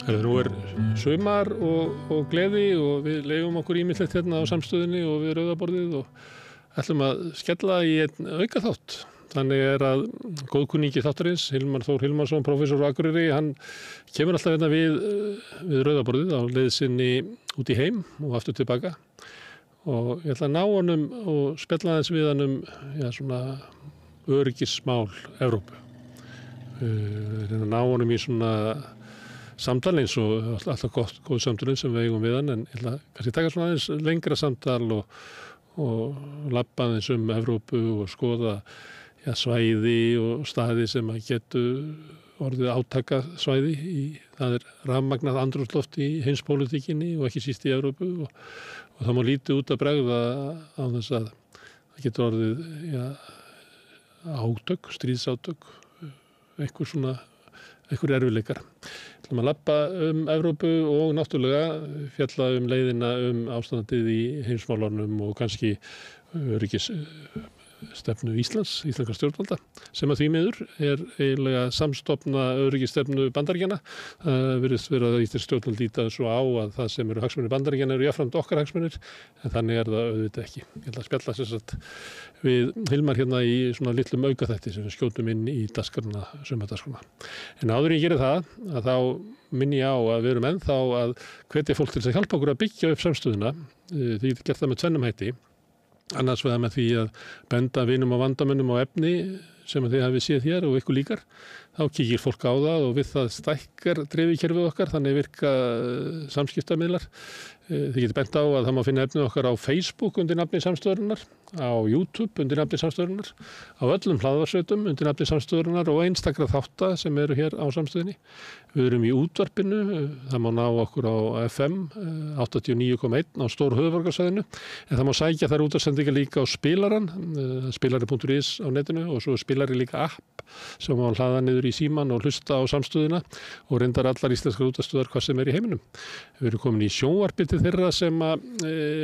Nú sumar og gleði og við leyfum okkur ýmislegt hérna á samstöðinni og við rauðaborðið og ætlum að skella í einn aukaþátt. Þannig að góðkunningi þáttarins, Hilmar Þór Hilmarsson, prófessor á Akureyri, hann kemur alltaf hérna við rauðaborðið á leið sinni út í heim og aftur tilbaka. Og ég ætla að ná honum og spjalla aðeins við hann svona öryggismál Evrópu. Reyna að ná honum í svona samtal eins og alltaf góð samtalinn sem við eigum við hann, en ég ætla kannski taka svona aðeins lengra samtal og labba aðeins Evrópu og skoða svæði og staði sem að getur orðið átakasvæði. Það rafmagnað andrúmsloft í heimspólitíkinni og ekki síst í Evrópu og það má lítið út að bregða á þess að það getur orðið átök, stríðsátök, einhver erfiðleikar. Við ætlum að labba Evrópu og náttúrulega fjalla leiðina ástandið í heimsmálunum og kannski öryggisstefnu íslenskra stjórnvalda, sem að því miður eiginlega samstofna öryggisstefnu Bandaríkjanna. Það virðist vera að íslensk stjórnvöld líta svo á að það sem eru hagsmunir Bandaríkjanna eru jafnframt okkar hagsmunir, en þannig það auðvitað ekki. Ég ætla að spjalla sem sagt við Hilmar hérna í svona litlum aukaþætti sem við skjótum inn í sumardagskrana. En áður en ég geri það, að þá minni ég á að við erum ennþá að hvetja fólk til þess að hjálpa okkur að byggja upp samstöðuna. Því ég gert það með tvennum hætti. Annars vegar með því að benda vinum og vandamönnum á efni sem þið hafið séð hér og ykkur líkar. Þá kíkir fólk á það og við það stækkar dreifikerfið okkar, þannig virka samskiptamiðlar. Þið getur bent á að það má finna efnið okkar á Facebook undir nafni samstöðurinnar, á YouTube undir nafni samstöðurinnar, á öllum hlaðvarsveitum undir nafni samstöðurinnar og einstakra þátta sem eru hér á samstöðinni. Við erum í útvarpinu, það má ná okkur á FM 89,1 á stóru höfuðborgarsvæðinu, en það má sækja þær útvarpssendingar líka á spilaran, spilari.is á netinu og svo spilari líka app sem má hlaða niður í síman og hlusta á samstöðina og reyndar allar íslenskar útvarpsstöðvar hvað sem í heiminum. Við erum komin í sjónvarpið til þeirra sem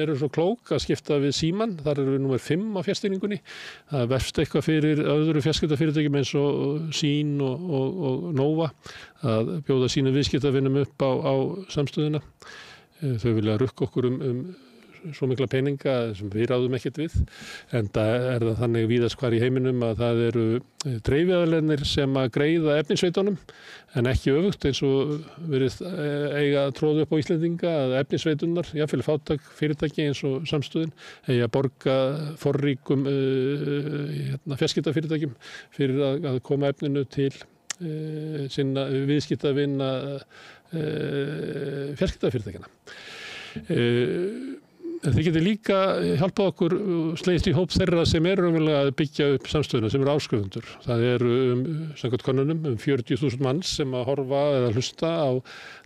eru svo klók að skipta við síman. Þar eru við númer 5 á fjarstýringunni. Það vefst eitthvað fyrir öðru fjarskiptafyrirtækjum eins og Sín og Nova að bjóða sínum viðskiptavinum upp á samstöðuna. Þau vilja rukka okkur svo mikla peninga sem við ráðum ekkert við, en það þannig víðast hvar í heiminum að það eru dreifiaðilarnir sem að greiða efnisveitunum, en ekki öfugt eins og verið eiga að tróða upp á Íslendinga að efnisveitunar, jafnvel fátæk fyrirtæki eins og samstöðin, eiga að borga forríkum fjarskiptafyrirtækjum fyrir að koma efninu til sinna viðskiptavina fjarskiptafyrirtækjana. Þið getur líka hjálpað okkur slegist í hóp þeirra sem eru raunverulega að byggja upp samstöðuna, sem eru áskrifendur. Það eru samkvæmt könnunum 40.000 manns sem að horfa eða hlusta á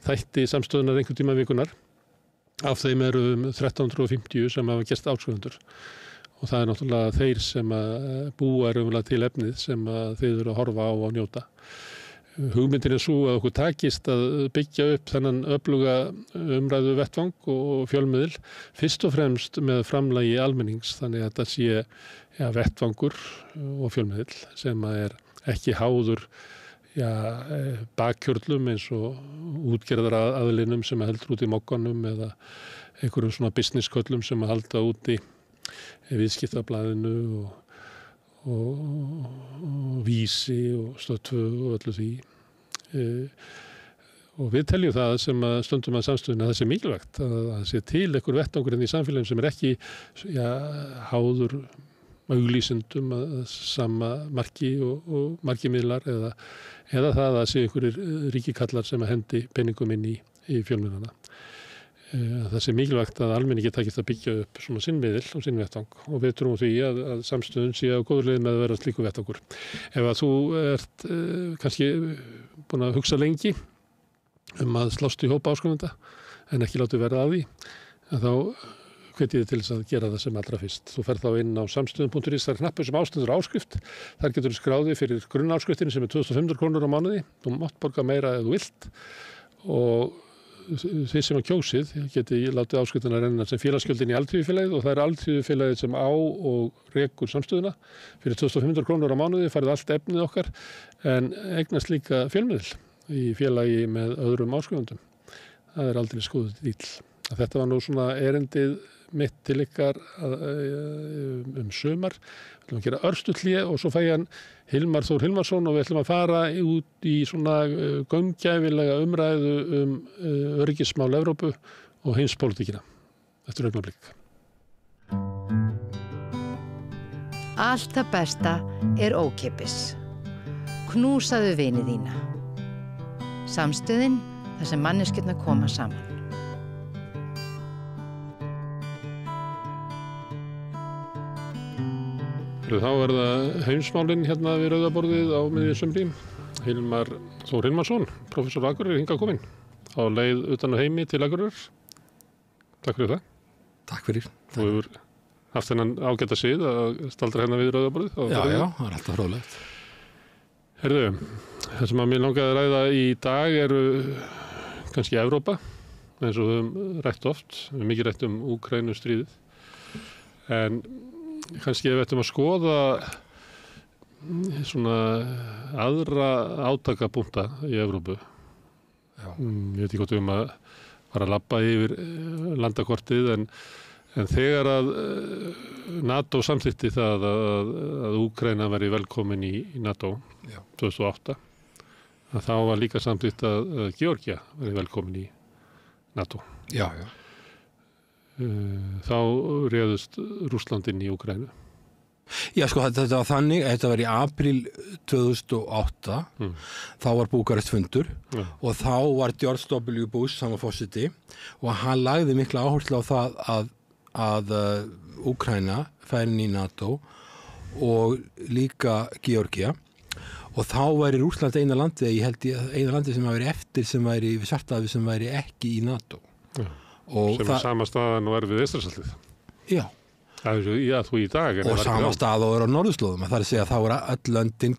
þætti samstöðunar einhvern tíma vikunar. Af þeim eru 1350 sem hafa gerst áskrifendur. Og það náttúrulega þeir sem að búa raunverulega til efnið sem að þeir eru að horfa á og njóta. Hugmyndin svo að okkur takist að byggja upp þennan öfluga umræðu vettvang og fjölmiðil, fyrst og fremst með framlagi almennings, þannig að þetta sé vettvangur og fjölmiðil sem að ekki háður bakkjörlum eins og útgerðaraðlinum sem heldur út í mokkanum eða einhverjum svona businessköllum sem að halda út í viðskiptablaðinu og Vísi og Stöð 2 og öllu því. Og við teljum það sem að stundum að samstöðuna að það sé mikilvægt að það sé til einhver vettvangur í samfélagum sem ekki háður auglýsendum að sama marki og markimiðlar eða það að sé einhverjir ríkikallar sem að hendi peningum inn í fjölmiðlana. Það sé mikilvægt að almenningi takist að byggja upp svona sinn miðil og sinn vettvang og við trúum því að samstöðun sé á góður leið með að vera slíku vettvangur. Ef að þú ert kannski búin að hugsa lengi að slást í hópa áskrifenda en ekki látið verða að því, þá hvet ég til þess að gera það sem allra fyrst. Þú ferð þá inn á samstöðun.is, það knappur sem ástendur áskrift. Þar getur þú skráði fyrir grunnáskriftinni sem 2.500 krónur á mánuði. Þú mátt borga meira ef þú vilt og þið sem að kjósið geti látið áskriftina renna sem félagsgjöldin í Alþýðufélagið og það Alþýðufélagið sem á og rekur samstöðuna fyrir 2.500 krónur á mánuði, farið allt efnið okkar en eignast líka fjölmiðil í félagi með öðrum áskrifendum. Það er aldrei skoðuð dýl. Þetta var nú svona erindið mitt til ykkar sumar. Við ætlum að gera örstuhlé og svo fæ ég hann Hilmar Þór Hilmarsson og við ætlum að fara út í svona gaumgæfilega umræðu öryggismál Evrópu og heimspólitíkina. Eftir augnablik. Allt það besta er ókeypis. Knúsaðu vini þína. Samstöðin þar sem manneskjurnar koma saman. Þá það heimsmálin hérna við Rauðaborðið á miðju sumri. Hilmar Þór Hilmarsson, prófessor Akureyri, hingað kominn. Á leið utan á heimi til Akureyrar. Takk fyrir það. Takk fyrir. Þú hefur haft þennan ágæta sið að staldra hérna við Rauðaborðið. Já, það er alltaf fróðlegt. Herðu, það sem að mér langaði að ræða í dag eru kannski Evrópa, eins og við höfum rætt oft. Við höfum mikið rætt Úkraínustríðið. En kannski ef við ættum að skoða svona aðra átakabúnta í Evrópu. Ég veit ekki hvort við höfum að fara að labba yfir landakortið en þegar að NATO samþykkti það að Úkraína væri velkomin í NATO 2008 að þá var líka samþykkt að Georgía væri velkomin í NATO. Já. Þá réðust Rússland inn í Úkraínu. Já, sko, þetta var þannig, þetta var í apríl 2008, þá var Búkarest fundur og þá var George W. Bush, hann var forseti, og hann lagði mikla áherslu á það að Úkraína færi inn í NATO og líka Georgía og þá væri Rússland eina landið, ég held eina landið sem væri eftir sem væri við Svartahafi sem væri ekki í NATO. Sem er sama staðan og við Eystrasaltið. Já. Já, þú í dag. Og sama stað og á norðurslóðum. Það er að segja að þá voru öll löndin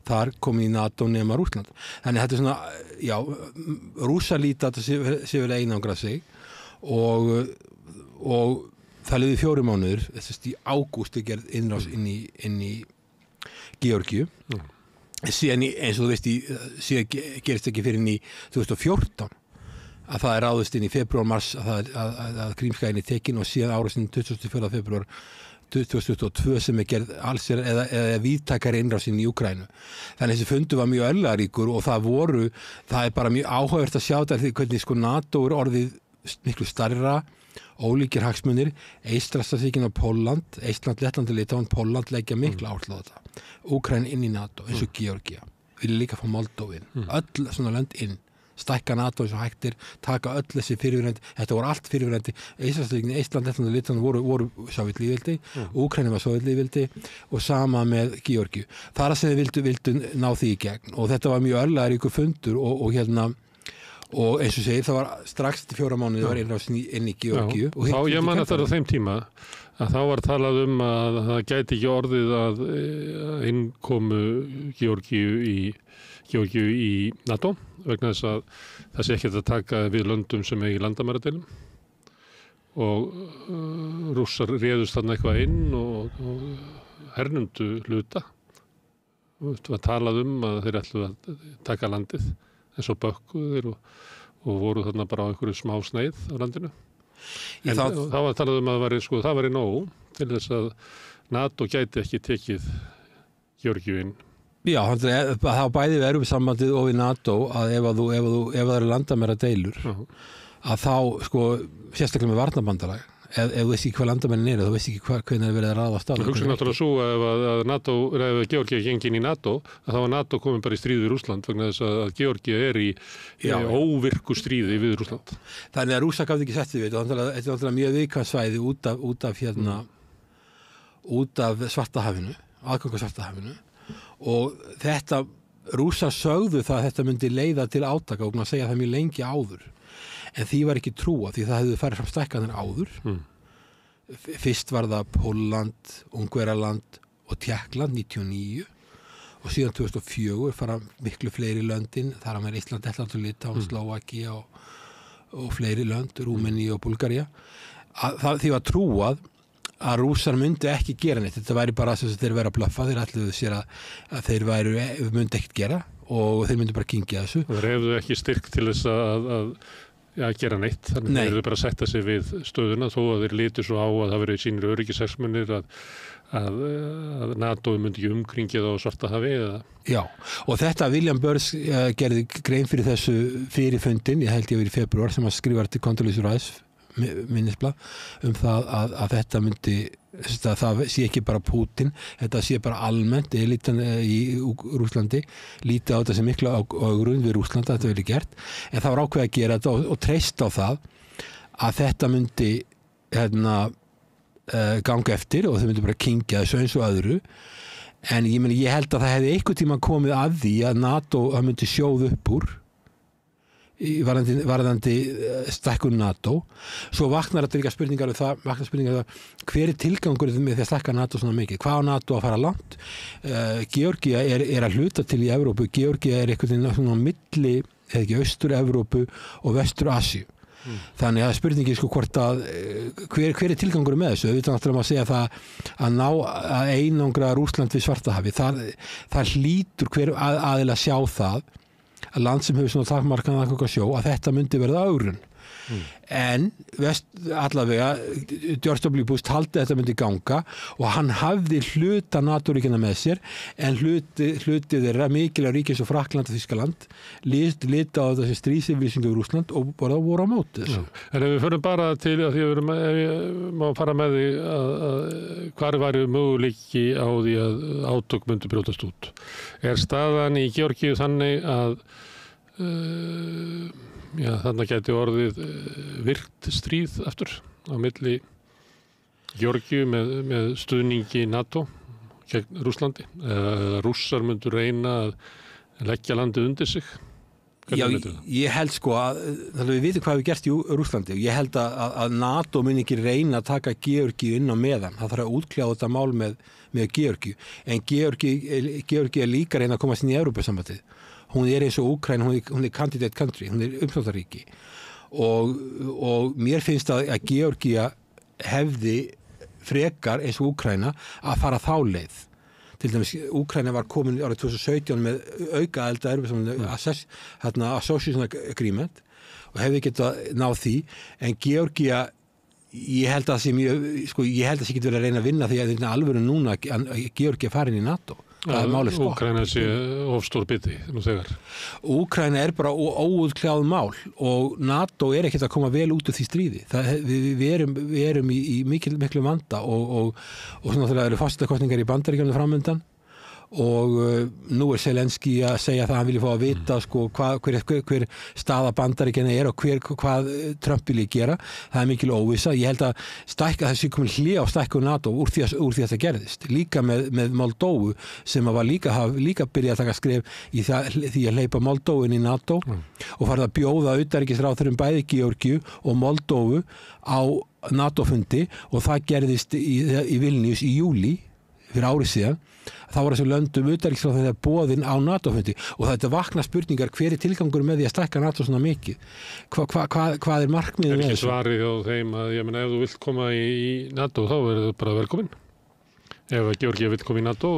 þar komið í NATO nema Rússland. Þannig þetta er svona, já, Rússar líta þetta sé vel einangrað sig og það liði 4 mánuður, þess í ágúst gerð innrás inn í Georgíu. Síðan eins og þú veist, síðan gerist ekki fyrir inn í 2014 að það ráðist inn í febrúar-mars að Krímskaginn tekin og síðan árásinn 24. febrúar 2022 sem gerð allsér eða víðtækari innrásinn í Úkraínu. Þannig þessi fundur var mjög örlagaríkur og það er bara mjög áhugavert að sjá þetta hvernig sko NATO er orðið miklu stærra, ólíkir hagsmunir, Eystrasaltsríkin og Pólland, Eistland, Lettland og Litáen, Pólland leggja miklu áherslu á þetta. Úkraína inn í NATO, eins og Georgía. Vilja líka fá Moldóvin. Öll svona lönd inn. Stækka NATO eins og hægtir, taka öll þessi fyrirverandi, þetta voru allt fyrirverandi, Eystrasaltsríkin, Eistland, Lettland og Litáen voru Sovétlýðveldi, Úkraína var Sovétlýðveldi og sama með Georgíu. Það er að segja vildu ná því í gegn og þetta var mjög örlagaríkur fundur og hérna og eins og segir, það var strax til 4 mánuði var innrás inn í Georgíu. Og þá ég man eftir á þeim tíma að þá var talað að það gæti ekki orðið að innkomu Georgíu í NATO vegna þess að það sé ekki að taka við löndum sem eigi landamæradeilum og Rússar réðust þarna eitthvað inn og hernumdu hluta og það var talað að þeir ætluðu að taka landið en svo bökkuðu og voru þarna bara á einhverju smá sneið á landinu. En þá var talað að það væri nóg til þess að NATO gæti ekki tekið Georgíu inn. Já, það bæði við Evrópusambandið og við NATO að ef það eru landamæradeilur að þá, sko, sérstaklega með varnarbandalag ef þú veist ekki hvað landamærin þú veist ekki hvernig verið að ráðast á. Hugsa náttúrulega svo að NATO, ef Georgía gengin í NATO, að þá var NATO komin bara í stríð við Rússland vegna þess að Georgía er í óvirku stríði við Rússland. Þannig að Rússar gafði ekki sett við þetta er náttúrulega mjög viðkvæmt svæði út af Svartahafinu, aðgangur Svartahafinu og þetta Rússar sögðu það að þetta myndi leiða til átaka og að segja það mjög lengi áður. En því var ekki trúa því það hefði farið fram stækkanir áður. Fyrst var það Pólland, Ungverjaland og Tékkland 99 og síðan 2004 fara miklu fleiri löndin, þar að með Ísland, Lettland og Litáen, Slóvakía og fleiri lönd, Rúmeníu og Búlgaría. Því var trúað að rússar myndi ekki gera neitt. Þetta væri bara þess að þeir væri að blöffa, þeir ætluðu sér að þeir myndi ekkert gera og þeir myndi bara kyngja þessu. Þeir hefðu ekki styrk til þess að gera neitt, þannig þeir hefðu bara að setja sig við stöðuna þó að þeir litu svo á að það verið sínir öryggishagsmunir að NATO myndi ekki umkringja það á Svartahafi eða... Já, og þetta William Burns gerði grein fyrir þessu fyrir fundin, ég held ég verið í febrúar sem að skrifa til Condoleezza Rice minnisblað það að þetta myndi að það sé ekki bara Putin, þetta sé bara almennt elitan í Rússlandi lítið á þetta sem mikla grunn við Rússlandi að þetta verið gert, en það var ákveðið að gera þetta og treyst á það að þetta myndi ganga eftir og þau myndi bara kyngja þessu eins og öðru, en ég held að það hefði einhvern tímann komið að því að NATO myndi sjóð upp úr varðandi stækkun NATO. Svo vaknar þetta líka spurningar hver tilgangur með því að stækka NATO svona mikið, hvað á NATO að fara langt? Georgía er að hluta til í Evrópu, Georgía er einhvern veginn svona milli, eða ekki, Austur-Evrópu og Vestur-Asíu. Þannig að spurningi hvort að hver er tilgangur með þessu? Við náttúrulega að segja það að ná að einangra Rússland við Svartahafi, það hlýtur hver aðila að sjá það að land sem hefur svona takmarkaðan aðganga sjó að þetta myndi verða ögrun. En allavega George W. Bush taldi þetta myndi ganga og hann hafði hluta NATO-ríkina með sér, en hluti þeirra mikilvæg ríki eins og Frakkland og Þýskaland lita á þessi stríðsyfirlýsingu í Rússland og bara voru á móti þessu. En ef við förum bara til að því við má fara með því að hvar væri möguleiki á því að átök myndi brjótast út. Er staðan í Georgíu þannig að þannig gæti orðið virkt stríð aftur á milli Georgíu með stuðningi NATO gegn Rússlandi, eða rússar myndu reyna að leggja landið undir sig? Já, ég held að við vitum hvað við gert í Rússlandi, ég held að NATO mun ekki reyna að taka Georgíu inn á meðan, það þarf að útkljá þetta mál með Georgíu, en Georgíu er líka reyna að komast inn í Evrópusambandið. Hún er eins og Úkraína, hún er candidate country, hún er umsóknarríki og mér finnst að Georgía hefði frekar eins og Úkraína að fara þá leið. Til dæmis Úkraína var komin árið 2017 með auka association agreement og hefði getað náð því, en Georgía ég held að það sé getur verið að reyna að vinna því að þetta er alvöru núna að Georgía farin í NATO. Úkraína sé ofstór biti nú þegar. Úkraína er bara óútkljáð mál og NATO er ekkert að koma vel út úr því stríði. Við erum í miklu vanda og svona þegar eru forsetakosningar í Bandaríkjunum framundan og nú er Zelenski að segja það að hann vilja fá að vita hver staða Bandaríkjanna er og hvað Trump vilja gera. Það er mikil óvissa. Ég held að þessi komin hlé á stækkun NATO úr því að þetta gerðist. Líka með Moldóvu sem var líka byrjað að taka skref í því að hleypa Moldóvu inn í NATO og farið að bjóða utanríkisráðherrum bæði Georgíu og Moldóvu á NATO-fundi og það gerðist í Vilnius í júlí fyrir árið síðan. Þá var þessu löndum utanríkisráðherra boðin á NATO-fundi og þetta vakna spurningar hver er tilgangur með því að stækka NATO svona mikið? Hvað er markmiðið með þessu? Er ekki svarið hjá þeim að ef þú vilt koma í NATO þá er það bara velkomin? Ef Georgía vill koma í NATO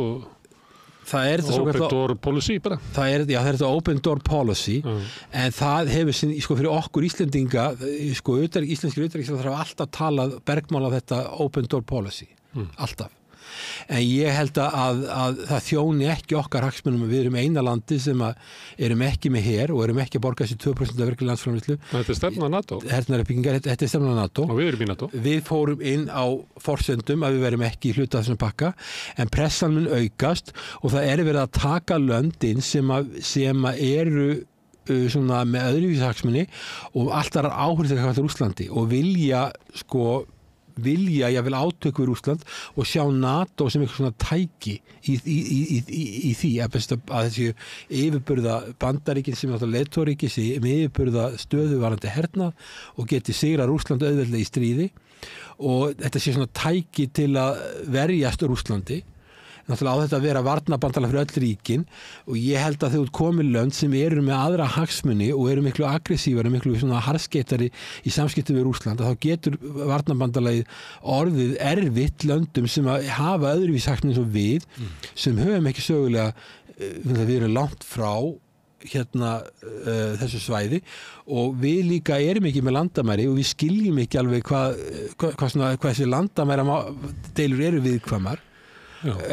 open door policy bara? Það er þetta open door policy en það hefur fyrir okkur Íslendinga íslenskir utanríkisráðherrar hafa alltaf talað bergmál af þetta open door policy, alltaf. En ég held að það þjóni ekki okkar hagsmunum að við erum eina landi sem erum ekki með her og erum ekki að borga þessi 2% af verkefni landsframleiðslu. Þetta er stefna NATO. Þetta er stefna NATO. Og við erum í NATO. Við fórum inn á forsendum að við verum ekki í hluta þessum pakka, en pressan mun aukast og það er verið að taka löndin sem eru svona með öðruvísi hagsmuni og alltaf áhrif til hvað Rússlandi og vilja jafnvel átök við Rússland og sjá NATO sem eitthvað svona tæki í því að þessi yfirburða Bandaríkin sem er leiðtóríki sem yfirburða stöðuvarandi hernað og geti sigra Rússland auðveldlega í stríði og þetta sé svona tæki til að verjast Rússlandi. náttúrulega á þetta að vera varnarbandalag fyrir öll ríkin og ég held að þau komið lönd sem eru með aðra hagsmuni og eru miklu aggressífari, miklu svona harðskeyttari í samskiptum við Rússland, að þá getur varnarbandalagið orðið erfitt löndum sem að hafa öðruvís hagsmuni svo við, sem höfum ekki sögulega, við erum langt frá þessu svæði og við líka erum ekki með landamæri og við skiljum ekki alveg hvað þessi landamæra deilur eru viðkvæmar,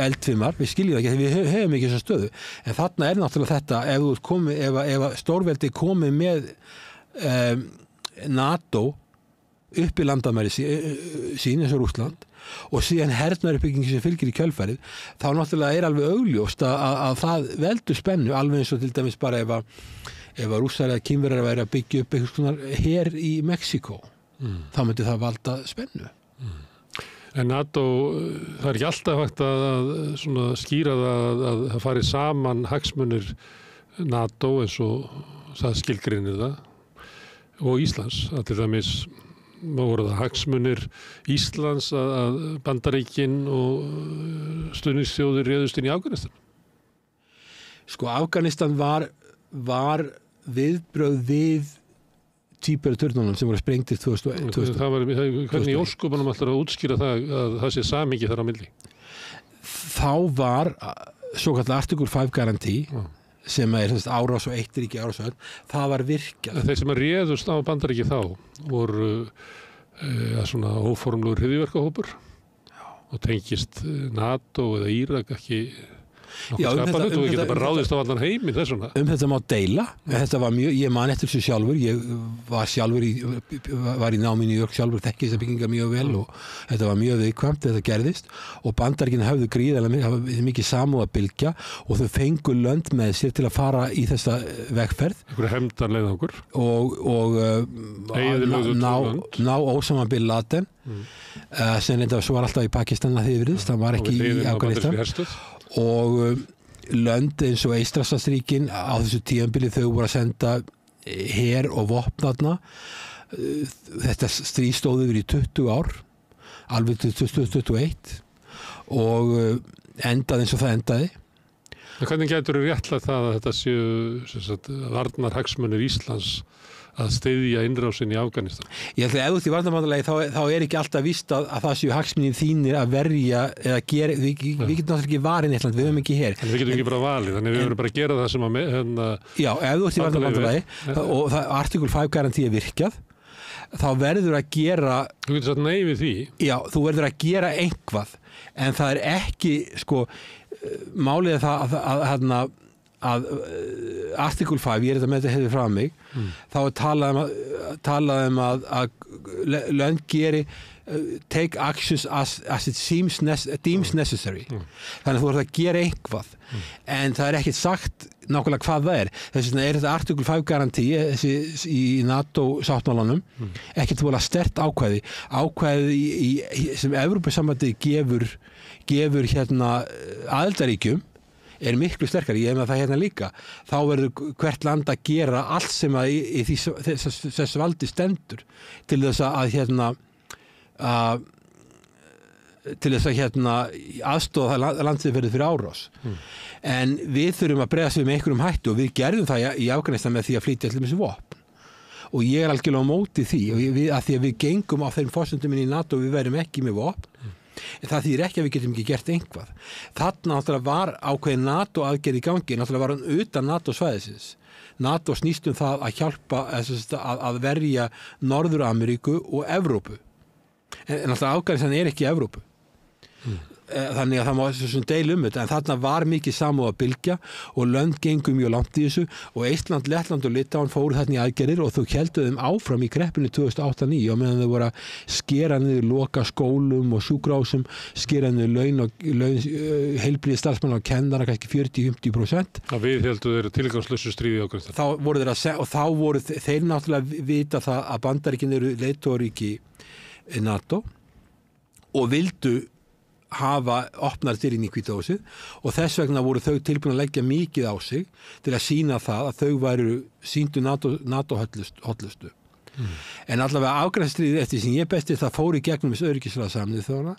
eldfimar, við skiljum ekki, við höfum ekki þessa stöðu, en þarna er náttúrulega þetta, ef stórveldi komið með NATO upp í landamæri sín eins og Rússland og síðan hernaðaruppbyggingi sem fylgir í kjölfarið, þá náttúrulega er alveg augljóst að það veldur spennu, alveg eins og til dæmis bara ef að Rússar eða Kínverjar væri að byggja upp einhvers konar her í Mexíkó, þá myndi það valda spennu. En NATO, það er ekki alltaf hægt að svona skýra að fari saman hagsmunir NATO eins og það skilgreinir það og Íslands, að til dæmis voru það hagsmunir Íslands að Bandaríkin og stuðningsþjóðir réðust inn í Afganistan? Sko, Afganistan var viðbrögð við tvíburaturnunum sem voru sprengtir 2000. Hvernig í ósköpunum ætlar að útskýra það að það sé samhengi þar á milli? Þá var svo kallar Article 5 garantí sem er árás og eitt ríki árás og öll, það var virkjað. Þeir sem að réðust á Bandaríki þá voru svona óformlegur hryðjuverkahópur og tengist NATO eða Írak ekki skapalegt og við getum bara ráðist á allan heiminn þessuna. Þetta má deila, þetta var mjög, ég man eftir þessu sjálfur, ég var í námi í New York sjálfur, þekki þessa bygginga mjög vel og þetta var mjög viðkvæmt, þetta gerðist og Bandaríkin höfðu gríðarlega mikið samúðarbylgja og þau fengu lönd með sér til að fara í þessa vegferð. Einhverju hefndarleið okkur. Og ná Ósama bin Laden, sem reynda svo var alltaf í Pakistan að þið virðist, það var ekki í Afganistan. Og lönd eins og Eystrasaltsríkin á þessu tímabili þau voru að senda her og vopn þetta stríð stóð yfir í 20 ár alveg til 2021 og endaði eins og það endaði. En hvernig getur þú réttlætt það að þetta séu varnarhagsmunir Íslands að styðja innrásin í Afganistan? Ég held að ef þú ert í varnarbandalagi þá er ekki alltaf víst að það séu hagsmunir þínir að verja eða gera, við getum náttúrulega ekki varinn eitthvað, við höfum ekki her. En við getum ekki bara valið, þannig við verðum bara að gera það sem að Já, ef þú ert í varnarbandalagi og Article 5 garantí er virkjað, þá verður að gera Þú getur sagt nei við því. Já, þú verður að gera einhvað, en það er ekki, sko, málið er það að Article 5, ég þetta með þetta hefði frá mig, þá er talað um að lönd geri take actions as it deems necessary. Þannig að þú verður að gera einhvað, en það er ekkert sagt nákvæmlega hvað það er. Þess vegna er þetta Article 5 garantí í NATO-sáttmálanum ekkert vorulega sterkt ákvæði sem Evrópusambandið gefur aðildarríkjum er miklu sterkari, ég hef með það hérna líka, þá verður hvert land að gera allt sem að í þess valdi stendur til þess að aðstoða landið fyrir árás. En við þurfum að bregðast við með einhverjum hættu og við gerðum það í Afganistan með því að flytja allir með þessi vopn. Og ég er algjörlega á móti því, að því að við gengum á þeim forsendum inn í NATO og við verðum ekki með vopn. En það þýðir ekki að við getum ekki gert einhvað. Þarna náttúrulega var ákveðin NATO aðgerð í gangi, náttúrulega var hann utan NATO svæðisins. NATO snýst það að hjálpa að verja Norður-Ameríku og Evrópu. En náttúrulega Afganistan er ekki Evrópu. Þannig að það má þessum deilum þetta, en þarna var mikið samúðarbylgja og lönd gengu mjög langt í þessu og Eistland, Lettland og Litáen fóru þarna í aðgerðir og þau héldu þeim áfram í kreppunni 2008-2009 og meðan þau voru að skera niður loka skólum og sjúkrahúsum, skera niður laun heilbrigði starfsmanna og kennara kannski 40-50%. Það við heldur þeir tilgangslausu stríði í Afganistan. Þá voru þeir náttúrulega vita það að Bandaríkin eru leiðtogaríki NATO og vildu hafa opnar dyr inn í Hvíta húsið og þess vegna voru þau tilbúin að leggja mikið á sig til að sýna það að þau væru sýndu NATO hollustu. En allavega afgrænsstríðið eftir sem ég besti það fór í gegnum þessu öryggisráð Sameinuðu þjóðanna.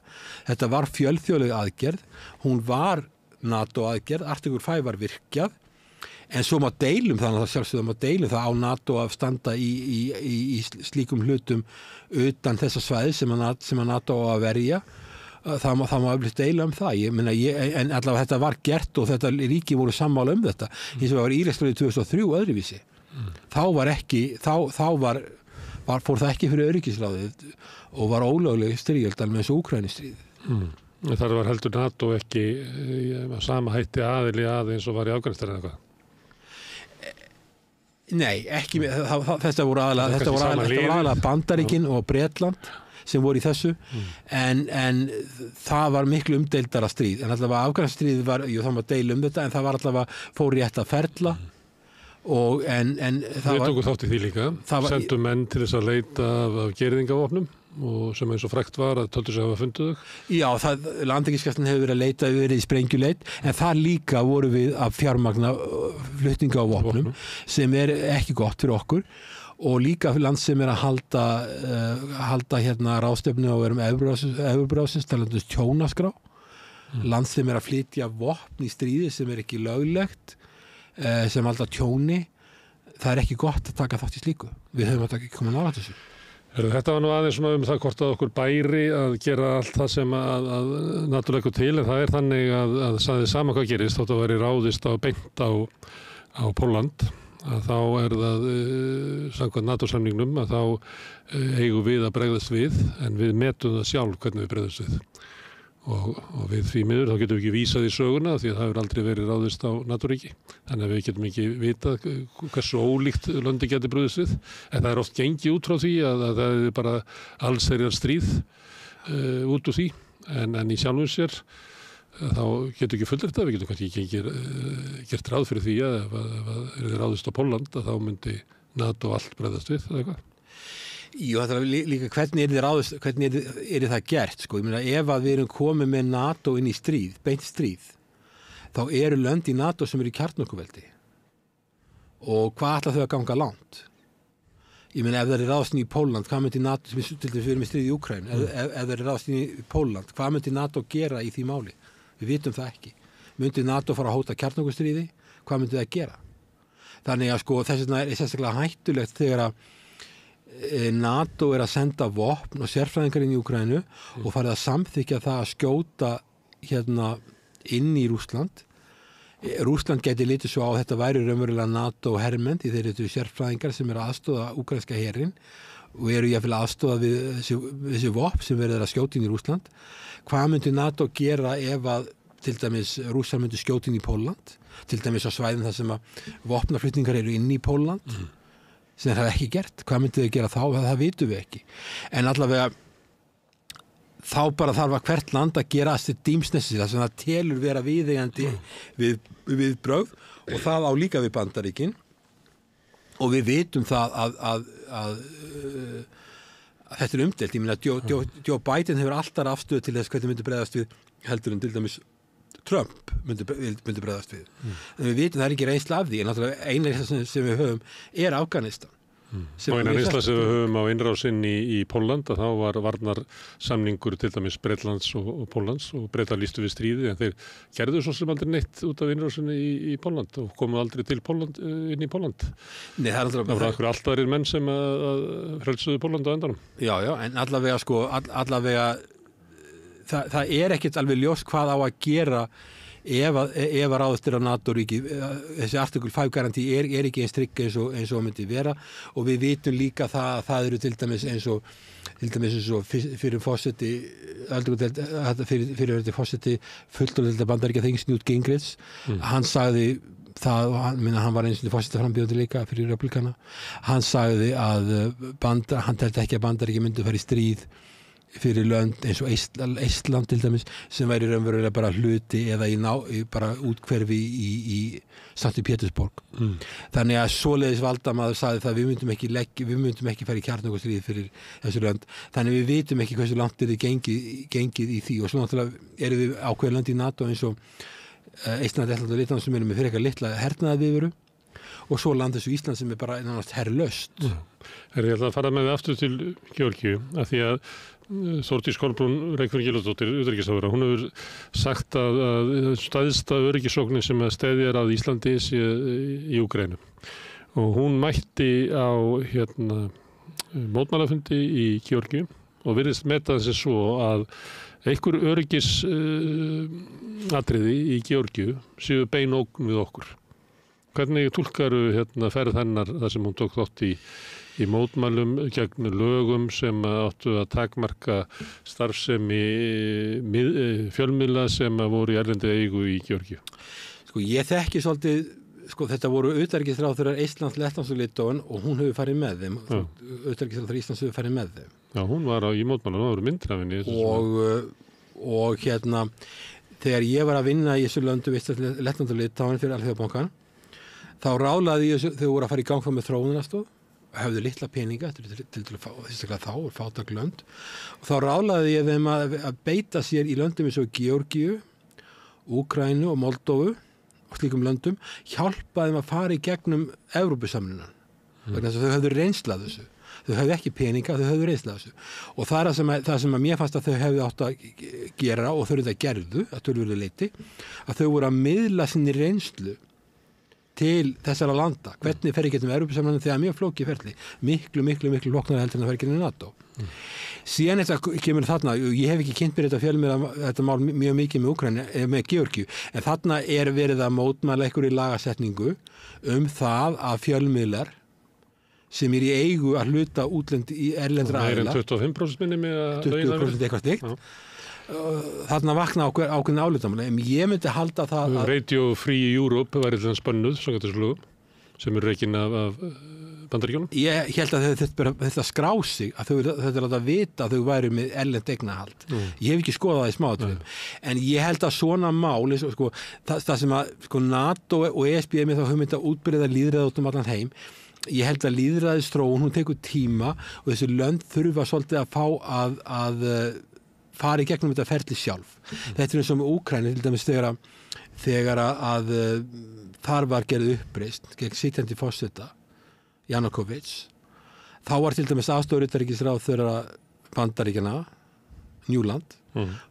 Þetta var fjölþjóðleg aðgerð, hún var NATO aðgerð, artikel 5 var virkjað, en svo má deilum þannig að það sjálfsögðum má deilum það á NATO að standa í slíkum hlutum utan þessa svæði sem að NATO á að verja. Það má eflust deila það. En allavega þetta var gert og þetta ríki voru sammála þetta. Hins vegar var Íraksstríðið 2003 öðruvísi. Fór það ekki fyrir öryggisráðið og var ólögleg styrjöld alveg eins og Úkraínustríðið. Þar var heldur NATO ekki sama hætti aðili eins og var í Afganistan eða eitthvað? Nei, ekki. Þetta voru aðalega Bandaríkin og Bretland sem voru í þessu, en það var miklu umdeildara stríð. En allavega Afganistan var, það var deil þetta, en það var allavega fór rétt að ferla. Við tókum þátt í því líka, sendum menn til þess að leita af gerðingavopnum og sem eins og frækt var að töldu sig að hafa fundið þau. Já, Landhelgisgæslan hefur verið í sprengjuleit, en það líka voru við að fjármagna flutninga á vopnum sem ekki gott fyrir okkur og líka land sem að halda hérna ráðstefnu á Evrópuráðsins talandu tjónaskrá, land sem að flytja vopn í stríði sem ekki löglegt, sem halda tjóni, það ekki gott að taka þátt í slíku. Við höfum ekki komið nálægt þessu. Þetta var nú aðeins svona það hvort að okkur bæri að gera allt það sem að náttúrulega til, en það þannig að sagði sama hvað gerist, þótt að væri ráðist beint á Pólland, að þá það samkvæmt NATO-samningnum að þá eigum við að bregðast við, en við metum það sjálf hvernig við bregðast við. Og við því miður þá getum við ekki vísað í söguna því að það hefur aldrei verið ráðist á NATO-ríki. Þannig að við getum ekki vitað hversu ólíkt löndi geti brugðist við. En það oft gengið út frá því að það bara allsherjar stríð út úr því. En í sjálfum sér þá getum ekki fullyrt það. Við getum kannski ekki gert ráð fyrir því að ef það ráðist á Pólland að þá myndi NATO allt bregðast við eða eitthvað. Jú, þetta líka hvernig hvernig það gert, sko. Ég meina, ef að við erum komið með NATO inn í stríð, beint stríð, þá eru lönd í NATO sem eru í kjarnorkuveldi. Og hvað ætla þau að ganga langt? Ég meina, ef það ráðast inn í Pólland, hvað myndi NATO, til dæmis við erum í stríð í Úkraínu, ef það ráðast inn í Pólland, hvað myndi NATO gera í því máli? Við vitum það ekki. Myndi NATO fara að hóta kjarnorkustríði? Hvað myndi það gera? Þannig að sko, þess vegna sérstaklega hættulegt þegar að NATO að senda vopn og sérfræðingar inn í Úkraínu og farið að samþykja það að skjóta hérna inn í Rússland. Rússland gæti litið svo á að þetta væri raunverulega NATO hermenn því þeir eru sérfræðingar sem eru að aðstoða úkraínska herinn og eru jafnvel aðstoða við þessi vopn sem verður að skjóta inn í Rússland. Hvað myndi NATO gera ef að til dæmis Rússar myndi skjóta inn í Pólland, til dæmis á svæðum þar sem að vopnaflutningar eru inn í Pólland? Sem það ekki gert. Hvað myndið þau gera þá? Það vitum við ekki. En allavega þá bara þarf að hvert land að gera þessi dýmsnessi þar sem það telur vera viðeigandi við brögð og það á líka við Bandaríkin og við vitum það að þetta umdeilt. Ég meina Joe Biden hefur alltaf afstöðu til þess hvernig myndi bregðast við heldur en til dæmis Trump myndi bregðast við. En við vitum það ekki reynsla af því, en náttúrulega eina sem við höfum Afganistan. Og eina reynsla sem við höfum á innrásinn í Pólland, að þá var varnarsamningur til dæmis Bretlands og Póllands og Bretland lýstu við stríði, en þeir gerðu svo sem aldrei neitt út af innrásinni í Pólland og komu aldrei til inn í Pólland. Nei, það var alltaf aðrir menn sem frelsuðu Pólland á endanum. Já, en allavega það ekkert alveg ljós hvað á að gera ef að ráðast á NATO-ríki. Þessi artikel 5 garanti ekki eins trygg eins og myndi vera og við vitum líka það eru til dæmis eins og fyrir fórseti fyrir fórseti fulltrúa Bandaríkja þings Newt Gingrich, hann sagði hann var eins og forsetaframbjóðandi líka fyrir republikana, hann sagði að hann teldi ekki að Bandaríkja myndi fara í stríð fyrir lönd eins og Eistland til dæmis sem væri raunverulega bara hluti eða bara útkverfi í St. Petersburg. Þannig að svoleiðis valdamaður sagði það við myndum ekki fara í kjarnorkustríð fyrir þessu lönd. Þannig við vitum ekki hversu langt gengið í því og svo náttúrulega erum við ákveðin lönd í NATO eins og Eistland, Estland og Litland sem eru með fyrir eitthvað litla hernaðarviðveru og svo land þessu Ísland sem bara nánast herlaust. Ég ætla að fara með aftur til Georgíu af því að Þórdís Kolbrún Reykjavík Gylfadóttir, utanríkisráðherra, hún hefur sagt að stærsta öryggisógnin sem steðjar að Íslandi sé í Úkraínu. Og hún mætti á mótmælafundi í Georgíu og virðist meta þessi svo að einhver öryggisatriði í Georgíu séu bein ógn við okkur. Hvernig túlkaru ferð hennar þar sem hún tók þátt í mótmælum gegn lögum sem áttu að takmarka starfsemi fjölmiðla sem voru í erlendi eigu í Georgíu? Sko ég þekki svolítið, þetta voru utanríkisráðherrar Íslands, Lettlands og Litáen og hún hefur farið með þeim. Utanríkisráðherrar Íslands hefur farið með þeim. Já, hún var í mótmælum, það voru myndir af henni. Og þegar ég var að vinna í þessu löndu Lettland og Litáen fyrir Alþjóðabankann, þá ráðlaði ég þau voru að fara í gang með þróunaraðstoð, höfðu litla peninga til að fá, þess þá er fátæk lönd, og þá ráðlaði ég þeim að beita sér í löndum eins og Georgíu, Úkraínu og Moldóvu og slíkum löndum, hjálpa þeim að fara í gegnum Evrópusamninnan, vegna þess að þau höfðu reynslað þessu. Þau höfðu ekki peninga, þau höfðu reynslað þessu. Og það er það sem að mér fannst að þau hefðu átt að gera, og þau þetta gerðu, að töluverðu leyti, að þau voru að miðla sinni reynslu til þessara landa. Hvernig fer í gegnum Evrópusamninnan þegar mjög flókið ferli. Miklu flóknara heldur en að fer í gegnum NATO. Síðan þetta kemur þarna, ég hef ekki kynnt mér þetta mál mjög mikið með Úkraínu, með Georgíu, en þarna er verið að mótmæla einhverju lagasetningu það að fjölmiðlar sem í eigu að hluta útlend í erlendra aðila. Meir en 25% minni með að 20% eitthvað stygt. Þarna vakna ákveðin álitamál. En ég myndi halda það að Radio Free Europe var eitthvað spönnuð, sem reikin af Bandaríkjunum. Ég held að þetta skrá sig, að þetta er að vita að þau væri með erlend eignahald. Ég hef ekki skoðað það í smáatriðum. En ég held að svona mál, það sem að NATO og ESB er með þá hugmynd að útbreiða lýðræði út allan heim. Ég held að lýðræðisþróun, hún tekur tíma og þessi lönd þurfa svolítið að fá að fara í gegnum þetta ferli sjálf. Þetta er eins og með Úkraínu, til dæmis þegar að þar var gerð uppreisn gegn sitjandi forseta Janukovic, þá var til dæmis aðstoðarutanríkisráðherra Bandaríkjanna, Newland,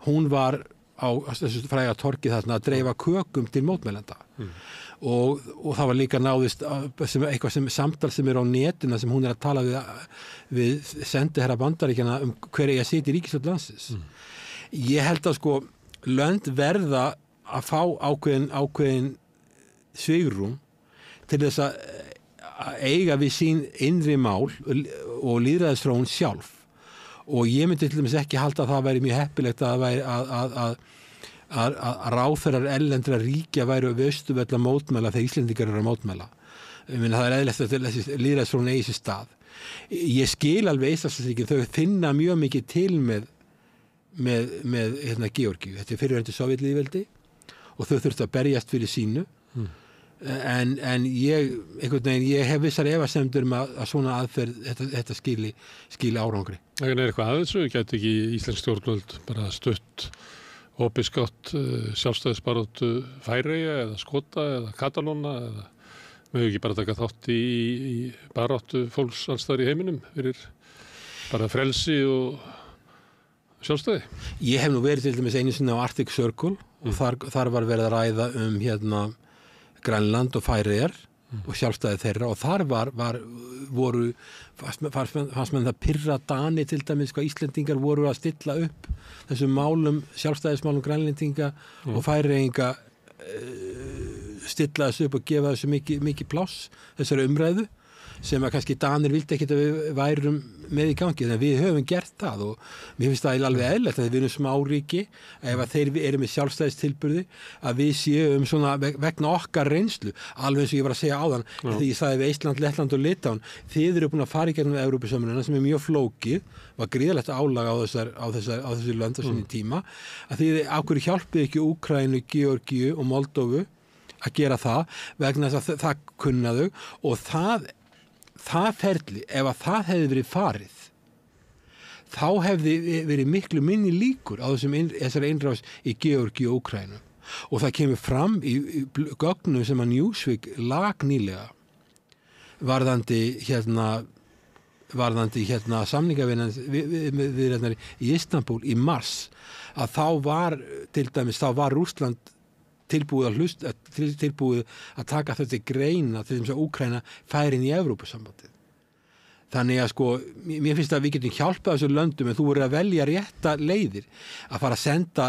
hún var á þessu fræga torgi þarna að dreifa kökum til mótmælenda. Og það var líka náðist eitthvað samtal sem er á netina sem hún er að tala við sendiherra Bandaríkjanna hver eigi að sitja í ríkisstjórn landsins. Ég held að lönd verða að fá ákveðin svigrúm til þess að eiga við sín innri mál og lýðræðisþróun sjálf. Og ég myndi til dæmis ekki halda að það væri mjög heppilegt að ráðherrar erlendra ríkja væru við Austurvöll að mótmæla þegar Íslendingar eru að mótmæla. Það er eðlilegt að þessi lýðræðisþróun eigi sér stað. Ég skil alveg Íslandsríkin, þau finna mjög mikið til með Georgíu. Þetta er fyrirverandi Sovétlýðveldi og þau þurftu að berjast fyrir sínu. En ég hef vissar efasemdur að svona aðferð þetta skili árangri. Það er eitthvað að þessu, gæti ekki íslensk stjórnvöld bara stutt opinskátt sjálfstæðisbaráttu Færeyja eða Skota eða Katalóna eða mögum ekki bara taka þátt í baráttu fólks alls þar í heiminum fyrir bara frelsi og sjálfstæði? Ég hef nú verið til dæmis einu sinni á Arctic Circle og þar var verið að ræða Grænland og Færeyjar og sjálfstæði þeirra og þar fannst menn það pirra Dani til dæmis hvað Íslendingar voru að stilla upp þessum málum, sjálfstæðismálum Grænlendinga og Færeyinga stilla þessu upp og gefa þessu mikið pláss þessari umræðu sem að kannski Danir vildi ekkert að við værum með í gangi, en við höfum gert það og mér finnst það alveg eðlilegt að við erum smáríki, ef að þeir eru með sjálfstæðistilburði, að við séum svona vegna okkar reynslu, alveg eins og ég var að segja áðan, þegar ég sagði við Ísland, Lettland og Litáen, þið eru búin að fara í gegnum Evrópusamvinnuna sem er mjög flókið, var gríðalegt álag á þessu lönd á sinni tíma, að þið ákveður hjálpið ekki Úkraínu, Georgíu og Moldóvu að gera það, vegna þess að það kunna þau og það ferli, ef að það hefði verið farið, þá hefði verið miklu minni líkur á þessari innrás í Georgíu og Úkraínu. Og það kemur fram í gögnum sem að Newsweek lag nýlega, varðandi samningaviðræðurnar í Istanbúl í mars, að þá var Rússland tilbúið að taka þetta greina til þess að Úkraína færi inn í Evrópusambandið. Þannig að sko, mér finnst að við getum hjálpað þessu löndum, en þú verður að velja rétta leiðir, að fara að senda,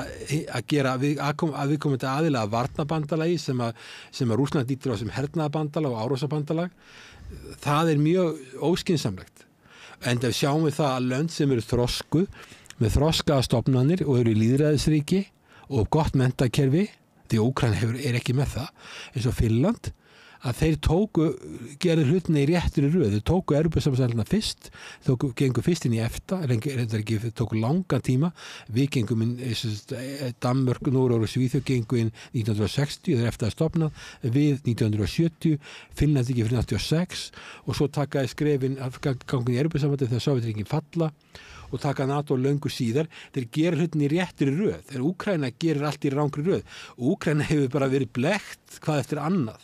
að gera að viðkomandi aðila að varnarbandalagi sem að Rússland lítur á sem hernaðarbandalag og árásabandalag. Það er mjög óskynsamlegt. En við sjáum við það að lönd sem eru þroskuð, með þroskaða stofnanir og eru í lýðræðisríki og gott menntakerfi, því Úkraína er ekki með það, eins og Finnland, að þeir gerðu hlutina í réttri röð. Þeir tóku Evrópusambandsaðilana fyrst, gengu fyrst inn í EFTA, tóku langan tíma, við gengum inn, Danmörk, Noregur og Svíþjóð gengu inn 1960, þeir EFTA stofnað, við 1970, Finnland ekki fyrir 1986, og svo takaði skrefin að ganga í Evrópusambandið þegar Sovétríkin falla, og taka NATO löngu síðar. Þeir gera hlutin í réttri röð, en Úkraína gerir allt í rangri röð. Úkraína hefur bara verið blekkt hvað eftir annað.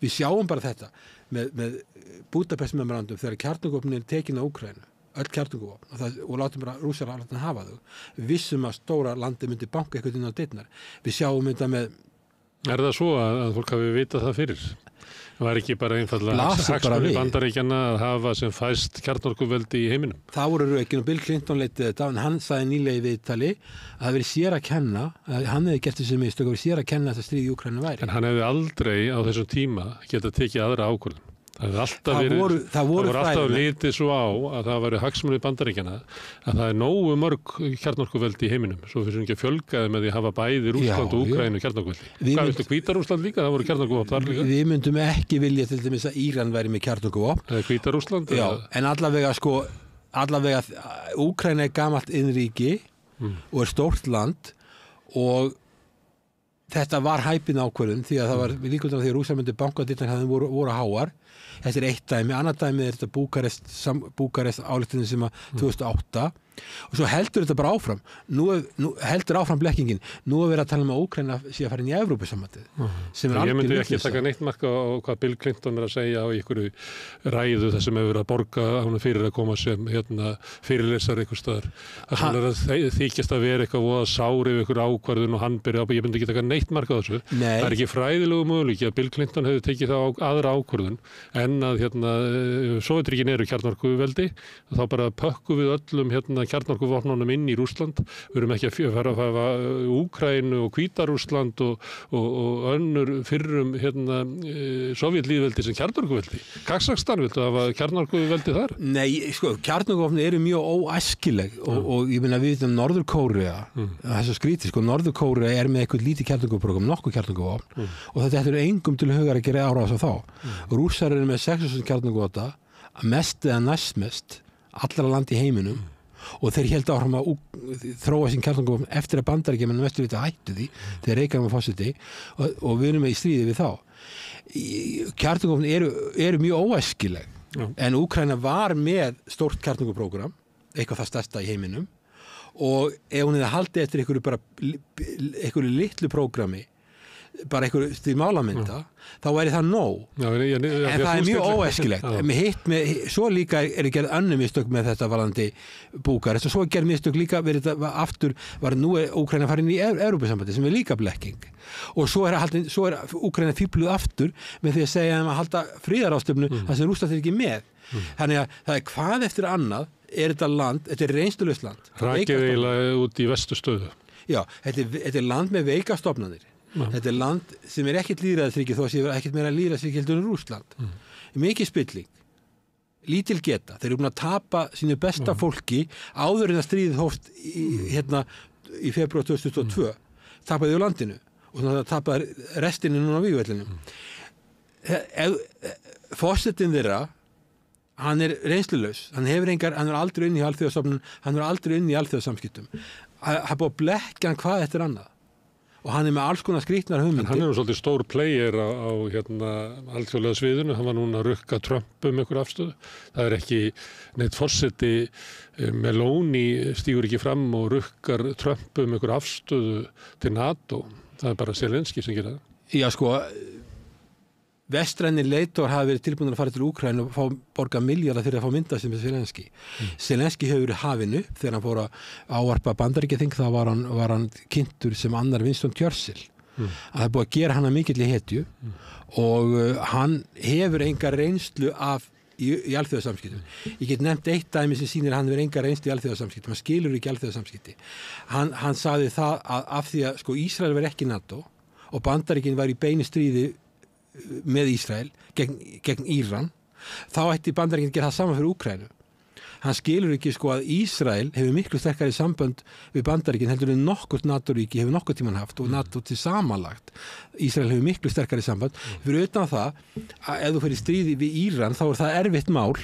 Við sjáum bara þetta með Budapest-memorandum þegar kjarnavopnin er tekin á Úkraínu, öll kjarnavopn, og látum bara Rússar að hafa þau. Við vissum að stóra landi myndi banka eitthvað inn á dyrnar. Við sjáum þetta með... Er það svo að fólk hafi vitað það fyrir? Var ekki bara einfallega hagsmunir Bandaríkjanna að hafa sem fæst kjarnorkuveldi í heiminum? Það voru rökin og Bill Clinton leitið þetta, en hann sagði nýlega í viðtali að það verið sér að kenna, að hann hefði gert þessi mistök, að verið sér að kenna að þetta stríð í Úkraínu væri. En hann hefði aldrei á þessum tíma getað tekið aðra ákvörðun. Það voru alltaf litið svo á að það væri hagsmunir Bandaríkjanna að það er nógu mörg kjarnorkuveldi í heiminum, svo fyrir ekki að fjölgaði með því að hafa bæði Rússland og Úkraínu kjarnorkuveldi. Hvað viltu, Hvíta-Rússland líka? Það voru kjarnorkuvopn þar líka. Við myndum ekki vilja til dæmis að Íran væri með kjarnorkuvopn. Hvíta-Rússland? Já, en allavega Úkraína er gamalt innríki og er stórt land, og þetta var hæpin ákvörðun, því að það var líka undan því að Rússar myndi bankadyrnar voru háar. Þetta er eitt dæmi. Annað dæmi er þetta Búkarest ályktunin sem að 2008, og svo heldur þetta bara áfram. Nú heldur áfram blekkingin. Nú er verið að tala um að Úkraína sé að fara inn í Evrópusambandið. Ég myndi ekki taka neitt marka á hvað Bill Clinton er að segja á einhverju ræðu þar sem hefur verið að borga hana fyrir að koma sem fyrirlesar einhvers staðar. Það er að þykjast að vera eitthvað voða sár yfir einhverju ákvarðun og hann byrja á, ég myndi ekki taka neitt marka á þessu. Það er ekki fræðilegu möguleiki að Bill Clinton hefði tekið það aðra ákvarðun en að Sovétríkin eru kjarnorkuveldi, þá bara pökkum við öllum kjarnorkuvopnunum inn í Rússland. Við erum ekki að fara að hafa Úkraínu og Hvíta-Rússland og önnur fyrrum Sovétlýðveldi sem kjarnorkuveldi. Kazakstan, viltu hafa kjarnorkuveldi þar? Nei, sko, kjarnorkuvopni eru mjög óæskileg og ég meina við vitum Norður-Kórea, það er svo skrítið, sko, Norður-Kórea er með eitthvað lítið kjarnorkuvopn, nokkuð kjarnorkuvopn, og þetta er engum til hugar að gera árás á þá. Rússar eru með 6.000 kjarnorkuvopna, mest eða næstmest allra land í heiminum, og þeir héldu áfram að þróa sín kjarnorkuvopn eftir að Bandaríkjamenn vesturvíta hættu því þegar Reagan var forseti, og við erum í stríði við þá. Kjarnorkuvopn eru mjög óæskileg, en Úkraína var með stórt kjarnorkuprógram, eitthvað það stærsta í heiminum, og ef hún hefði haldið eftir einhverju litlu prógrami, bara einhverju málamynda, þá væri það nóg. En það er mjög óæskilegt. Svo líka er gerð önnur mistök með þetta varðandi Búkarest, og svo er gerð mistök líka var nú Úkraína farin í Evrópusambandið, sem er líka blekking. Og svo er Úkraína fífluð aftur með því að segja að halda friðarástefnu þar sem Rússland er ekki með. Þannig að það er hvað eftir annað er þetta land, þetta er reynslulaust land. Rakið eiginlega út í vesturstöðu. Já, þetta er land með veika stofnanir. Þetta er land sem er ekkert lýðræðisríki, þó að sé ekkert meira lýðræðisríki heldur en Rússland. Mikið spilling, lítil geta. Þeir eru búin að tapa sínu besta fólki áður en að stríðið hófst í febrúar 2022. Tapaði á landinu og þannig að tapaði restinni núna á vígvellinum. Forsetinn þeirra, hann er reynslulaus. Hann er aldrei inn í alþjóðastofnun, hann er aldrei inn í alþjóðasamskiptum. Það er búin að blekkja hann hvað eftir annað. Og hann er með alls konar skrýtnar hugmyndir. En hann er svolítið stór player á alþjóðlega sviðinu. Hann var núna að rukka Trump einhver afstöðu. Það er ekki neitt forseti, Meloni stígur ekki fram og rukkar Trump einhver afstöðu til NATO. Það er bara Zelenski sem gerir það. Já, sko, vestræni leiðtogar hafa verið tilbúin að fara til Úkraínu og borga milljarða fyrir að fá mynda sem Zelenski. Zelenski hefur verið hafinu þegar hann fór að ávarpa Bandaríkjaþing, þá var hann kynntur sem annar Winston Churchill. Að það er búið að gera hann að mikilli hetju og hann hefur enga reynslu í alþjóðasamskiptum. Ég get nefnt eitt dæmi sem sýnir að hann hefur enga reynslu í alþjóðasamskiptum. Hann skilur ekki alþjóðasamskipti. Hann sagði það að af því að Ísrael var ekki NATO og Bandaríkin var í beinu stríði með Ísrael gegn Íran, þá ætti Bandaríkin að gera það saman fyrir Úkraínu. Hann skilur ekki að Ísrael hefur miklu sterkari sambönd við Bandaríkin heldur en nokkurt NATO-ríki hefur nokkuð tímann haft og NATO til samanlagt. Ísrael hefur miklu sterkari sambönd. Fyrir utan það að ef þú fyrir stríði við Íran þá það erfitt mál,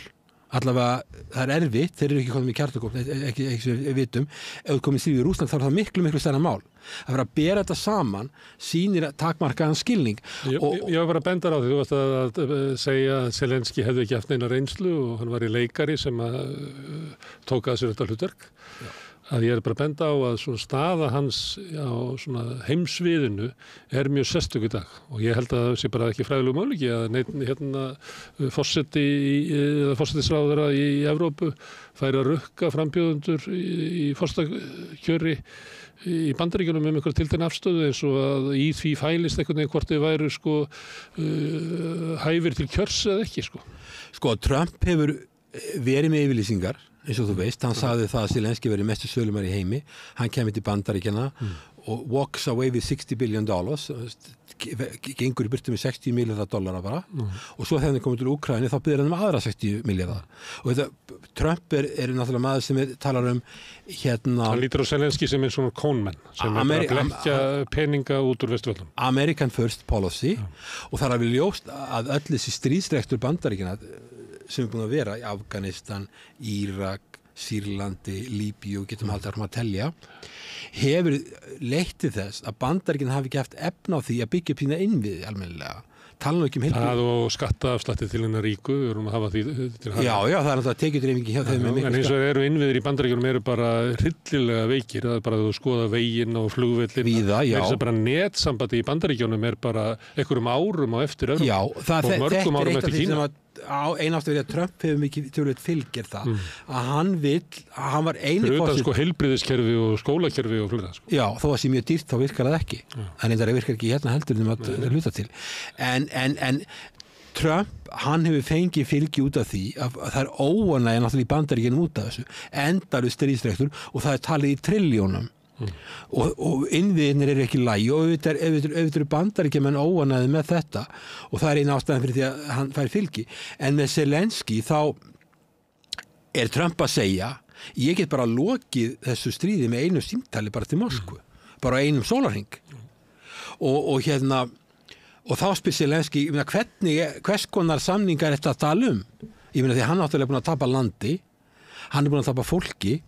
allavega það erfitt, þeir eru ekki komið með kjarnakópn, ekki við vitum, ef þú komið stríði við Rússland þá það miklu stærra mál. Að vera að bera þetta saman sýnir takmarkaðan skilning. Ég var bara að benda á því, þú varst að segja að Zelenski hefði ekki haft neina reynslu og hann var í leikari sem tók að sér þetta hlutverk. Að ég bara að benda á að svona staða hans á svona heimsviðinu mjög sérstök í dag og ég held að það sé bara ekki fræðilegu möguleiki að forsætisráðherra í Evrópu færi að rukka frambjóðendur í forsetakjöri í Bandaríkjunum með einhver tiltekna afstöðu eins og að í því fælist einhvern veginn hvort þau væru hæfir til kjörs eða ekki Trump hefur verið með yfirlýsingar eins og þú veist, hann sagði það að Zelenski verið mestu sölumar í heimi, hann kemur til Bandaríkjana og walks away with $60 billion, gengur í burtu með $60 milliardar bara og svo þegar hann komið til Úkraínu þá byrjar hann aðra $60 milliardar og þetta, Trump er náttúrulega maður sem talar hann lítur á Zelenski sem svona konmenn sem bara blekkja peninga út úr Vesturvöldum. American First Policy og það alveg ljóst að öll þessi stríðsrekstur Bandaríkjana sem búin að vera í Afganistan, Írak, Sýrlandi, Líbíu, getum haldið að telja, hefur leitt til þess að Bandaríkin hafi ekki haft efna á því að byggja upp sína innviði almennilega. Tala ekki heilbrigði. Það og skattaafslætti til hennar ríku, við erum að hafa því til Já, það er náttúrulega tekjudreifingi hjá þeim. En eins og eru innviðir í Bandaríkjunum bara hryllilega veikir, það bara að þú skoða veginn og flugvellin. Víða, já. Þess að bara netsambandi í Bandaríkjunum bara einhverjum árum á eftir öðrum. Já, og mörgum árum eftir Kína. Eináttu verið að Trump hefur mikið tjóðlega fylgir það að hann var eini fyrir utan heilbrigðiskerfi og skólakerfi og flera Já, þó að sé mjög dýrt þá virkar það ekki en þetta virkar ekki hérna heldur að hluta til en Trump, hann hefur fengið fylgi út af því að það er óanægja náttúrulega í Bandaríkjunum út af þessu endaru stríðsrekstur og það er talið í trilljónum og innviðinir eru ekki lægi og auðvitað eru Bandaríkjamenn óanægðir með þetta og það er eina ástæðan fyrir því að hann fær fylgi en með Zelenski þá er Trump að segja ég get bara lokið þessu stríði með einu símtali bara til Moskvu bara einum sólarhring og þá spyr Zelenski hvers konar samningar er þetta að tala ég meina því hann náttúrulega búin að tapa landi hann er búin að tapa fólki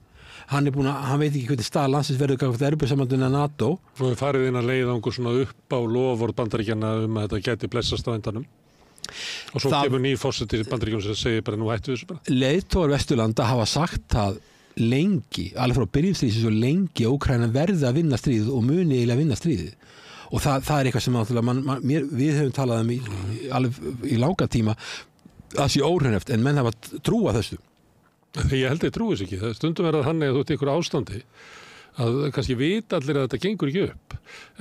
hann veit ekki hvernig stað landsins verður gagnvart Evrópusambandinu að NATO. Svo við farið inn að leiða einhver svona upp á loforð Bandaríkjanna að þetta gæti blessast á endanum. Og svo kemur ný forseti Bandaríkjanna sem segir bara nú hættu þessu bara. Leiðtogar Vesturlanda hafa sagt það lengi, alveg frá byrjunstríðis svo lengi að Úkraína verði að vinna stríðið og muni eiginlega vinna stríðið. Og það er eitthvað sem við höfum talað í langa tíma að sé óhreinlegt en menn hafa trúað þessu. Ég held að ég trúi þess ekki. Stundum það þannig að þú ert í ykkur ástandi að kannski vita allir að þetta gengur ekki upp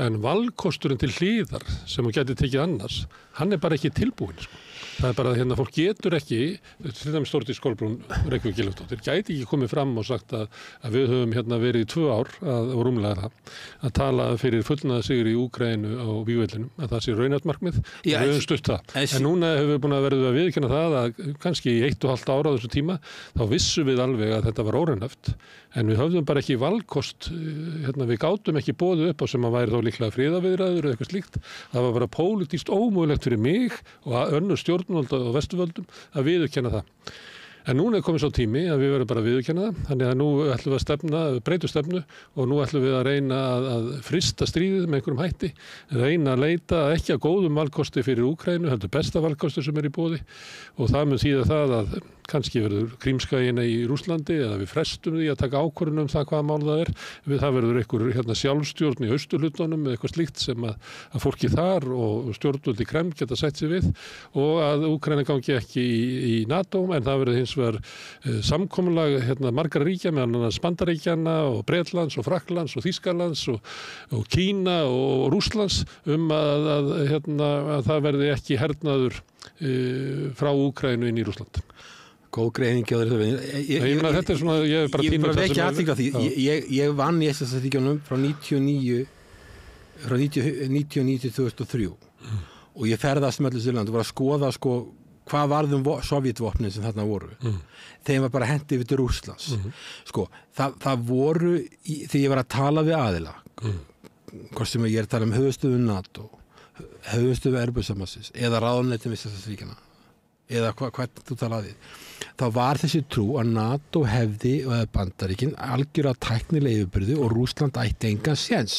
en valkosturinn til hliðar sem þú gæti tekið annars, hann bara ekki tilbúin Það bara að fólk getur ekki, til dæmis Þórdís Kolbrún Reykjavík Gylfadóttir, gæti ekki komið fram og sagt að við höfum verið í 2 ár og rúmlega að tala fyrir fullnaða sigur í Úkraínu á vígvellinum, að það sé raunhæft markmið og við höfum stutt það. En núna hefur við búin að verða að viðurkenna það að kannski í 1,5 ára á þessu tíma þá vissum við alveg að þetta var óraunhæft en við höfðum bara ekki valkost, við gátum ekki boðið upp á sem að væri þá líklega friðaviðræður eða eitthvað slíkt. Það var bara pólitískt ómögulegt fyrir mig og önnur stjórnvöld og Vesturvöldum að viðurkenna það. En núna er komið svo tími að við verðum bara að viðurkenna það, þannig að nú ætlum við að breyta stefnu og nú ætlum við að reyna að frysta stríðið með einhverjum hætti, reyna að leita ekki að góðum valkosti fyrir Úkraínu, heldur besta valkosti sem er í boði og það mun þýða það að kannski verður Krímskagina í Rússlandi eða við frestum því að taka ákvörðun það hvaða mál það er. Það verður einhver sjálfstjórn í austurhlutunum eða eitthvað slíkt sem að fólki þar og stjórnvöld í Kreml geta sett sig við og að Úkraína gangi ekki í NATO en það verður hins vegar samkomulag margra ríkja með annars Bandaríkjanna og Bretlands og Frakklands og Þýskalands og Kína og Rússlands að það verði ekki hernaður frá Úkraínu inn í Rússland. Góð greining á þessu. Þetta er svona, ég er bara tíma það sem ekki aðþykka því. Ég vann í SSR-ríkjunum frá 99 til 2003 og ég ferðast með allir Sýrland og var að skoða hvað varðum sovjetvopnin sem þarna voru. Þeim var bara hendi yfir til Rússlands. Það voru, þegar ég var að tala við aðila, hvort sem ég er að tala höfuðstöðu NATO, höfuðstöðu Evrópusambandsins eða ráðuneytin við SSR-ríkjana eða hvað þú talaði þá var þessi trú að NATO hefði og Bandaríkin algjör að tæknilega yfirbyrði og Rússland ætti engan séns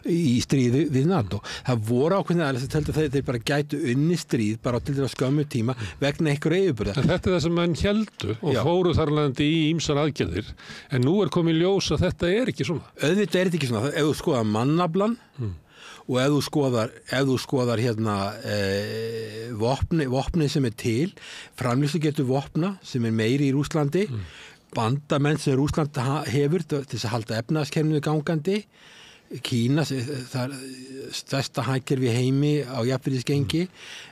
í stríði við NATO. Það voru ákveðin aðeins að telja þeir bara gætu unni stríð bara til þess skömmu tíma vegna einhverju yfirbyrða. Þetta er það sem menn héldu og fóru þarlegandi í ýmsar aðgerðir en nú er komið ljós að þetta er ekki svona. Auðvitað er þetta ekki svona. Ef þú skoðar mannaflan og ef þú skoðar vopni sem er til, framlýslu getur vopna sem er meiri í Rússlandi, bandamenn sem Rússland hefur til þess að halda efnahagskerfinu gangandi, Kína, það stærsta hagkerfi í heimi á jafnvirðisgengi,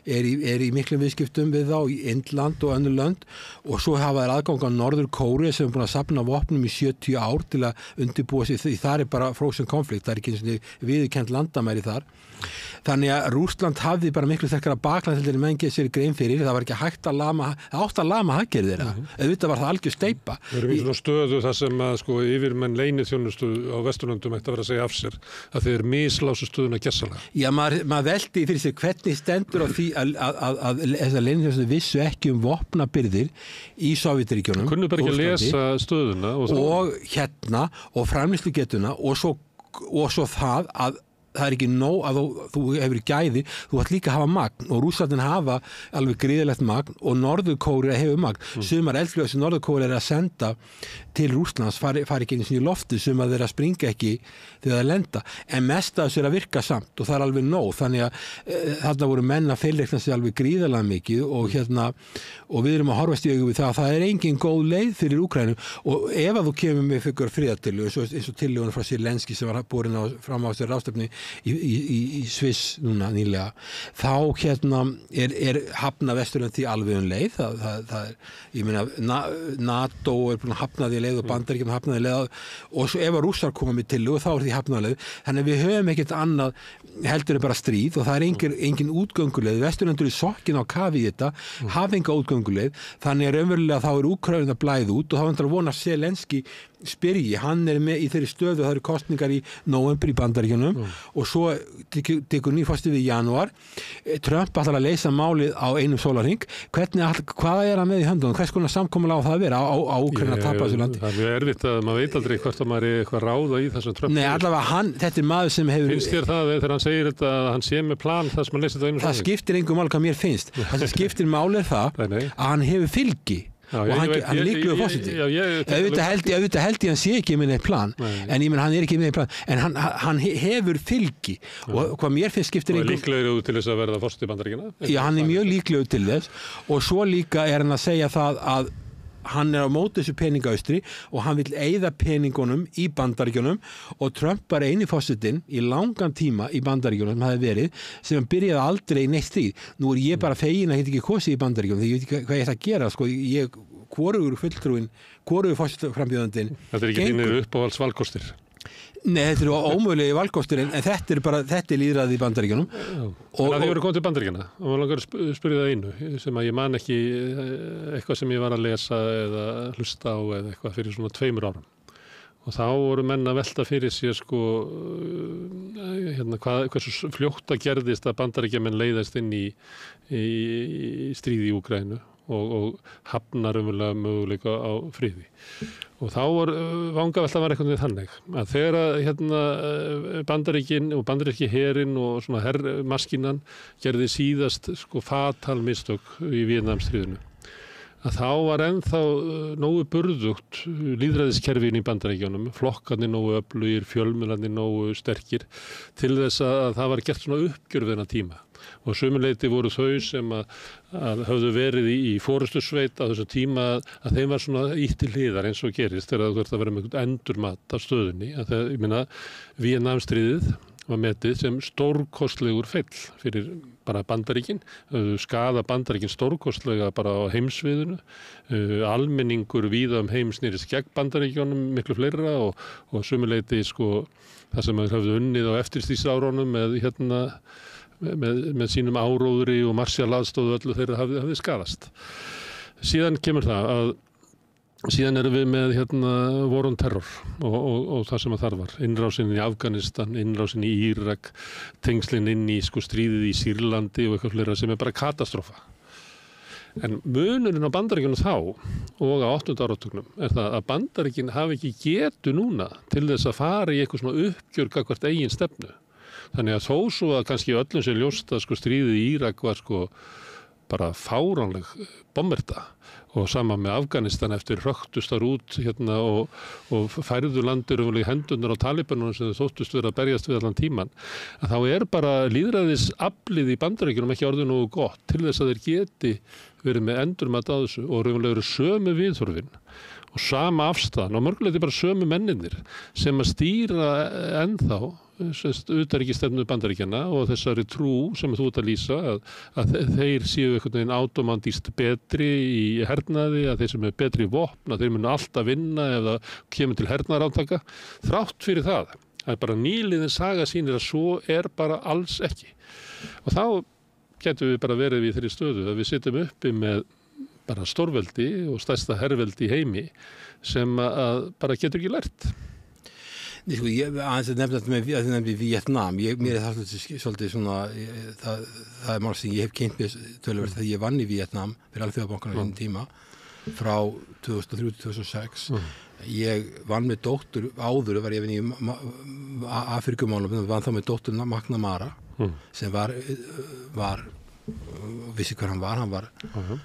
er í miklum viðskiptum við þá í Indland og önnur lönd og svo hafa þeir aðgang á Norður Kóreu sem er búin að safna vopnum í 70 ár til að undirbúa sig því þar er bara frozen conflict, það er ekki eins og viðurkennt landamæri þar. Þannig að Rússland hafði bara miklu sterkara bakland til menn getur sér grein fyrir, það var ekki hægt að lama, það átti að lama hagkerfið þeirra, auðvitað var það algjör steypa. Það eru svona stöðu þar sem að yfirmenn leyniþjónustu á Vesturlöndum ætti að vera að segja af sér að þeir mislásu stöðuna gessalega. Já, maður veldi fyrir sér hvernig stendur á því að þessar leyniþjónustu vissu ekki vopnabirgðir í Sovétríkjunum. Kunnu bara ekki að lesa stöðuna og framleiðslugetuna og svo það að það er ekki nóg að þú hefur gæði, þú ætti líka að hafa magn og Rússlandin hafa alveg gríðilegt magn og Norður Kórea hefur magn. Sumar eldflaugar sem Norður Kórea er að senda til Rússlands fari ekki eins og í lofti sem að þeirra springa ekki þegar það lenda. En mest af þessu er að virka samt og það er alveg nóg. Þannig að þarna voru menn að feilreikna sig alveg gríðarlega mikið og við erum að horfast í augu við það að það er engin góð leið fyrir Úkraínu og ef að þú kemur með fyrir friðartilögu eins og tillögun frá Zelenský sem var borin fram á þessu ráðstefnu í Sviss núna nýlega þá er hafna Vesturlönd því alveg leið það er, ég meina NATO er búin að hafna því leið og Bandaríkjum hafna því leið og svo ef að Rússar koma með tillögu þá er því hafna leið þannig að við höfum ekkert annað heldur en bara stríð og það er engin útgönguleið Vesturlöndur í sokkin á kafi í þetta hafa enga útgönguleið þannig að raunverulega þá er Úkraína að blæða út og þá vantar að vona Zelenský spyrji, hann er með í þeirri stöðu það eru kosningar í nóvember í Bandaríkjunum og svo tekur nýfasti við í janúar Trump ætlar að leysa málið á einum sólarhring hvað er hann með í höndunum hvers konar samkomulag á það að vera á Úkraína að tapa þessu landi? Það er eitthvað að maður veit aldrei hvort að maður er eitthvað ráða í þessum Trump. Nei, allavega þetta er maður sem hefur Finnst þér það þegar hann segir þetta að hann sé með plan þar sem hann leysir þetta einu sólarhring? Það skiptir engum máli hvað mér finnst. Það sem skiptir máli er það að hann hefur fylgi og hann er líklegur fórseti auðvitað held ég hann sé ekki með neitt plan en ég menn hann er ekki með neitt plan en hann hefur fylgi og hvað mér finnst skiptir einhver líklegur til þess að verða forseti Bandaríkjanna? Já, hann er mjög líklegur til þess og svo líka er hann að segja það að hann er á móti þessu peningaustri og hann vil eyða peningunum í Bandaríkjunum og Trump var eini fórsetinn í langan tíma í Bandaríkjunum sem hafði verið sem hann byrjaði aldrei í neitt stríð. Nú er ég bara fegin að ekki kosið í Bandaríkjunum því ég veit ekki hvað ég ætla að gera hvorugur fórsetaframbjóðandinn Þetta er ekki þínir uppáhalds valkostir? Nei, þetta eru ómögulegi valkostir en þetta er lýðræði í Bandaríkjunum. Það hefur komið til Bandaríkjanna og maður langar að spyrja það einu sem að ég man ekki eitthvað sem ég var að lesa eða hlusta á eða eitthvað fyrir svona 2 árum. Og þá voru menn að velta fyrir sér hversu fljótt að gerðist að Bandaríkjamenn leiðast inn í stríði í Úkraínu og hafnar möguleika á friði. Og þá vangaveltan var eitthvað þannig að þegar Bandaríkin og bandaríski herinn og svona herrmaskínan gerði síðast fatal mistök í Víetnamstríðinu, að þá var ennþá nógu burðugt lýðræðiskerfin í Bandaríkjunum, flokkarnir nógu öflugir, fjölmiðlarnir nógu sterkir til þess að það var gert svona uppgjör við þennan tíma. Og sömuleyti voru þau sem að höfðu verið í forystusveit á þessum tíma að þeim var svona ýtt til hliðar eins og gerist þegar þú ert að vera með einhvern endurmat af stöðunni. Ég meina, Víetnamstríðið var metið sem stórkostlegur feill fyrir bara Bandaríkin, skaða Bandaríkin stórkostlega bara á heimsviðinu, almenningur víða heim snýrist gegn Bandaríkjónum miklu fleira og sömuleyti það sem þeir höfðu unnið á eftirstríðsárunum með sínum áróðri og marsjalaðstóðu öllu þeirra hafði skaðast. Síðan kemur það að síðan erum við með War on Terror og það sem að þar var. Innrásin í Afganistan, innrásin í Írak, tengslin inn í stríðið í Sýrlandi og eitthvað fleira sem bara katastrófa. En munurinn á Bandaríkjunum þá og á 8. áratugnum það að Bandaríkin hafi ekki getu núna til þess að fara í eitthvað svona uppgjör gagnvart eigin stefnu. Þannig að þó svo að kannski öllum sem ljóst að stríðið í Írak var bara fáránleg bomberta og sama með Afganistan eftir hröktust þar út og færðu landir í hendurnar á Talibanunum sem þau þóttust vera að berjast við allan tíman, að þá bara lýðræðisaflið í Bandaríkjunum ekki orðið nógu gott til þess að þeir geti verið með endurmat á þessu og raunverulega eru sömu viðhorfin og sama afstæðan og mörguleyti bara sömu mennirnir sem að stýra ennþá utanríkisstefnu Bandaríkjanna og þessari trú sem þú ert að lýsa að þeir séu einhvern veginn automandíst betri í hernaði, að þeir sem er betri í vopn, að þeir munu alltaf vinna ef það kemur til hernaðarátaka. Þrátt fyrir það er bara nýliðin saga sýnir að svo bara alls ekki. Og þá getum við bara verið í þeirri stöðu að við sitjum uppi með bara stórveldi og stærsta herveldi í heimi sem að bara getur ekki lært. Ég aðeins að nefna þetta með Víetnam. Mér það svolítið svona, það mál sem ég hef kynnt mér töluvert þegar ég vann í Víetnam fyrir Alþjóðabankann á þessum tíma frá 2003-2006. Ég vann með dóttur áður, var ég vinn í Afrikumálum, vann þá með dóttur McNamara sem var vissi hver hann var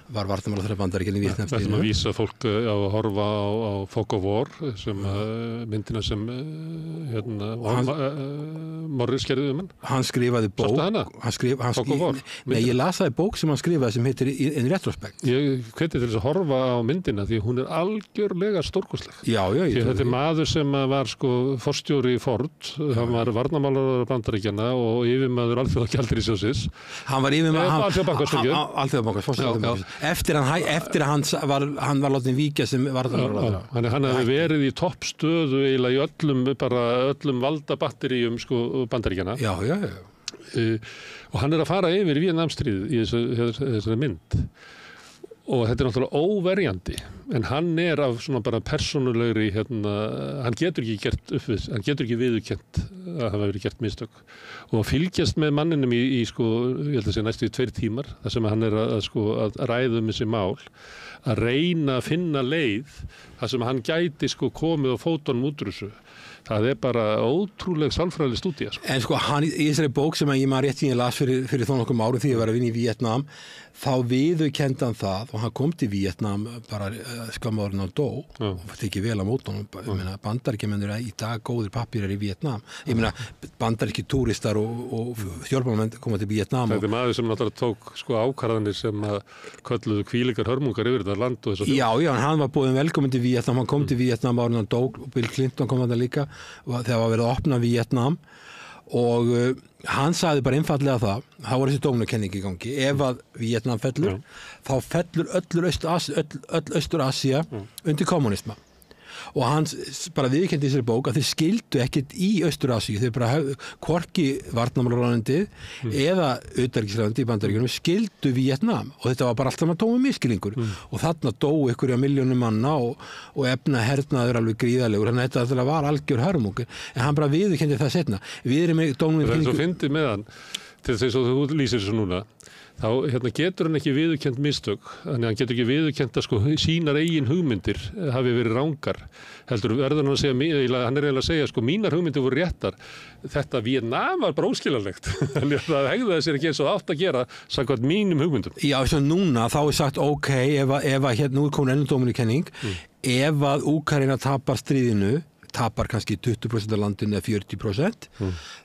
varnarmála þeirra Bandaríkjanna í Víetnamstríðinu. Það sem að vísa fólk á að horfa á Fog of War sem myndina sem Morris gerði hann. Hann skrifaði bók. Fog of War. Nei, ég lasaði bók sem hann skrifaði sem heitir In Retrospect. Ég hveti til þess að horfa á myndina því hún er algjörlega stórkostleg. Já. Þetta er maður sem var forstjóri Ford, hann var varnarmála Bandaríkjanna og yfirmaður Alþjóðagjaldeyrissjóðsins. Hann var yfirmaður Alþjóðabankastjóri. Eftir að hann var látinn víkja sem varnarmálaráðherra. Hann hefði verið í toppstöðu eiginlega í öllum valdabatteríum Bandaríkjanna. Já. Og hann er að fara yfir Víetnamstríðið í þessari mynd. Og þetta er náttúrulega óverjandi, en hann er af svona bara persónulegri, hann getur ekki viðurkennt að hafa verið gert mistök. Og fylgjast með manninum í ég held að segja næstu 2 tímar, þar sem hann er að ræða þessi mál, að reyna að finna leið, þar sem hann gæti komið á fótunum út úr þessu. Það er bara ótrúleg sálfræðileg stúdía. En hann í þessari bók sem ég maður rétt ég las fyrir þó nokkrum árum því ég var að vinna í Víetnam, þá viðurkenndi hann það og hann kom til Víetnam bara skamma árin á dó og tekið vel á mót honum. Bandaríkjamenn eru í dag góðir pappírar í Víetnam. Ég meina bandaríski túristar og stjórnmálamenn koma til Víetnam. Þetta er maður sem náttúrulega tók ákvarðanir sem að kölluðu hvílíkar hörmungar yfir þetta land og þessu. Já, hann var boðinn velkominn til Víetnam, hann kom til Víetnam árin á dó og Bill Clinton kom þarna líka þegar var verið að opna Víetnam og hann sagði bara einfallega þá var þessi dómnakenning í gangi, ef að Víetnam fellur, þá fellur öll Austur-Asía undir kommunisma og hann bara viðurkenndi í þessari bók að þeir skildu ekkert í Austur-Asíu, þeir bara hvorki varnarmálaráðuneytið eða utanríkisráðuneytið í Bandaríkjunum skildu Víetnam og þetta var bara allt saman tómur misskilningur og þarna dóu einhverja milljónum manna og hernaður alveg gríðalegur, þannig að þetta var algjör hörmung, en hann bara viðurkenndi það seinna. Við erum með dómnakenningu. Það er svo fyndið með hann. til þess að þú lýsir þessu núna, þá getur hann ekki viðurkennt mistök, þannig að hann getur ekki viðurkennt að sko sínar eigin hugmyndir hafi verið rangar. Heldur verður hann að segja, hann eiginlega að segja sko mínar hugmyndir voru réttar. Þetta Víetnam var bara óskiljanlegt. Þannig að það hegðaði sér ekki eins og átt að gera samkvæmt mínum hugmyndum. Já, svo núna þá sagt ok, ef nú komin ennum dóminukenning, ef að Úkraína tapar stríðinu, tapar kannski 20% af landinu eða 40%,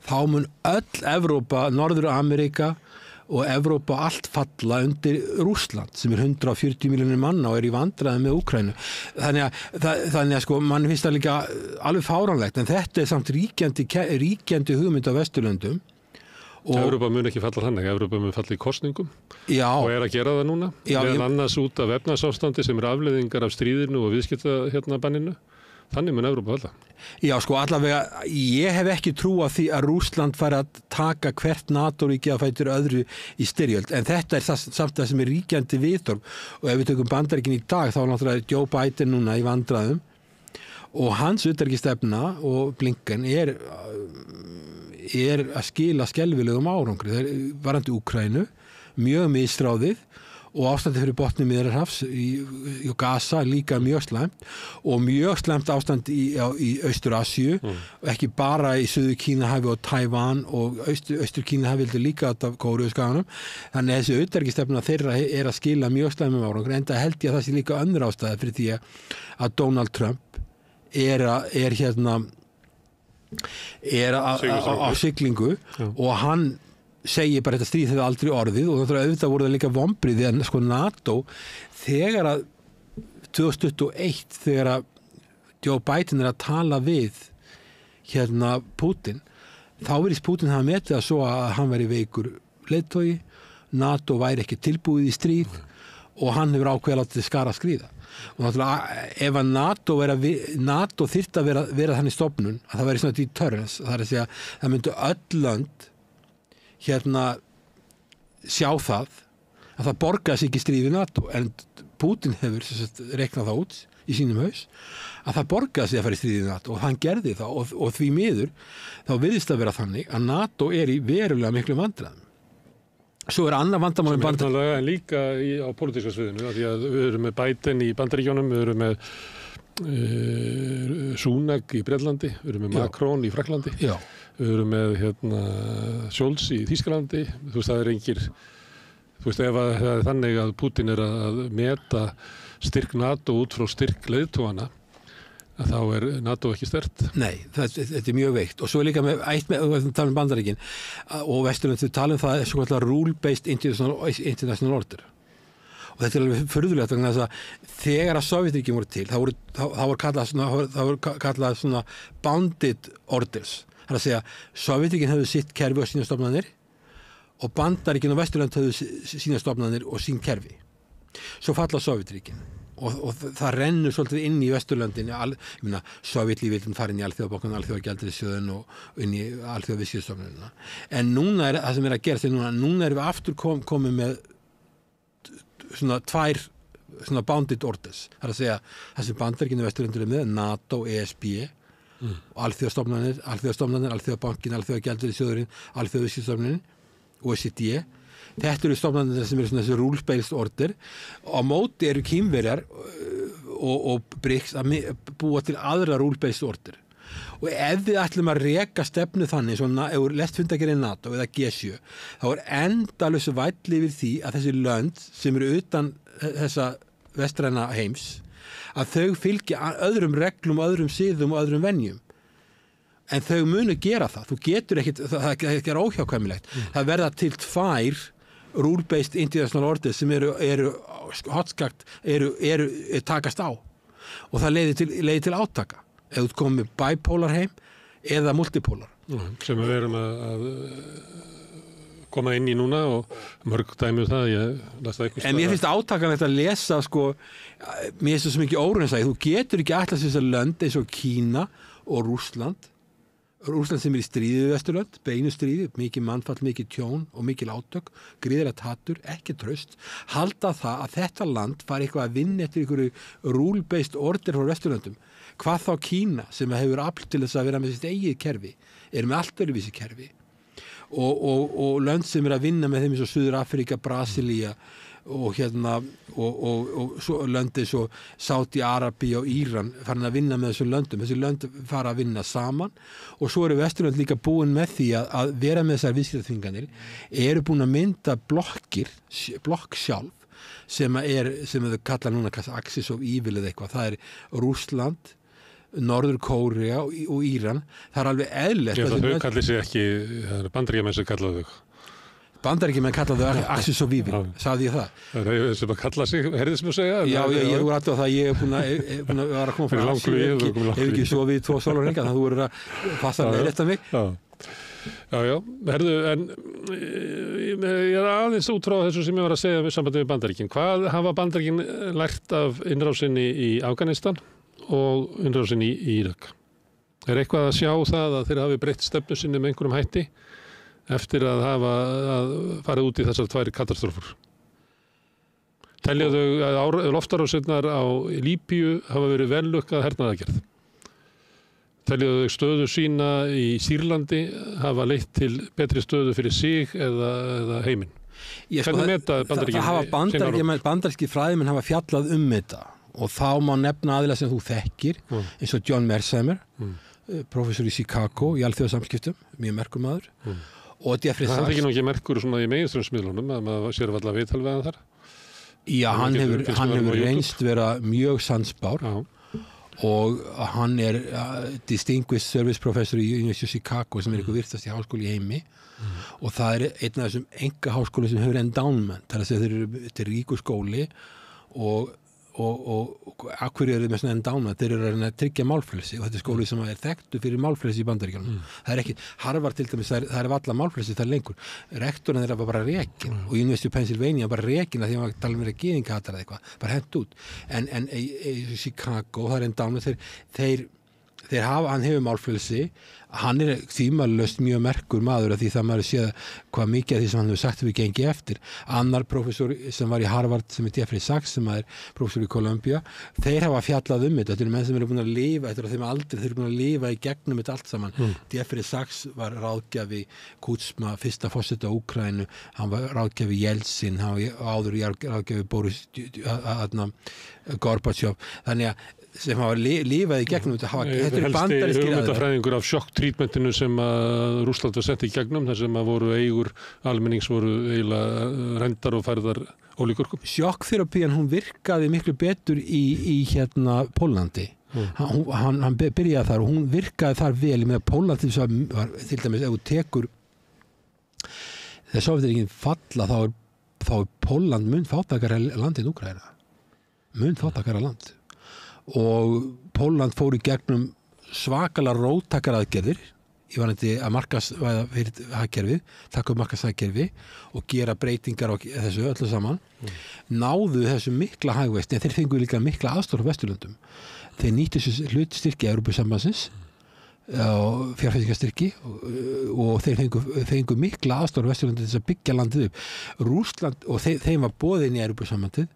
þá mun öll Evrópa, Norður-Ameríka og Evrópa allt falla undir Rússland sem 140 milljónir manna og í vandræði með Úkraínu. Þannig að sko, mann finnst það líka alveg fáránlegt, en þetta samt ríkjandi hugmynd á Vesturlöndum. Evrópa mun ekki falla þannig, Evrópa mun falla í kosningum og að gera það núna, meðan annars út af efnahagsástandi sem afleiðingar af stríðinu og viðskiptabanninu. Þannig mun Evrópa falla. Já, sko, allavega, ég hef ekki trú á því að Rússland fari að taka hvert NATO-ríki að fætur öðru í styrjöld, en þetta samt það sem ríkjandi viðhorf, og ef við tökum Bandaríkin í dag, þá náttúrulega Joe Biden núna í vandræðum, og hans utanríkisstefna og Blinken er að skila skelfilegum árangri. Það er varandi Úkraínu, mjög misráðið, og ástandi fyrir botni Miðjarðarhafs í Gaza líka mjög slæmt, og mjög slæmt ástand í Austur-Asíu, ekki bara í Suður-Kínahafi og Tævan, og Austur-Kínahafi vildi líka af Kóreuskaganum. Þannig að þessi utanríkisstefna þeirra er að skila mjög slæmum árangri, enda held ég að það sé líka önnur ástæða fyrir því að Donald Trump er á siglingu, og hann segir bara þetta stríð hefði aldrei orðið, og auðvitað voru það líka vombrið, en sko NATO þegar að 2021 þegar að Joe Biden er að tala við Putin, þá virðist Putin hafa metið að svo að hann væri veikur leiðtogi, NATO væri ekki tilbúið í stríð og hann hefur ákveðið að láta þið skara skríða. Og náttúrulega ef að NATO þyrfti að vera þannig stofnun að það væri svona deterrence, það er að segja það myndi öll lönd sjá það að það borgaði sig ekki stríð við NATO, en Putin hefur reiknað það út í sínum haus að það borgaði sig að fara í stríð við NATO, og hann gerði það, og því miður þá virðist að vera þannig að NATO er í verulega miklu vandræðum. Svo er annað vandamál en líka á pólitíska sviðinu, því að við erum með Biden í Bandaríkjunum, við erum með Sunak í Bretlandi, við erum með Macron í Fraklandi, við erum með Scholz í Þýskalandi. Þú veist, það er engir, þú veist, ef það er þannig að Putin er að meta styrk NATO út frá styrk leiðtogana, þá er NATO ekki sterkt. Nei, þetta er mjög veikt. Og svo er líka með Bandaríkin og Vesturlönd, við talum það svo kallar rule-based international order. Og þetta er alveg furðulegt vegna þess að þegar að Sovétríkin voru til, það voru kallað svona bounded orders. Það er að segja, Sovétríkin höfðu sitt kerfi og sína stofnanir, og Bandaríkin og Vesturlönd höfðu sína stofnanir og sín kerfi. Svo falla Sovétríkin, og það rennur svolítið inn í Vesturlöndin. Sovétlíf vil fara inn í Alþjóðabankann, Alþjóðagjaldeyrissjóðinn og inn í Alþjóðaviðskiptastofnunina. En núna er það sem er að gerast, núna erum við aftur komið með svona tvær svona bounded orders. Það er að segja þessi Bandaríkin og Vesturlöndin er með NATO, ESB og Alþjóðastofnanir, Alþjóðabankin, Alþjóðagjaldeyrissjóðurinn, Alþjóðaviðskiptastofnunin, OECD. Þetta eru stofnanir sem eru svona þessi rules-based order. Á móti eru Kínverjar og BRICS að búa til aðra rules-based order. Og ef við ætlum að reka stefnu þannig, svona ef við lest fundagerði NATO eða G7, þá er endalaus væll yfir því að þessi lönd sem eru utan þessa vestræna heims, að þau fylgja öðrum reglum, öðrum siðum og öðrum venjum. En þau munu gera það. Þú getur ekkit, það er óhjákvæmilegt. Það verða til tvær rule-based international orders sem eru hotskakt, eru takast á. Og það leiðir til átaka. Ef þú komið bipolar heim eða multipolar. Sem við erum að koma inn í núna, og mörg dæmi það, ég las það eitthvað. En mér finnst átakanlegt að lesa, sko, mér finnst það svo mikið óraunasæði. Þú getur ekki ætlast þess að lönd eins og Kína og Rússland sem er í stríði við Vesturlönd, beinu stríði, mikið mannfall, mikið tjón og mikið átök, gríðarlegt hatur, ekki traust, halda það að þetta land fari eitthvað að vinna eftir einhverju rule-based order frá Vesturlöndum. Hvað þá Kína sem hefur afl til þess að vera með sitt eigið kerfi, er með allt öðruvísi kerfi. og lönd sem að vinna með þeim eins og Suður Afríka, Brasilía og og svo löndi svo Sádi-Arabía og Íran farin að vinna með þessum löndum. Þessi lönd fara að vinna saman og svo eru Vesturlönd líka búin með því að vera með þessar viðskiptaþvinganir, eru búin að mynda blokk sjálf sem þau kalla núna Axis of Evil eða eitthvað. Það er Rússland, Norður Kórea og Íran. Það er alveg eðlilegt. Þau kalli sig ekki, það er Bandaríkjamenn sem kalla þau. Bandaríkjamenn kalla þau Axis of Evil, sagði ég það. Það er sem að kalla sig, heyrðist mér að segja? Já, ég voru alltaf það, ég er búin að vera að koma frá Asíu, hef ekki sofið 2 sólarhringa, þannig að þú voru að passa með þetta mig. Já, herðu, en ég er aðeins út frá þessu sem ég var að segja við sambandi við Bandaríkin. Hvað hafa Bandaríkin lært af innrásinni í Afganistan og innrásinni í Írak? Er eitthvað að sjá það að þeir hafi breytt stefnu sinni með einhverjum hætti eftir að hafa farið út í þessar 2 katastrófur? Telja þau að loftárásirnar á Líbíu hafa verið vellukkað hernaðaraðgerð? Telja þau stöðu sína í Sýrlandi hafa leitt til betri stöðu fyrir sig eða heiminn? Hvernig meta Bandaríkin? Bandaríski fræðimenn hafa fjallað þetta og þá má nefna aðila sem þú þekkir eins og John Mearsheimer, prófessor í Chicago í alþjóðasamskiptum, mjög merkur maður, og Jeffrey Sachs. Það er ekki merkur svona í meginströmsmiðlunum að maður sér að valla viðtal við hann þar? Já, hann hefur reynst vera mjög sannspár. Og hann er Distinguished Service Professor í University of Chicago sem er eitthvað virtasti háskóli í heimi og það er einn af þessum engaháskóli sem hefur endowment, það er að segja þetta er ríkur skóli og af hverju eru með svona endowment, þeir eru að tryggja málfrelsi og þetta er skóli sem er þekktur fyrir málfrelsi í Bandaríkjunum. Það er ekki, Harvard til dæmis, það er alla málfrelsi það lengur. Rektorinn þeirra var bara rekin og University of Pennsylvania bara rekin að því að maður tala um gyðingahatar eða eitthvað, bara hent út. En Chicago, það er endowment, hann hefur málfrelsi, hann er tímalöst mjög merkur maður af því það maður séð hvað mikið af því sem hann hefur sagt við gengi eftir. Annar prófessor sem var í Harvard sem er Jeffrey Sachs sem er prófessor í Columbia, þeir hafa fjallað þetta er menn sem eru búin að lifa þetta er þeim aldrei, þeir eru búin að lifa í gegnum þetta allt saman. Jeffrey Sachs var ráðgjafi Kutsma, fyrsta forseta Úkraínu, hann var ráðgjafi Jeltsin, hann var áður ráðgjafi Boris Gorbachev, þannig að sem hafa lifað í gegnum þetta eru bandarískir hugmyndafræðingur af sjokk-trítmentinu sem að Rússland var sett í gegnum þar sem að voru eigur almennings voru eiginlega rendar og færðar ólíkurkum. Sjokkþerapían hún virkaði miklu betur í Póllandi. Hann byrjaði þar og hún virkaði þar vel með Pólland til dæmis ef þú tekur þegar Sovétríkin falla þá er Pólland mun fátækara land en Úkraína. Mun fátækara land. Og Pólland fór í gegnum svakalega róttækaraðgerðir í varandi að markaðsvæða fyrir hagkerfið, taka upp markaðshagkerfi og gera breytingar á þessu öllu saman. Náðu þessu mikla hagvexti en þeir fengu líka mikla aðstoð frá Vesturlöndum. Þeir nýttu þessu hlutstyrki Evrópusambandsins og fjárfestingarstyrki og þeir fengu mikla aðstoð frá Vesturlöndum til þess að byggja landið upp. Rússland og þeim var boðið inn í Evrópusambandið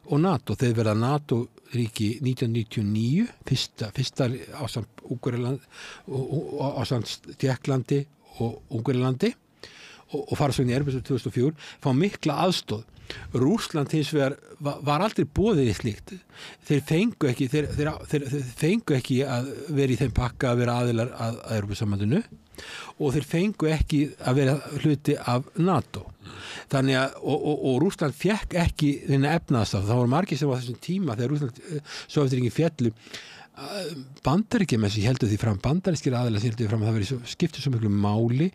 og NATO, þeir verða NATO-ríki 1999, fyrsta ásamt Ungverjaland ásamt Tékklandi og Ungverjalandi og fara svo inn í Evrópu 2004, fá mikla aðstoð. Rússland hins vegar var aldrei boðið í slíkt. Þeir fengu ekki að vera í þeim pakka að vera aðilar að Evrópusambandinu og þeir fengu ekki að vera hluti af NATO. Þannig að, og Rússland fekk ekki þennan efnaðastaf. Það voru margir sem á þessum tíma þegar Rússland Sovétríkin féllu Bandaríkjamenn sem héldu því fram, bandarískir aðilar sem héldu því fram að það skipti svo miklu máli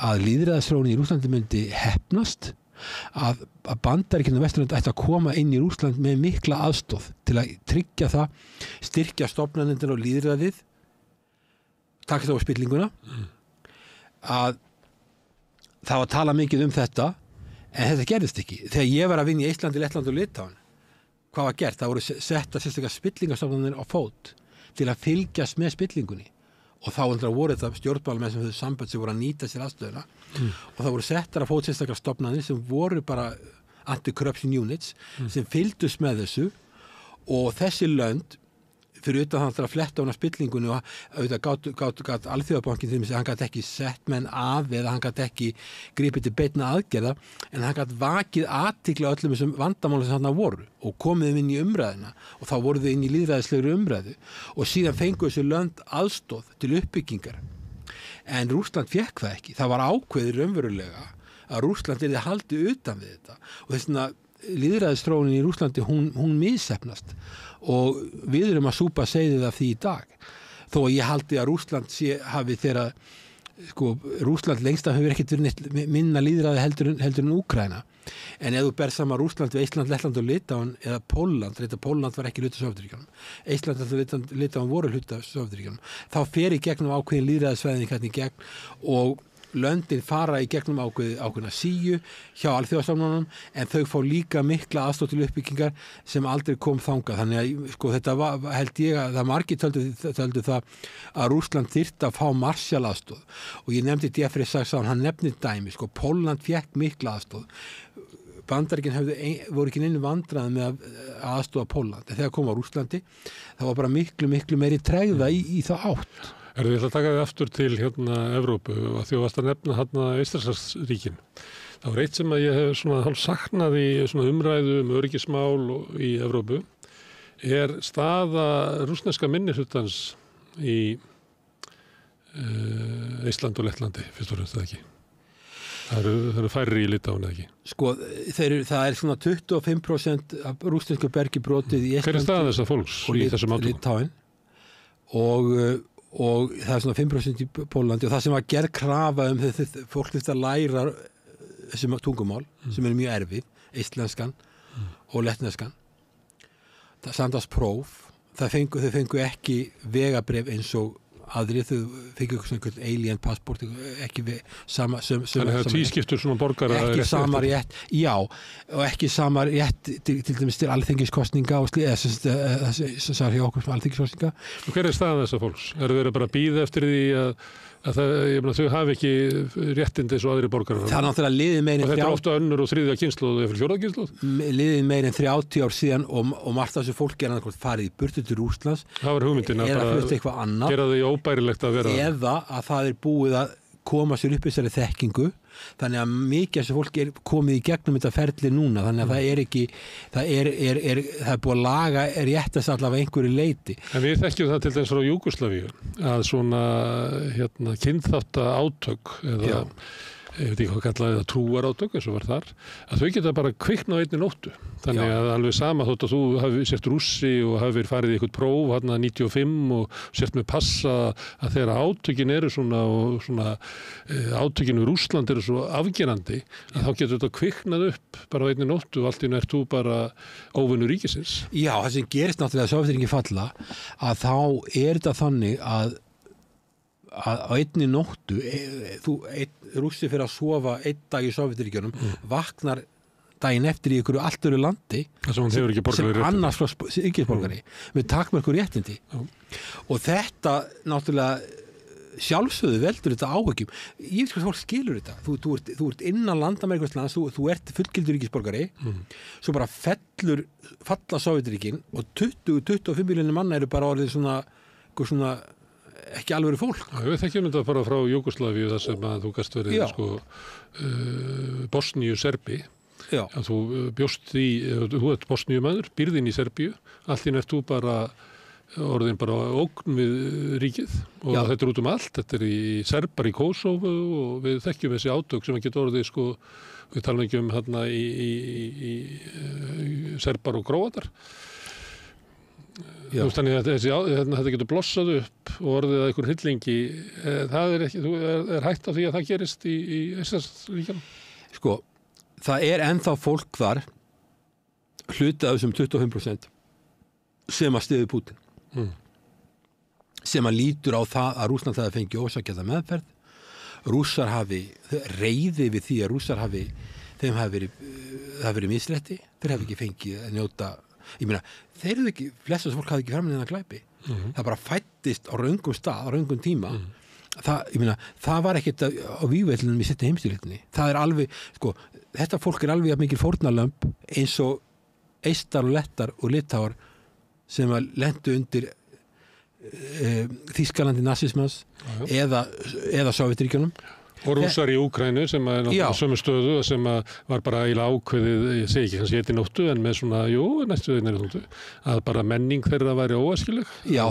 að lýðræðisþróunin í Rússlandi myndi heppnast, að Bandaríkin og Vesturlönd ætti að koma inn í Rússland með mikla aðstoð til að tryggja það, styrkja stofnanirnar og lýðræðið, takast á spillinguna, að það var að tala mikið þetta, en þetta gerðist ekki. Þegar ég var að vinna í Íslandi, Lettlandi og Litáen, hvað var gert? Það voru setta sérstaklega spillingastofnanir á fót til að fylgjast með spillingunni. Og þá voru þetta stjórnmálamenn sem höfðu samband sem voru að nýta sér aðstöðuna og það voru settar að fót sérstaklega stofnanir sem voru bara anti-corruption units sem fylgdust með þessu og þessi lönd fyrir utan þannig að fletta hana spillingunni og auðvitað gátt Alþjóðabankin þeim að hann gat ekki sett menn af eða hann gat ekki gripið til beinna aðgerða en hann gat vakið athygli á öllum þessum vandamálum sem þarna voru og komið þeim inn í umræðina og þá voru þau inn í lýðræðislegri umræðu og síðan fengu þessu lönd aðstoð til uppbyggingar en Rússland fékk það ekki, það var ákveðið raunverulega að Rússland yrði haldið utan við þetta og þess vegna lýðræðisþróunin í Rússlandi hún misheppnast og við erum að súpa seyðið af því í dag þó að ég haldi að Rússland hafi þegar Rússland lengst af hefur ekkert verið minna lýðræði heldur en Úkraína en ef þú ber saman Rússland við Eistland, Lettland og Litáen eða Pólland, Pólland var ekki hluti af Sovétríkjunum, Eistland og Litáen voru hluti af Sovétríkjunum, þá fer í gegnum ákveðin lýðræðisvæðin hvernig gegn og löndin fara í gegnum ákveðina síu hjá alþjóðastofnunum en þau fá líka mikla aðstoð til uppbyggingar sem aldrei kom þangað þannig að þetta held ég að það margir töldu það að Rússland þyrfti að fá Marshall aðstoð og ég nefndi Jeffrey Sachs hann nefnir dæmi, Pólland fékk mikla aðstoð Bandaríkin voru ekki neinu vandræði með aðstoða Pólland en þegar kom á Rússlandi það var bara miklu meiri tregða í það átt Ég ætla að taka þið aftur til Evrópu og því að varst að nefna Eystrasaltsríkin. Það var eitt sem að ég hef hálf saknað í umræðu öryggismál í Evrópu er staða rússneska minnihlutans í Eistland og Lettlandi, fyrst og fremst það ekki. Það eru færri í Litáen eða ekki. Það er 25% af rússnesku bergi brotið í Eistland. Hver er staða þessa fólks í þessum átökum? Litáen og það er 5% í Pólandi og það sem var gerð krafa fólk þurfti að læra þessum tungumál sem eru mjög erfið, eistlenskan og lettneskan það standast próf þau fengu ekki vegabréf eins og aðrir, þau fengu einhvern alien passport ekki sama þannig að tvískiptur svona borgara ekki sama rétt, já og ekki sama rétt til dæmis til alþingiskostninga og sem sagði hjá okkur alþingiskostninga og hver er staðan þessa fólks? Eru þeir bara að bíða eftir því að þau hafi ekki réttindi eins og aðri borgarar það er náttúrulega liðið meir en 30 og þetta er ofta önnur og þriðja kynslóð eða fjórða kynslóð liðið meir en 30 ár síðan og margt af þessu fólki er annað farið í burtu til Rússlands það var hugmyndin að gera þau óbærilegt að vera eða að það er búið að koma sér upp þessari þekkingu þannig að mikið þessu fólki er komið í gegnum þetta ferli núna þannig að það er ekki það er búið að laga réttast allavega einhverju leiti En við þekkjum það til dæmis frá Júgóslavíu að svona kynþátta átök eða ég veit ekki hvað kallaði það trúarátök eins og var þar að þau geta bara kvikna á einni nóttu þannig að alveg sama þótt að þú hafi sért rússi og hafi verið farið í eitthvað próf 95 og sért með passa að þegar átökin eru svona átökin í Rússland eru svo afgerandi að þá getur þetta kviknað upp bara á einni nóttu og allt í einu ert þú bara óvinur ríkisins Já, það sem gerist náttúrulega að Sovétríkin falla að þá er þetta þannig að á einni nóttu rússi fyrir að sofa einn dag í Sovétríkjunum vaknar daginn eftir í einhverju allt öðru landi sem annars frá ríkisborgari með takmörkur réttindi og þetta náttúrulega sjálfsögðu veldur þetta áhyggjum ég veit hvað fólk skilur þetta þú ert innan landamærislands þú ert fullgildur ríkisborgari svo bara falla Sovétríkin og 20-25 miljónir manna eru bara orðið svona ekki alveg fólk. Við þekkjum þetta bara frá Júgóslavíu þar sem að þú gast verið Bosníu Serbi. Já. Þú bjóst þú ert Bosníumaður, býrðin í Serbíu, allt í nært þú bara orðin bara ógn við ríkið og þetta er út allt, þetta er í Serbar í Kosovo og við þekkjum þessi átök sem ekki orðið við talum ekki hérna í Serbar og Króatar. Þannig að þetta getur blossað upp og orðið að einhver hillingi það er ekki, þú er hætt á því að það gerist í Eystrasaltsríkjunum? Það er ennþá fólk þar hluti af þessum 25% sem að styðja Pútín sem að lítur á það að Rússland hafi fengið ósanngjarna meðferð Rússar hafi reiði við því að Rússar þeim hafi verið misrétti þeir hafi ekki fengið að njóta ég meina, þeir eru ekki, flestas fólk hafði ekki framlega glæpi. Það bara fættist á raungum stað, á raungum tíma. Það var ekkert á vígvellinum í seinni heimsstyrjöldinni. Það er alveg, þetta fólk er alveg mikil fórnarlömb eins og eistar og lettar og litáar sem að lentu undir Þýskalandi nasismans eða Sovétríkjunum. Og rússar í Úkraínu sem er náttúrulega sömu stöðu sem var bara eiginlega ákveðið, ég segi ekki kannski eitt í nóttu en með svona, næstu einari nóttu, að bara menning þeirra væri óæskileg.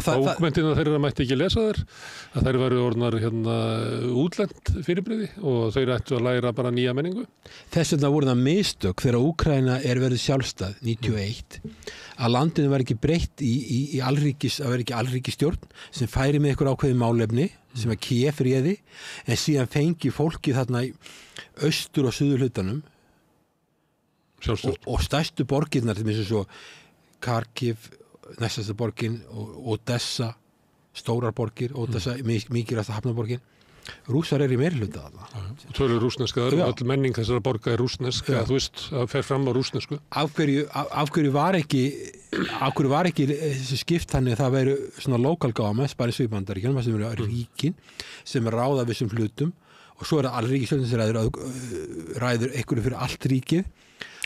Bókmenntina þeirra mætti ekki lesa þær, að þeir væru orðnar útlent fyrirbrigði og þeir ættu að læra bara nýja menningu. Þess vegna voru það mistök þegar Úkraína verið sjálfstæð 91 að landinu var ekki breytt í alríkisstjórn sem færi með ykkur ákveðið málefni sem að Kiev réði en síðan fengi fólki þarna í austur og suður hlutanum og stærstu borgirnar til eins og svo Kharkiv, næstasta borgin og Odessa, stórar borgir Odessa, mikilvægasta hafnaborgin Rússar í meirihluta þarna. Og tölur rússneska, öll menning þessara borga rússneska, þú veist, það fer fram á rússnesku. Af hverju var ekki þessi skipt þannig að það væru svona local governments, bara í Bandaríkjunum, sem eru ríkin, sem ráða vissum hlutum og svo það alríkisstjórnin sem ræður einhverju fyrir allt ríkið.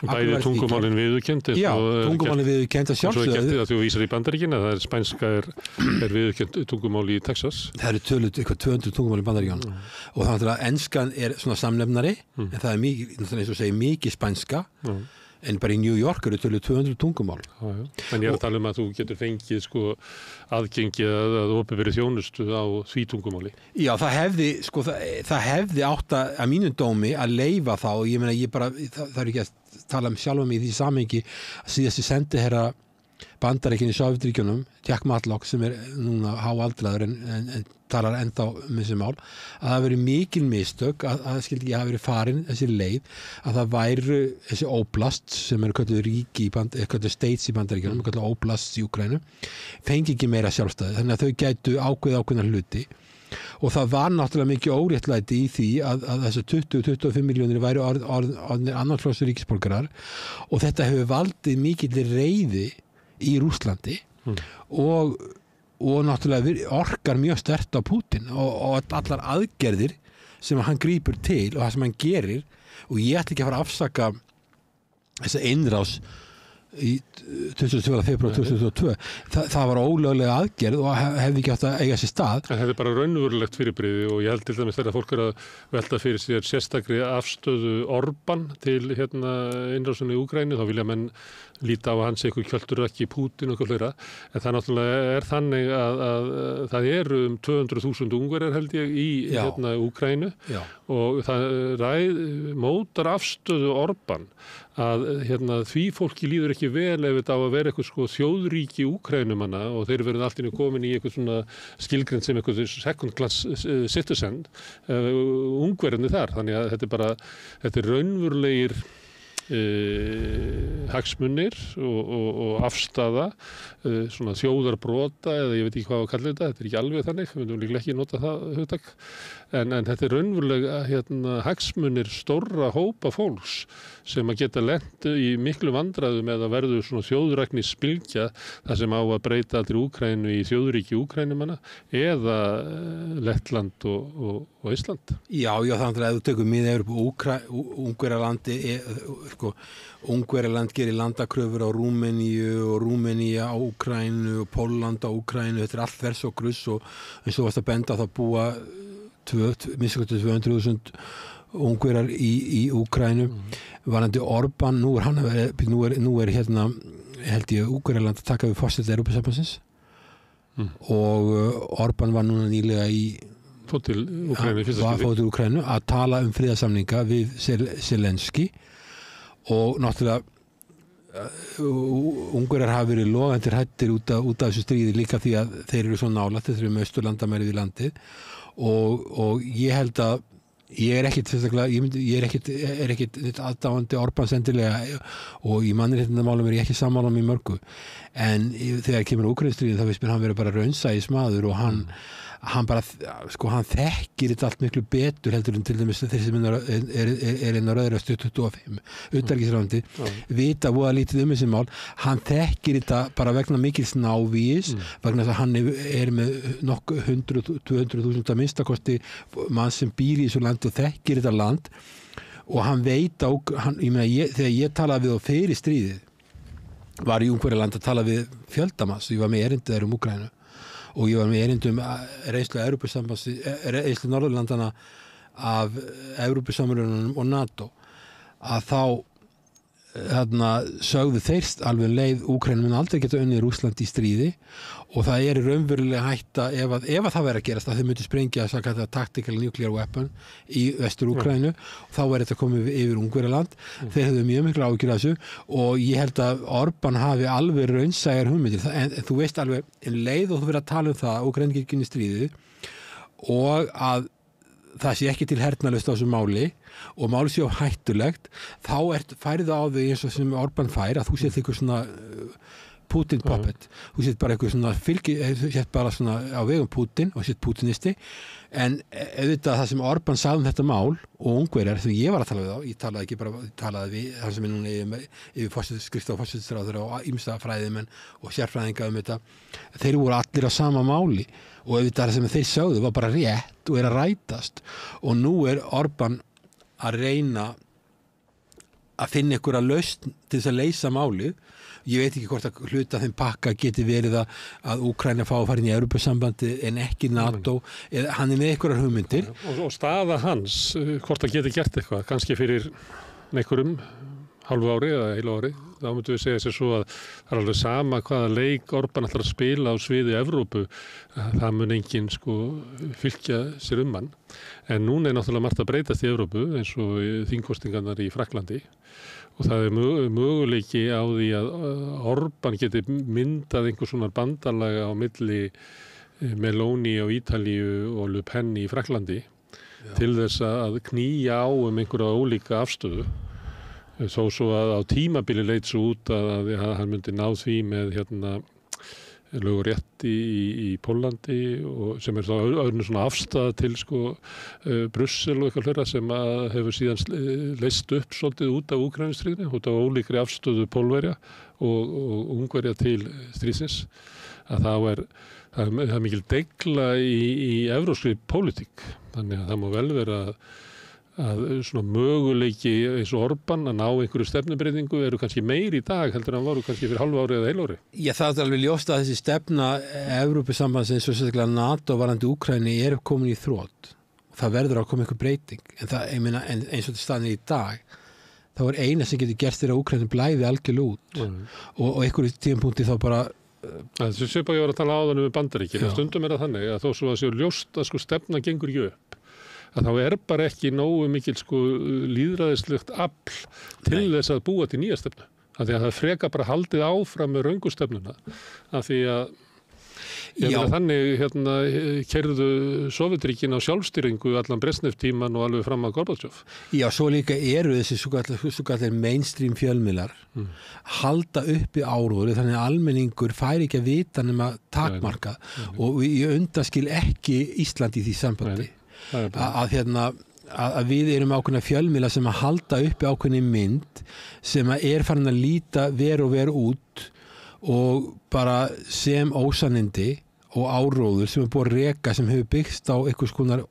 Bæði tungumálin viðurkennd. Já, tungumálin viðurkennd að sjálfsögðu. Og svo getið að þú vísar í Bandaríkina, það spænska viðurkennd tungumál í Texas. Það eru töluð eitthvað 200 tungumál í Bandaríkjunum og þannig að enskan svona samnefnari, en það mikið, eins og segir, mikið spænska, en bara í New York eru töluð 200 tungumál. En ég að tala að þú getur fengið aðgengi að opinberri þjónustu á því tungumáli. Já, það hefði átt að mínum dómi að leyfa þá og ég meina, það er ekki að tala sjálfa mig í því samhengi að síðasti sendiherra Bandaríkjanna í Sovétríkjunum, Jack Matlock, sem núna háaldraður en talar ennþá þessi mál, að það veri mikil mistök að skildi ekki hafa verið farin þessi leið, að það væru þessi oblasts sem eru kölluð ríki, kölluð states í Bandaríkjunum, kölluð oblasts í Úkraínu, fengi ekki meira sjálfstæði, þannig að þau gætu ákveðna hluti. Og það var náttúrulega mikið óréttlæti í því að þessu 20-25 milljónir væru orðnir annarklossu ríkisborgarar og þetta hefur valdið mikill reiði í Rússlandi og náttúrulega orkar mjög sterkt á Pútín og allar aðgerðir sem hann grípur til og það sem hann gerir og ég ætla ekki að fara að afsaka þessa innrás í 22. febrúar 2022 það var ólöglega aðgerð og hefði ekki átt að eiga sér stað. Það hefði bara raunverulegt fyrirbrigði og ég held til dæmis þegar fólk að velta fyrir sér sérstakri afstöðu Orbán til innrásinni í Úkraínu, þá vilja menn líta á að hans eitthvað kjöltur ekki Pútín og eitthvað fleira, en það náttúrulega þannig að það eru 200.000 Ungverjar held ég í Úkraínu og það mótar afstöðu Orbán að því fólki líður ekki vel ef þetta á að vera eitthvað þjóðríki Úkraínumanna og þeir verið allt í einu komin í eitthvað svona skilgreind sem eitthvað second class citizen Ungverjarnir þar, þannig að þetta er raunverulegir hagsmunir og afstaða svona þjóðarbrota eða ég veit ekki hvað að kalla þetta er ekki alveg þannig, við myndum líklega ekki nota það hugtak, en þetta er raunverulega hagsmunir stórra hópa fólks sem að geta lent í miklu vandræðum eða verður svona þjóðrækni spilgja þar sem á að breyta allir Úkraínu í þjóðríki Úkraínumanna eða Lettland og Ísland. Já, þannig að þú tekur Mið-Evrópu Ungverjalandi Ungverjaland gerir landakröfur á Rúmeníu og Rúmenía á Úkraínu og Pólland á Úkraínu, þetta er allt vers og gruss og eins og varst að benda að það búa minnst 200.000 Ungverjar í Úkraínu. Varandi Orbán, nú er held ég Ungverjaland að taka við forseta Evrópusambandsins og Orbán var núna nýlega fór til Úkraínu að tala friðarsamninga við Zelenski og náttúrulega Ungverjar hafa verið logandi hræddir út af þessu stríði líka því að þeir eru svo nálægt, þeir eru með austurlandamærið í landið og ég held að ég er ekkit aðdáandi Orbáns endilega og í mannréttindamálum ég ekki sammála í mörgu en þegar kemur Úkraínustríðin þá finnst mér hann vera bara raunsæismaður og hann þekkir þetta allt miklu betur heldur en til dæmis þeir sem er inn á Rauðraustu 25 utanríkisráðuneyti vita voða lítið þessi mál, hann þekkir þetta bara vegna mikils návís vegna þess að hann er með 100-200.000 að minnstakosti mann sem býr í þessu landi og þekkir þetta land og hann veit þegar ég talaði við á fyrir stríðið var í Ungverjaland að tala við fjöldamanns, ég var með erindið Úkraínu og ég var með erindum reynslu Norðurlandana af Evrópusamrununum og NATO, að þá sögðu þeir alveg leið Úkraína mun aldrei geta unnið Rússland í stríði og það raunverulega hætta ef það væri að gerast að þau myndi sprengja tactical nuclear weapon í Vestur-Úkraínu og þá væri þetta komið yfir Ungverjaland. Þeir hefðu mjög miklu áhyggjur af þessu og ég held að Orbán hafi alveg raunsæjar hugmyndir en þú veist alveg leið og þú verður að tala um það Úkraína getur ekki stríði og að það sé ekki til hernalaust á þessu máli og máli sé hættulegt, þá færið á þau eins og sem Orbán fær að þú sett eitthvað svona Putin puppet, þú sett bara eitthvað svona sett bara svona á vegum Putin og sett putinisti, en auðvitað það sem Orbán sagði um þetta mál og Ungverjar, þegar ég var að tala við þá, ég talaði við það sem núna yfir skrifstofu forsætisráðherra og ýmsa fræðimenn og sérfræðinga um þetta, þeir voru allir á sama máli og auðvitað það sem þeir sögðu var bara rétt og að rætast og nú Orbán að reyna að finna einhverja lausn til þess að leysa málið. Ég veit ekki hvort að hluta þeim pakka geti verið að Úkraína fá að fara inn í Evrópusambandi en ekki NATO, eða hann með einhverjar hugmyndir. Og staða hans, hvort að geti gert eitthvað, kannski fyrir einhverjum hálfu ári eða heilu ári, þá myndum við segja sér svo að það alveg sama hvaða leik Orbán ætlar að spila á sviði Evrópu, það mun enginn fylgja sér hann. En núna náttúrulega margt að breytast í Evrópu eins og þingkosningarnar í Frakklandi og það möguleiki á því að Orbán geti myndað einhver svona bandalaga á milli Meloni á Ítalíu og Le Pen í Frakklandi til þess að knýja á einhverja ólíka afstöðu. Þó svo að á tímabili leit svo út að hann myndi ná því með lög og rétt í Póllandi og sem þá öðrun svona afstæða til Brussel og eitthvað hlera sem hefur síðan leyst upp svolítið út af Úkraínustríðinu, út af ólíkri afstöðu Pólverja og Ungverja til stríðsins, að það er mikil deigla í evrópskri pólitík, þannig að það má vel vera að svona möguleiki eins og Orbán að ná einhverju stefnubreytingu eru kannski meir í dag heldur en hann voru kannski fyrir halvu ári eða heilu ári. Já, það alveg ljóst að þessi stefna Evrópusambandsins og sérstaklega NATO varðandi Úkraínu komin í þrot. Það verður að koma einhver breyting. En það, eins og til staðinni í dag, þá eina sem getur gert þegar Úkraínu blæði algjörlega út. Og einhverju tímapunkti þá bara þessi svipa ég var að tala áðan um Bandaríkin. Stundum það þannig að þó svo að séu ljóst að stefna gengur ekki upp. Að þá bara ekki nógu mikil lýðræðislegt afl til þess að búa til nýja stefnu. Af því að það freka bara haldið áfram með röngustefnuna. Af því að þannig keyrðu Sovétríkin á sjálfstýringu allan Brezhnev-tíman og alveg fram að Gorbatsjov. Já, svo líka þessi svo kallar mainstream fjölmiðlar halda uppi áróður þannig að almenningur fær ekki að vita nema takmarka og ég undanskil ekki Ísland í því sambandi. Að við erum ákveðna fjölmiðla sem að halda uppi ákveðni mynd sem að farin að líta ver út og bara sem ósannindi og áróður sem búið að reka sem hefur byggst á einhvers konar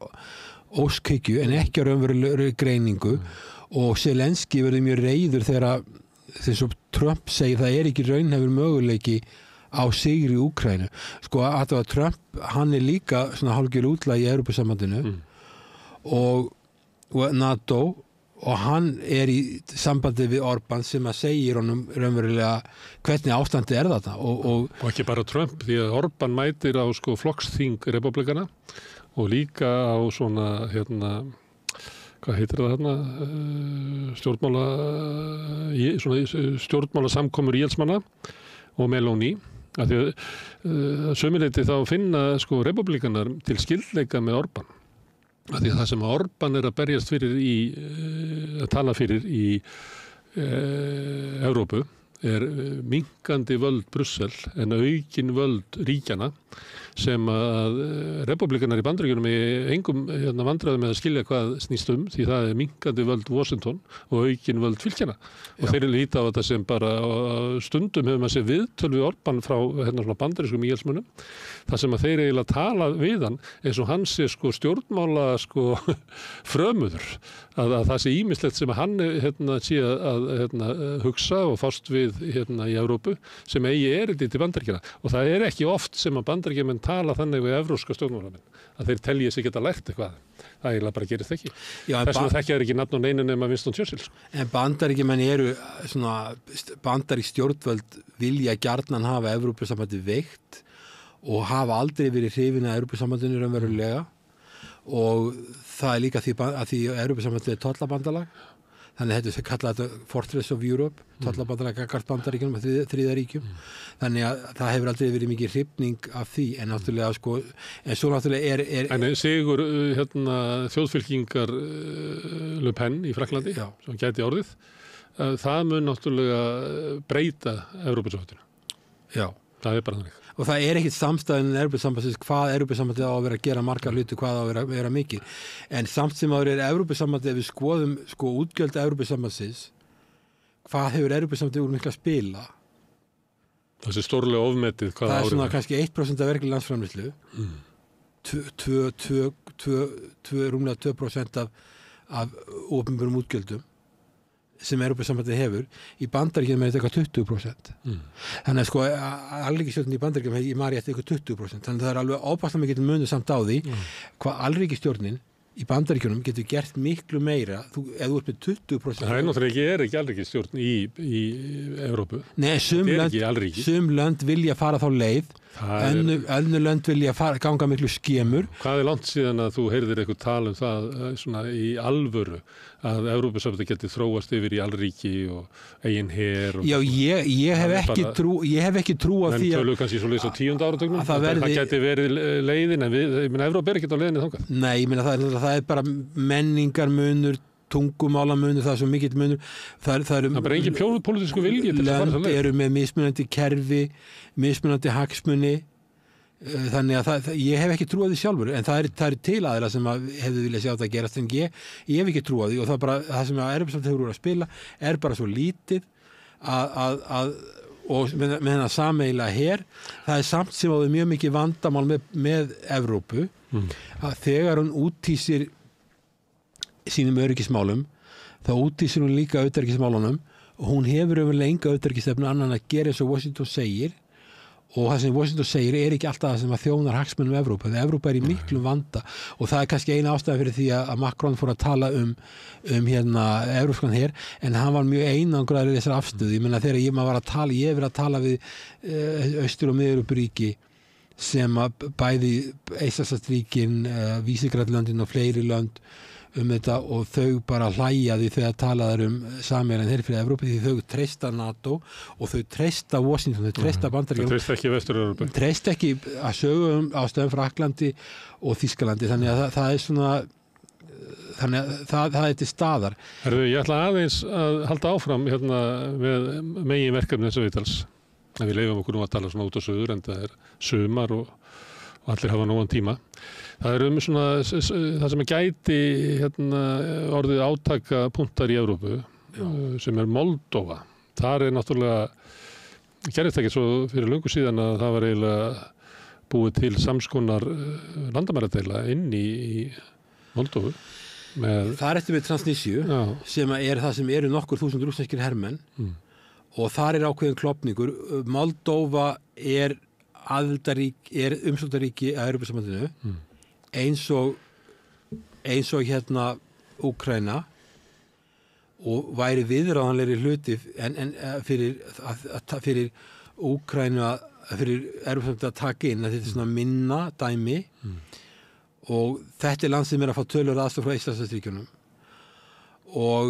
óskhyggju en ekki á raunverulegri greiningu og Zelenski verður mjög reiður þegar þess að Trump segir það ekki raunhæfur möguleiki á sigri í Úkraínu. Að Trump, hann líka svona hálfgjör útlag í Evrópusambandinu og NATO og hann í sambandi við Orbán sem að segir honum raunverulega hvernig ástandi þetta og ekki bara Trump því að Orbán mætir á flokksþing republikana og líka á svona hvað heitir það stjórnmála samkomur íhaldsmanna og Meloni. Af því að sömuleyti þá finna republikanar til skyldleika með Orbán. Af því að það sem Orbán að berjast fyrir að tala fyrir í Evrópu minnkandi völd Brussel en aukin völd ríkjana sem að republikanar í Bandaríkjunum engum vandræðum með að skilja hvað snýst því það minnkandi völd Washington og aukin völd fylkjana og þeir líta á þetta sem bara stundum hefur maður séð viðtöl við Orbán frá bandarískum íhaldsmönnum þar sem að þeir eiginlega tala við hann eins og hann sé stjórnmála frömuður að það sé ýmislegt sem hann sé að hugsa og fást við í Evrópu sem eigi erindi til Bandaríkjanna og það ekki oft sem að Bandaríkjamenn tala þannig við evrópska stjórnmálamenn að þeir telji sig geta lært eitthvað. Það eiginlega bara gerist ekki. Þess vegna þekkja þeir ekki nafn og neinu nema Winston Churchill. En Bandaríkjamenn eru svona, bandarísk stjórnvöld vilja gjarnan hafa Evrópusambandið veikt og hafa aldrei verið hrifin að Evrópusambandinu raunverulega og það er líka að því Evrópusambandið er tollabandalag. Þannig að þetta kallað þetta Fortress of Europe, tollabandalag gagnvart Bandaríkjunum og þriðja ríkjum. Þannig að það hefur aldrei verið mikið hrifning af því, en náttúrulega sko, en svo náttúrulega En sigur þjóðfylkingar Le Pen í Frakklandi, sem gæti orðið, það mun náttúrulega breyta Evrópusambandinu. Já. Það er bara þannig. Og það er ekkit samstæðin Evrópusambandsins hvað Evrópusambandið á að vera að gera margar hluti, hvað á að vera mikið. En samt sem áður Evrópusambandið, ef við skoðum útgjöld Evrópusambandsins, hvað hefur Evrópusambandið úr miklu að spila? Það sé stórlega ofmetið hvað það er svona árið. Kannski 1% af verkli landsframleiðslu, rúmlega 2% af opinberum útgjöldum sem Evrópusambandið hefur, í Bandaríkjunum er þetta eitthvað 20%. Þannig að sko, alríkisstjórnin í Bandaríkjunum hefur í maður rétt eitthvað 20%. Þannig að það er alveg ábærslega mikið munur samt á því hvað alríkisstjórnin í Bandaríkjunum getur gert miklu meira ef þú ert með 20%. Það er náttúrulega ekki alríkisstjórn í Evrópu. Nei, sum lönd vilja fara þá leið, önnur lönd vilja ganga miklu skemur. Hvað er langt síðan að þú heyrðir eitthvað tala það svona í alvöru að Evrópusambandið geti þróast yfir í alríki og eigin her og Já, ég hef ekki trú á því að tölum kannski svo leys á 10. áratugnum það geti verið leiðin en Evrópa er ekki á leiðinni þangað. Nei, ég meina það er bara menningarmunur, tungumálamunur, það er svo mikill munur. Það er bara engin pólitísku vilji til að fara það leið. Lönd eru með mismunandi kerfi, mismunandi hagsmuni, þannig að ég hef ekki trú á því sjálfur, en það er til aðila sem hefðu viljað sjá þetta að gerast, en ég hef ekki trú á því og það sem Evrópusambandið hefur úr að spila er bara svo lítið og með hennar sameiginlega her, það er samt sem áður mjög mikið vandamál með Evrópu, að þegar hún útýsir sínum öryggismálum, þá útýsir hún líka utanríkismálunum og hún hefur öfurlega enga utanríkisstefnu annan að gera eins og Washington segir og það sem Washington segir er ekki alltaf það sem að þjónar hagsmunum Evrópu. Evrópa er í miklum vanda og það er kannski eina ástæða fyrir því að Macron fór að tala um evrópskan her, en hann var mjög einangraður í þessar afstöðu. Ég meina þegar ég var að tala við Austur- og Miðeurópuríki sem að bæði Eystrasaltsríkin, Vísegrænlöndin og fleiri lönd þetta og þau bara hlæja því þegar talaður sameiginlegan her fyrir Evrópu því þau treysta NATO og þau treysta Washington, þau treysta Bandaríkjunum. Þau treysta ekki Vestur-Evrópu. Treysta ekki að sögum ástæðum Frakklandi og Þýskalandi, þannig að það er svona það er til staðar. Ég ætla aðeins að halda áfram með megin verkefni þessa viðtals. Við leifum okkur að tala svona út á söður en það er sumar og allir hafa nógan tíma. Það er svona það sem gæti orðið átakapunktar í Evrópu sem er Moldóva. Þar er náttúrulega gerðist ekki svo fyrir löngu síðan að það var eiginlega búið til samskonar landamæradeila inn í Moldóvu. Það er eftir með Transnísíu sem er það sem eru nokkur þúsund rússneskir hermenn og þar er ákveðin klofningur. Moldóva er umsóknarríki að Evrópusambandinu eins og Úkraína og væri viðráðanlegri hluti en fyrir Úkraínu fyrir Evrópusambandið að taka inn að þetta er svona minna dæmi og þetta er land sem er að fá tölur aðstoð frá Eystrasaltsríkjunum og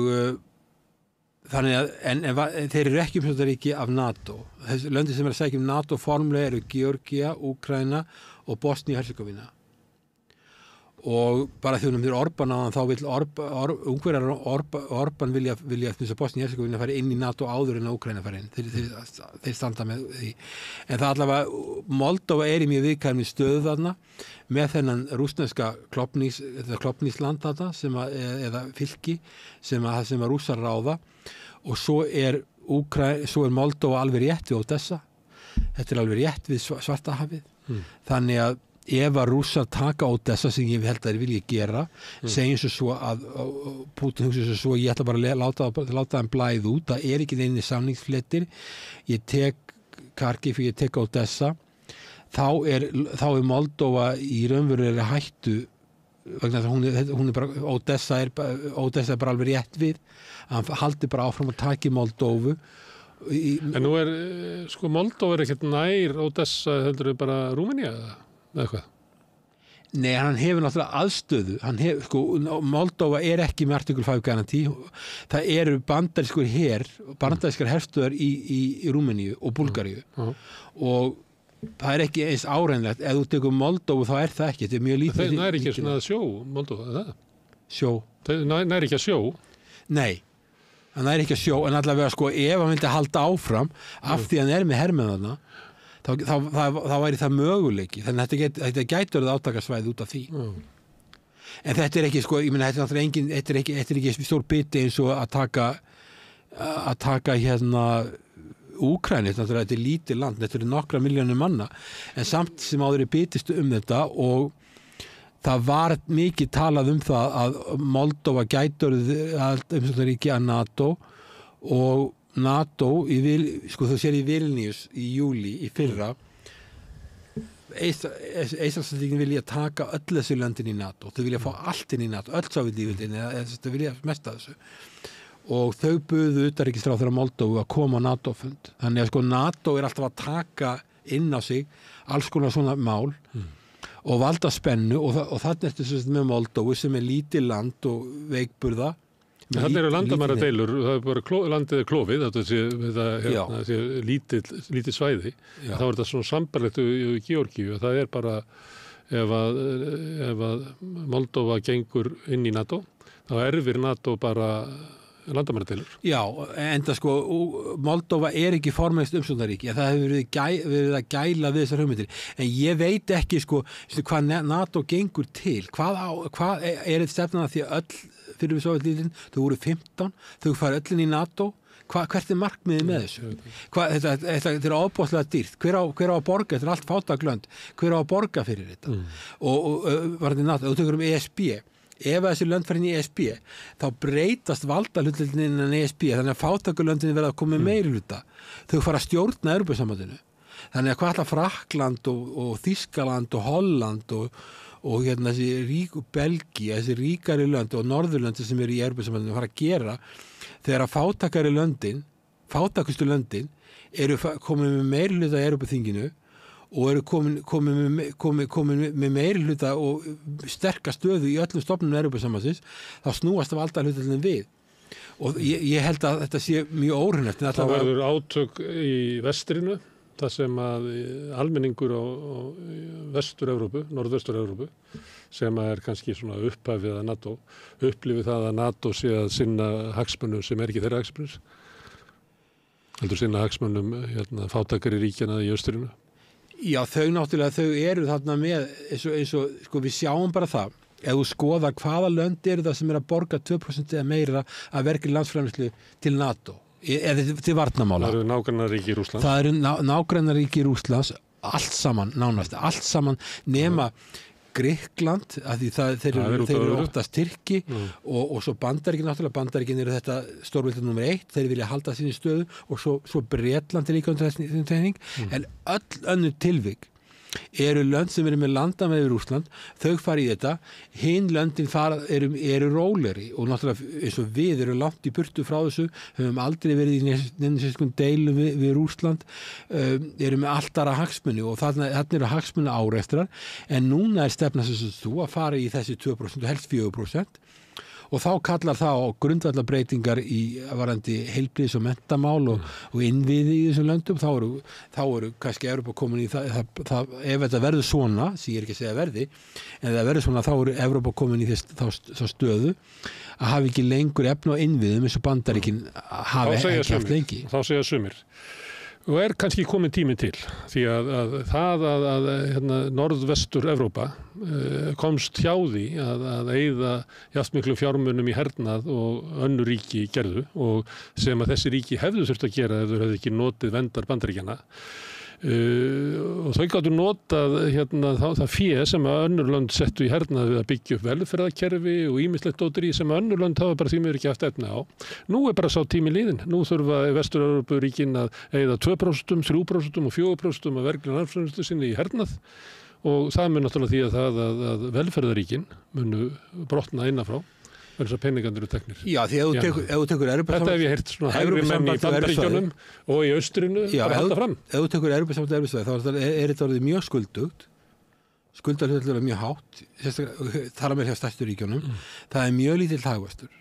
þannig að en þeir eru ekki umsóknarríki af NATO. Þessi löndin sem er að sækja NATO formlega eru Georgía, Úkraína og Bosníu-Hercegovina. Og bara þegar þeir Orbán á þá vill Ungverjar Orbán vilja þess að Bosníu-Hercegovina fari inn í NATO áður en að Úkraína fari inn. Þeir standa með því. En það allavega, Moldóva er í mjög viðkvæmri stöðu þarna með þennan rússneska klofningsland þarna eða fylki sem að rússar ráða og svo er Moldóva alveg rétt við Odessa. Þetta er alveg rétt við Svartahafið. Þannig að ef að rússar taka Odessa sem ég held að þeir vilja gera segjum svo að Putin hugsa svo ég ætla bara að láta hann blæða út, það er ekki neini samningsfléttir, ég tek Kharkiv, ég tek Odessa, þá er Moldóva í raunverulegri hættu vegna þess að hún er bara Odessa er bara alveg rétt við að hann haldi bara áfram að taki Moldóvu En nú sko Moldóva ekkert nær Odessa heldur bara Rúmenía eða hvað? Nei, hann hefur náttúrulega aðstöðu sko, Moldóva er ekki með Article 5 garanti það eru bandarískar herstöðar í Rúmeníu og Búlgaríu og það er ekki eins áreiðanlegt ef þú tekur Moldóvu þá er það ekki þetta er mjög lítið Það nær ekki svona sjó Moldóva, það? Sjó Það nær ekki að sjó? Nei, það nær ekki að sjó en allavega sko ef hann myndi halda áfram af því hann er með hermenn þá væri það möguleiki þannig að þetta gætur það átakasvæði út af því en þetta er ekki sko ég meina þetta er ekki stór biti eins og að taka hérna Úkraínu, þetta er lítið land, þetta eru nokkra milljónir manna, en samt sem áður bitist þetta og það var mikið talað það að Moldóva gætur umsóknarríki að NATO og NATO, sko þú sér í Vilnius í júli í fyrra Eystrasaltsríkin vilja taka öll þessu löndin í NATO, þau vilja fá allt inn í NATO, öll Sovétlýðveldin, þau vilja mesta þessu og þau buðu utanríkisráðherra Moldóvu að koma á NATO-fund. Þannig að sko NATO er alltaf að taka inn á sig alls konar svona mál og valda spennu og þarna ertu með Moldóvu sem er lítið land og veikburða. Þannig eru landamæradeilur, það er bara landið klófið, þetta sé lítið svæði. Já. Þá er þetta svona sambarlegt í Georgíu og það er bara ef að Moldóva gengur inn í NATO, þá erfir NATO bara landamæradeilur. Já, enda sko Moldóva er ekki formlegst umsóknarríki það hefur verið að gæla við þessar hugmyndir en ég veit ekki sko hvað NATO gengur til hvað er þetta stefnan að því að öll fyrir við Sovétlýðveldin, þau voru 15 þau fara öllin í NATO hvert er markmiðið með þessu? Þetta er ofboðslega dýrt. Hver á að borga? Þetta er allt fátæklönd. Hver á að borga fyrir þetta? Og varðandi NATO, þú tekur ESB ef þessi lönd fara inn í ESB þá breytast valdahlutdeildin innan ESB þannig að fátækulöndin verða að koma með meirihluta þau fara að stjórna Evrópusambandinu þannig að hvað ætla Frakkland og Þýskaland og Holland og hérna þessi Belgía, þessi ríkari lönd og norðurlöndi sem eru í Evrópusambandinu fara að gera þegar að fátækustu löndin eru komið með meirihluta í Evrópuþinginu og eru komin með meirihluta og sterka stöðu í öllum stofnunum Evrópusambandsins, þá snúast af valdahlutdeildin við. Og ég held að þetta sé mjög óhreinlegt. Það verður átök í vestrinu, þar sem að almenningur á vestur-Evrópu, norðvestur-Evrópu, sem er kannski svona upphafið að NATO, upplifið það að NATO sé að sinna hagsmunum sem er ekki þeirra hagsmunir. Heldur sinna hagsmunum fátækari ríkjana í austrinu. Já, þau eru þarna með eins og sko við sjáum bara það ef þú skoða hvaða lönd eru það sem er að borga 2% eða meira að verkri landsframleiðslu til NATO eða til varnarmála. Það eru nágrannaríki Rússlands. Það eru nágrannaríki Rússlands allt saman nema Grikkland, af því þeir eru óttast Tyrki og svo Bandaríkin eru þetta stórveldið númer 1, þeir vilja halda sinni stöðu og svo Bretland er líka undir þessum tegning, en öll önnur tilvik eru lönd sem eru með landamæri við Rússland, þau fara í þetta, hinn löndin eru rólegri og náttúrulega eins og við eru langt í burtu frá þessu, höfum aldrei verið í nefninsesskun deilu við Rússland, eru með allt aðra hagsmuni og þarna eru hagsmuni áreistrar, en núna er stefna sem þú að fara í þessi 2% og helst 4%, og þá kallar það á grundvallarbreytingar í varðandi heilbrigðis- og menntamál og innviði í þessum löndum, þá eru kannski Evrópa komin í það ef þetta verður svona, sem ég er ekki að segja verði, en ef það verður svona þá eru Evrópa komin í þá stöðu að hafa ekki lengur efni á innviðum eins og Bandaríkin hafi ekki haft lengi. Þá segja sumir. Og kannski komin tími til, því að norðvestur Evrópa komst hjá því að eyða jafn miklu fjármunum í hernað og önnur ríki gerðu og sem að þessi ríki hefðu þurft að gera ef þau hefðu ekki notið verndar Bandaríkjanna. og þau gáttu notað það fé sem að önnur lönd settu í hernað við að byggja upp velferðarkerfi og ýmislegt dóttir í sem að önnur lönd hafa bara því miður ekki haft efni á. Nú bara sá tími liðinn. Nú þurfa Vestur-Evrópuríkin að eyða 2%, 3% og 4% af vergri landsframleiðslu sinni í hernað og það mun náttúrulega því að velferðaríkin munu brotna innanfrá. Þessar peningandur eru teknir. Já, því ef þú tekur Þetta hef ég heyrt svona hægri menn í Bandaríkjunum og í austrinu bara halda fram. Ef þú tekur Evrópusambandið og Evrópusvæðið þá þetta orðið mjög skuldugt. Skuldahlutfallið er mjög hátt, þar með hjá stærstu ríkjunum. Það er mjög lítill hagvöxtur í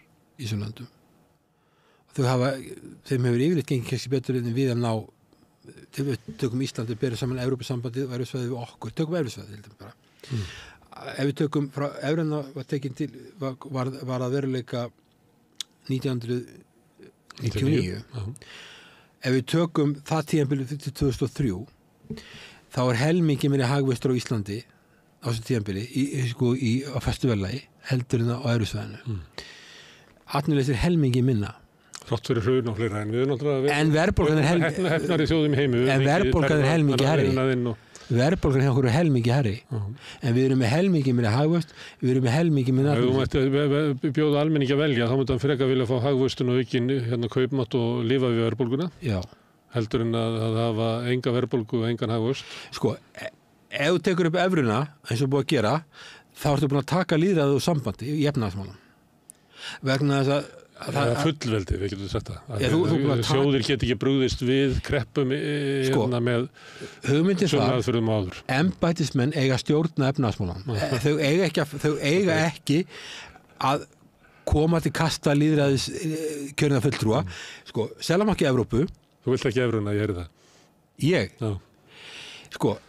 þessum löndum. Þeim hefur yfirleitt gengið kannski betur en við að ná, tökum Íslandi, berum saman Evrópusambandið og Evrópusvæðið við okkur. Tökum Evrópusvæðið bara. Ef við tökum frá evruna var tekin til var að veruleika 1999 ef við tökum það tímabili til 2003 þá helmingi meiri hagvöxtur á Íslandi á þessu tímabili á föstu verðlagi heldur en á evrusvæðinu atvinnuleysi helmingi minna þrátt fyrir hrun og fleira en við náttúrulega en verðbólgan hefnari þjóðum í heimu en verðbólgan helmingi herri verðbólgan hjá okkur helmingi herri en við erum með helmingi meiri hagvöxt við erum með helmingi meiri ef þú mætti bjóða almenningi að velja þá myndi hann frekar vilja fá hagvöxtun og aukin kaupmátt og lifa við verðbólguna heldur en að hafa enga verðbólgu og engan hagvöxt sko, ef þú tekur upp evruna eins og búið að gera þá ertu búin að taka lýðræði og sambandi í efnahagsmálum vegna þess að fullveldi, við getum sagt það sjóðir get ekki brugðist við kreppum með svona aðferðum áður embættismenn eiga stjórna efnahagsmálan þau eiga ekki að koma til kasta lýðræðis kjörna fulltrúa sko, Seðlabanki Evrópu Þú vilt ekki evruna, ég heyri það Ég? Já. Sko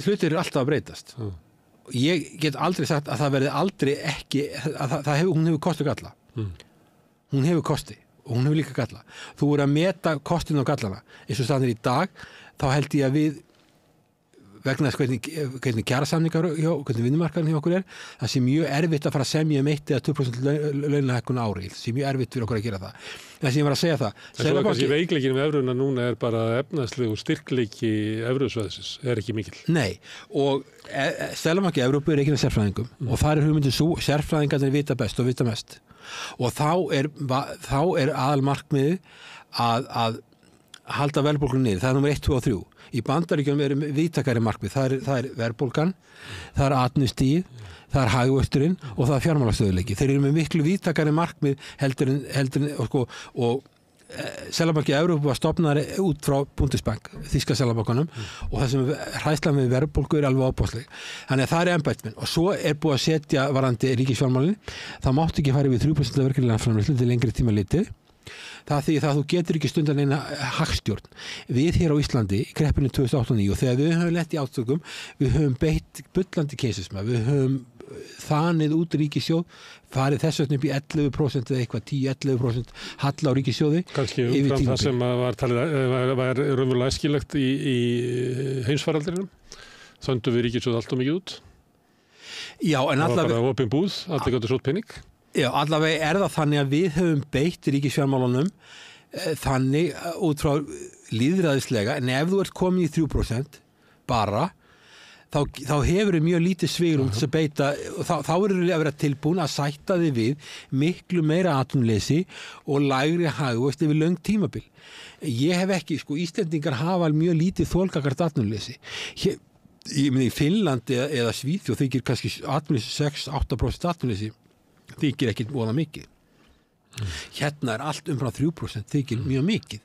hlutir eru alltaf að breytast ég get aldrei sagt að það verði aldrei ekki hún hefur kosti og galla hún hefur kosti og hún hefur líka galla þú voru að meta kostin og gallana eins og staðnir í dag þá held ég að við vegna þess hvernig kjarasamningar hvernig vinnumarkaðurinn hjá okkur það sé mjög erfitt að fara að semja 1 eða 2% launahækkun á ári það sé mjög erfitt fyrir okkur að gera það þess að ég var að segja það en svo kannski veikleikin með evruna núna bara efnahagslegu styrkleiki evrusvæðisins ekki mikill Nei, og Seðlabanki Evrópu er ekki með sérfræðingum og það hugmyndin svo sérfræðingarnir vita best og vita mest og þá er aðalmarkmiðið að halda verðbólgunni niður, það er nummer 1, 2 og 3 í Bandaríkjunum eru víðtækari markmið það er verðbólgan, það er atvinnustigið, það er hagvöxturinn og það er fjármálastöðugleiki, þeir eru með miklu víðtækari markmið heldur en og Seðlabanki Evrópu var stofnaður út frá Bundesbank, þýska seðlabankanum og það sem hræðslan við verðbólgu er alveg ábúðsleg. Þannig að það er embættismenn og svo er búið að setja varðandi ríkisfjármálin, það mátti ekki fara við 3% af verkefni landsframleiðslu til lengri tíma litið. Það því að þú getur ekki stundan eina hagstjórn. Við hér á Íslandi í kreppinu 2008-2009 og þegar við höfum lent í átökum, við höfum beitt bullandi keisisma, við höfum þanið út ríkissjóð, farið þess vegna upp í 11% eða eitthvað 10-11% halla á ríkissjóði. Kannski umfram það sem var raunverulega æskilegt í heimsfaraldrinum. Þöndu við ríkissjóð allt og mikið út. Já, en það var bara opin búð, allir gáttu sótt pening. Já, allavega er það þannig að við höfum beitt ríkisfjármálunum þannig út frá lýðræðislega, en ef þú ert komin í 3% bara, þá hefur þið mjög lítið svigrúm til að beita, þá eru þið að vera tilbúin að sætta þið við miklu meira atvinnuleysi og lægri hagvöxt yfir löng tímabil. Ég hef ekki, Íslendingar hafa mjög lítið þolgagart atvinnuleysi. Ég meina í Finnlandi eða Svíþjóð þykir kannski 6-8% atvinnuleysi þykir ekki voða mikið. Hérna er allt umfram 3% þykir mjög mikið.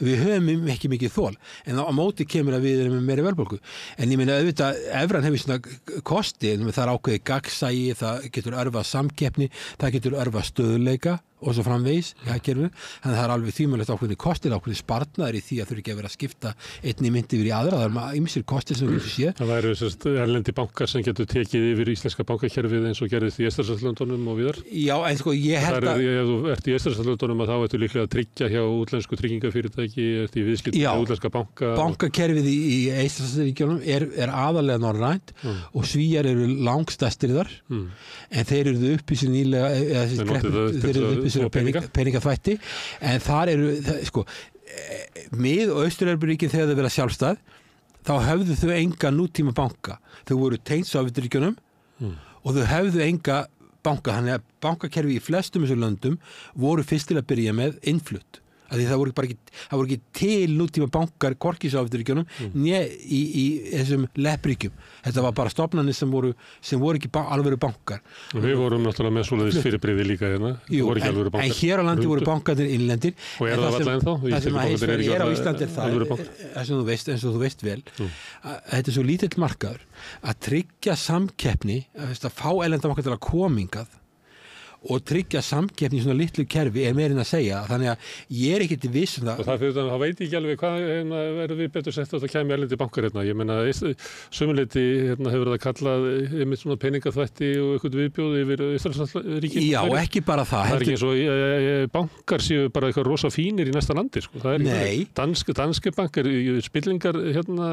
Við höfum ekki mikið þol, en á móti kemur að við erum með meiri verðbólgu. En ég meina auðvitað, evran hefur svona kosti, en það er ákveðið gagnsæi, það getur örvað samkeppni, það getur örvað stöðuleika og svo framvegis í hagkerfinu. Þannig að það er alveg þvímælegt ákveðið kostir, ákveðið sparnaðar í því að þurfi ekki að vera að skipta einni mynt yfir í aðra. Það er ýmsir kostir sem við getum séð. Það væru erlendi bankar sem getur tekið yfir íslenska bankakerfið eins og gerðist í Eystrasaltslöndunum og víðar. Já, en ég held að ef þú ert í Eystrasaltslöndunum þá ertu líklega að tryggja hjá útlensku tryggingafyrirtæki, ert í viðskiptum með útlenska banka. Bankakerfið í Eystrasaltsríkjunum er aðalega norrænt og Svíar eru langstærstir þar, en þeir eru upp í sér nýlega peningaþvætti, en þar eru Mið- og Austur-Evrópuríkin þegar þau verða sjálfstæð, þá höfðu þau enga nútíma banka. Þau voru tengt Sovétríkjunum og þau höfðu enga banka, þannig að bankakerfi í flestum þessum löndum voru fyrst til að byrja með innflutt. Því það voru ekki til nútíma bankar hvorki í Sovétríkjunum né í þessum leppríkjum. Þetta var bara stofnanir sem voru ekki alvöru bankar. Við vorum náttúrulega með svoleiðis fyrirbrigði líka hérna. Jú, en hér á landi voru bankarnir innlendir. Og er það alltaf ennþá? Það sem er á Íslandi er það þú veist, eins og þú veist vel, að þetta er svo lítill markaður að tryggja samkeppni, að fá erlenda bankar til að koma hingað og tryggja samkeppni í svona litlu kerfi er meirinn að segja, þannig að ég er ekkert viss um það. Og það fyrir það veit ég ekki alveg hvað verður við betur sett að það kæmi erlendi bankar hérna. Ég meina, sumuleyti hérna hefur það kallað einmitt svona peningaþvætti og eitthvað viðbjóð yfir Íslandsríkin. Já, ekki bara það. Það er ekki eins og bankar séu bara eitthvað rosa fínir í næsta landi, sko. Það er ekki Danske Bank er spillingar hérna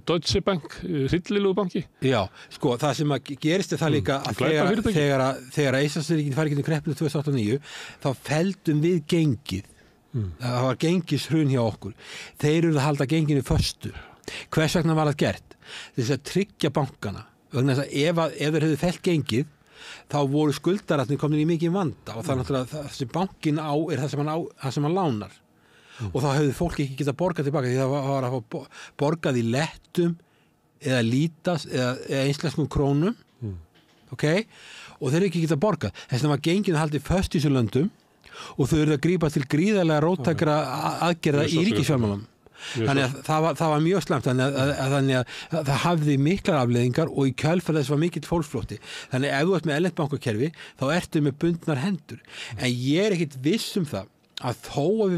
Deutsche Bank, hryllilugu banki. Já, sko, það sem gerist er það líka að þegar Íslandsríkin fari ekki til kreppinu 2008-2009, þá feldum við gengið. Það var gengishrun hjá okkur. Þeir eru að halda genginu föstu. Hvers vegna var það gert? Þess að tryggja bankana. Vegna þess að ef þeir hefðu felt gengið, þá voru skuldaratnir komin í mikið vanda og það er náttúrulega það sem bankin á er það sem hann lánar. Og þá hefðu fólk ekki getað borgað tilbaka því það var að borgað í lettum eða lítas eða einslenskum krónum. Okay? Og þeir ekki getað borgað. Þess vegna var genginu haldið föst í þessum löndum og þau eru að grípa til gríðarlega róttækra aðgerða í ríkisfjármálum. Þannig að það var mjög slæmt, þannig að það hafði miklar afleiðingar og í kjölfar þess var mikill fólksflótti. Þannig að ef þú ert með erlent bankakerfi þá ertu með bundnar hendur. En ég er ekkit viss um það að þó að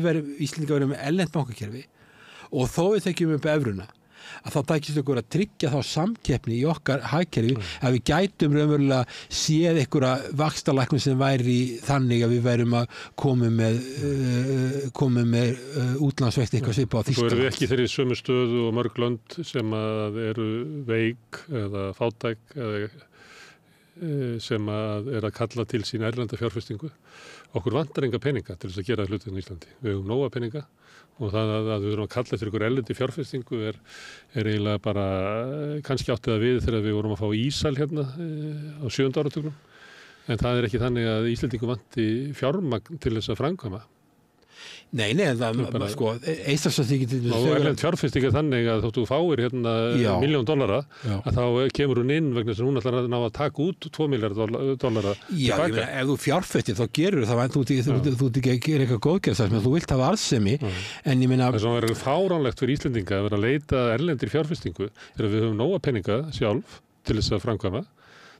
Íslendingar verðum með erlent bankakerfi og þó við tekjum upp evruna, að þá tækist okkur að tryggja þá samkeppni í okkar hagkerfi að við gætum raunverulega séð einhverja vaxtalækkun sem væri þannig að við værum að koma með útlandsvexti eitthvað svipað á Þýskaland. Svo erum við ekki þeirri sömu stöðu og mörg lönd sem að eru veik eða fátæk eða sem að er að kalla til sín erlenda fjárfestingu. Okkur vantar enga peninga til þess að gera hlutin í Íslandi. Við höfum nóga peninga og það að við þurfum að kalla eftir ykkur erlendi fjárfestingu er eiginlega bara kannski áttið að við þegar við vorum að fá Ísal hérna á 7. áratugnum. En það er ekki þannig að Íslendingu vanti fjármagn til þess að framkvæma. Nei, það sko, Eystrasaltsríkin og erlend fjárfesting er þannig að þóttu þú fáir hérna $1 milljón að þá kemur hún inn vegna sem hún ætlar að ná að taka út $2 milljardar Já, ég meina, ef þú fjárfestir þá gerur það, þú ert ekki að gera eitthvað góðgerð, þú vilt hafa arðsemi en ég meina... Það sem er fáránlegt fyrir Íslendinga að vera að leita erlendir fjárfestingu er að við höfum nóga peninga sjálf til þess að framkvæma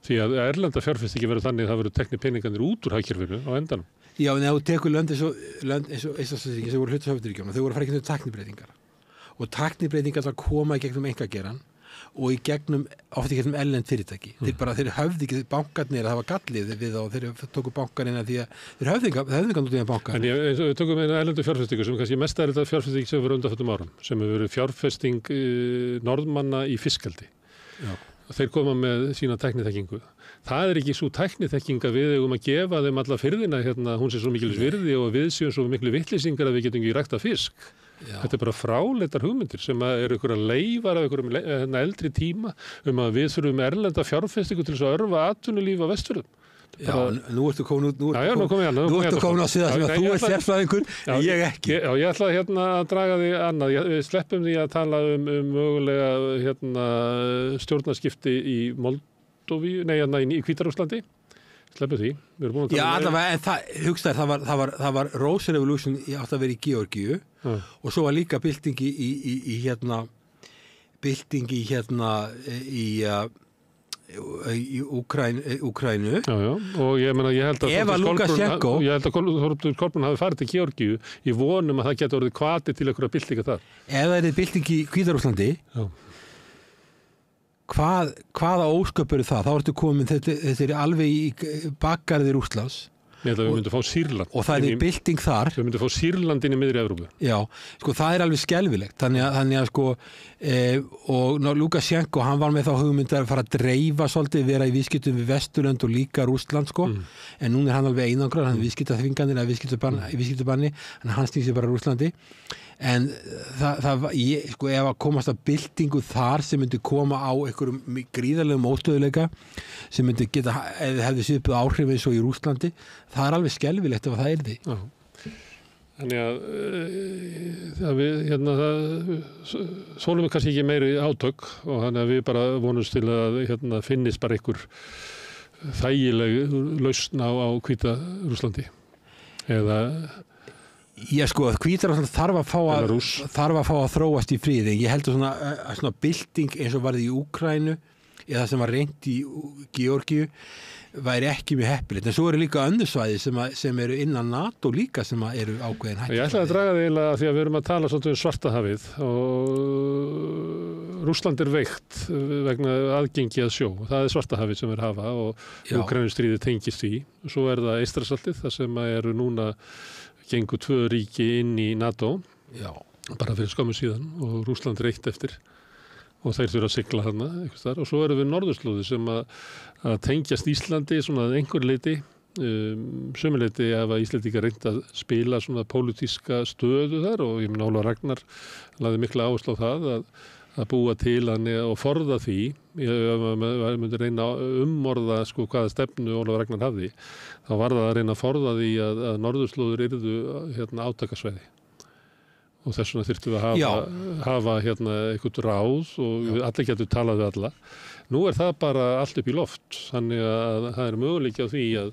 því að erlenda fjárfestingi verður þannig að það verður teknir peningarnir út úr hagkerfinu á endanum. Já, en ef þú tekur lönd eins og Íslandsríkin sem voru hluti Sovétríkjunum, þau voru að fara í gegnum tæknibreytingar og tæknibreytingar það koma í gegnum einkagerann og oft í gegnum erlend fyrirtæki. Þeir höfðu ekki bankarnir, það var gallið við og þeir tóku bankarinn því að þeir höfðu engan út í það bankar. En við tökum eina erlendu fjárfestingu sem kannski mest erlenda fjárfesting sem við undanförnum árum, sem hefur verið fjárfesting norðmanna í fiskeldi. Já. Þeir koma með sína tækniþekkingu. Það er ekki svo tækniþekking að við eigum að gefa þeim alla firðina hérna, hún sé svo mikils virði og við séum svo miklu vitleysingar að við getum ekki ræktað fisk. Já. Þetta er bara fráleitar hugmyndir sem eru einhverja leifar af einhverjum eldri tíma að við þurfum erlenda fjárfestingu til þess að örva atvinnulíf á Vestfjörðum. Já, nú ertu komin á síðan sem að þú er sérfræðingur en ég ekki. Já, ég ætla hérna að draga því annað. Við sleppum því að tala um mögulega hérna stjórnarskipti í í Hvíta-Rússlandi. Sleppum því. Við erum búin að tala en það var Rose Revolution átt að vera í Georgíu og svo var líka bylting í Úkraínu. Já, og ég meina ég held að Þórdís Kolbrún hafi farið til Georgíu í vonum að það getur orðið hvati til einhverja byltinga þar. Ef það er bylting í Hvíta-Rússlandi, hvaða ósköp eru það? Þá ertu komin, þetta er alveg í bakgarði Rússlands Ég held að við myndum fá Sýrland. Og það er bylting þar. Við myndum fá Sýrland inn í miðri Evrópu. Já, sko það er alveg skelfilegt. Þannig að sko, og Lukasjenko, hann var með þá hugmynd að fara að dreifa svolítið, vera í viðskiptum við Vesturlönd og líka Rússland, sko. En núna er hann alveg einangrar, hann er viðskiptaþvinganir eða viðskiptabanni, hann snýr sér bara Rússlandi. En sko, ef að komast að byltingu þar sem myndi koma á einhverjum gríðarlegum óstöðuleika sem myndi geta, ef hefði svipuð áhrif eins og í Rússlandi, það er alveg skelfilegt ef það er því. Já. Þannig að við, þolum við kannski ekki meiri átök og þannig að við bara vonumst til að finnist bara einhver þægileg lausn á hvíta Rússlandi. Eða Já, sko, Hvíta-Rússland þarf að fá að þróast í friði. Ég held að svona bylting eins og varði í Úkraínu eða sem var reynt í Georgíu væri ekki mjög heppilegt. En svo eru líka önnur svæði sem eru innan NATO líka sem eru ákveðin hægt. Ég ætla að draga það eiginlega því að við erum að tala svolítið um Svartahafið og Rússland er veikt vegna aðgengi að sjó. Það er Svartahafið sem hafa og Úkraínustríðið tengist því. Svo er það Eystrasaltið þar sem eru núna gengur 2 ríki inn í NATO. Já. Bara fyrir skömmu síðan og Rússland reitt eftir og þeir þurfa að sigla þarna einhvers staðar. Og svo erum við norðurslóði sem að tengjast Íslandi svona að einhver leiti, sömuleiti ef að Íslendingar reynt að spila svona pólitíska stöðu þar og ég meina Ólafur Ragnar lagði mikla áherslu á það að búa til hann og forða því. Ef maður myndi reyna að ummorða sko hvaða stefnu Ólafur Ragnar hafði, þá var það að reyna að forða því að norðurslóður yrðu átakasvæði. Og þess vegna þyrftum við að hafa eitthvað ráð og allir getur talað við alla. Nú er það bara allt upp í loft, þannig að það er möguleiki á því að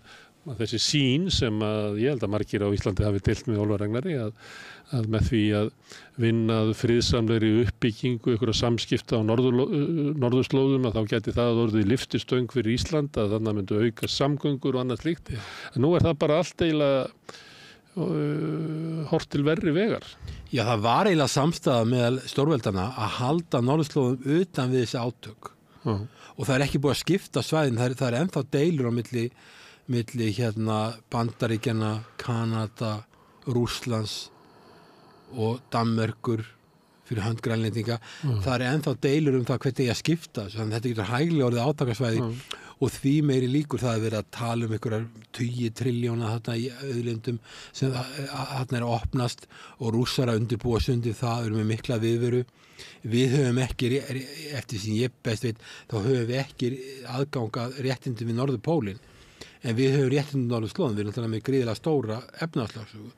þessi sýn sem að ég held að margir á Íslandi hafi deilt með Ólafur Ragnari að með því að vinna friðsamlegri uppbyggingu einhverja samskipta á norðurslóðum að þá geti það orðið lyftistöng fyrir Ísland að þannig myndi auka samgöngur og annað slíkt. En nú er það bara allt eiginlega hort til verri vegar. Já, það var eiginlega samstæða meðal stórveldana að halda norðurslóðum utan við þessi átök. Og það er ekki búið að skipta svæðin, það er ennþá deilur á milli Bandaríkjanna, Kanada, Rússlands og Danmerkur fyrir hönd Grænlendinga. Það er ennþá deilur um það hvernig ég að skipta, þannig að þetta getur hæglega orðið átakasvæði og því meiri líkur það að vera að tala um einhverjar 10 triljóna þarna í auðlindum sem þarna er að opnast og Rússar að undirbúa sundi það, eru með mikla viðveru. Við höfum ekki, eftir sem ég best veit, þá höfum við ekki aðganga réttindum við Norðurpólinn, en við höfum réttindum Norðurslóðum, við erum náttúrulega með gríðilega stóra efnahagslögsögu,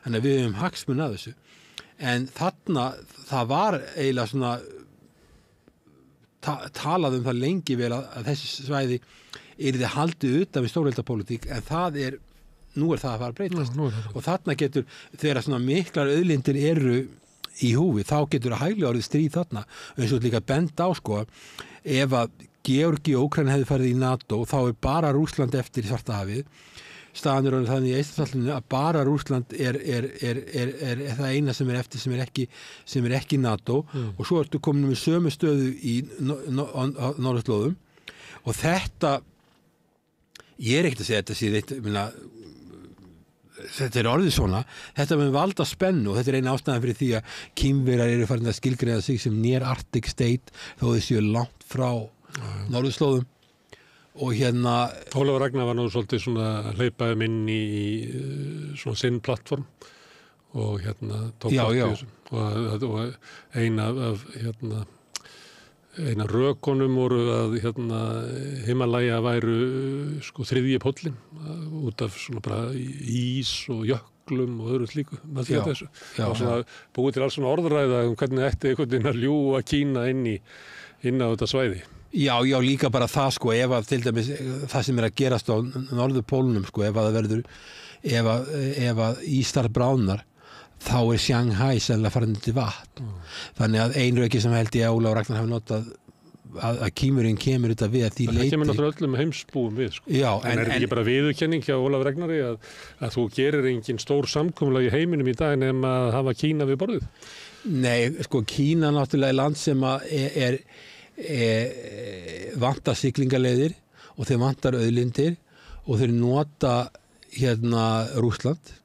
þannig að við höfum hagsmuni að þessu. En þarna, það var eiginlega svona talað um það lengi vel að þessi svæði yrði haldið utan við stórveldapólitík, en nú er það að fara að breytast. Og þarna getur, þegar svona miklar auðlindir eru í húfi, þá getur að hæglega orðið stríð þarna. Eins og líka bent á sko, ef að Georgía og Úkraína hefði farið í NATO, þá er bara Rússland eftir í Svartahafið. Staðan er þannig í Eystrasaltinu að bara Rússland er það eina sem er eftir sem er ekki NATO og svo ertu komin með sömu stöðu í norðurslóðum og þetta ég er ekkert að segja þetta þetta er orðið svona, þetta með valda spennu og þetta er eina ástæðan fyrir því að Kínverjar eru farin að skilgreina sig sem near Arctic state þó þau séu langt frá norðurslóðum. Og Ólafur Ragnar var nú svolítið svona hleypaðum inn í svona sinn plattform og tók þátt í þessu og eina rökunum voru að Himalaya væru sko 3. póllinn út af svona bara ís og jöklum og öðru slíku með því þessu. Og svona búið til alls svona orðræða hvernig ætti einhvern veginn að ljúga Kína inn á þetta svæði. Já, líka bara það sko, ef að til dæmis það sem er að gerast á norðurpólunum sko, ef að það verður, ef að ístar bráðnar, þá er Shanghai sennilega farin til vatn. Þannig að ein röki sem held ég að Ólafur Ragnar hafi notað að Kínverjinn kemur þetta við að því leyti. Það kemur náttúrulega öllum heimsbúum við sko. Já, en er ekki bara viðurkenning hjá Ólafur Ragnari að þú gerir engin stór samkomulag í heiminum í dag nema að hafa Kína við borðið? Nei, sko Kína náttúrulega er land sem er vantar siglingaleiðir og þeir vantar auðlindir og þeir nota Rússland.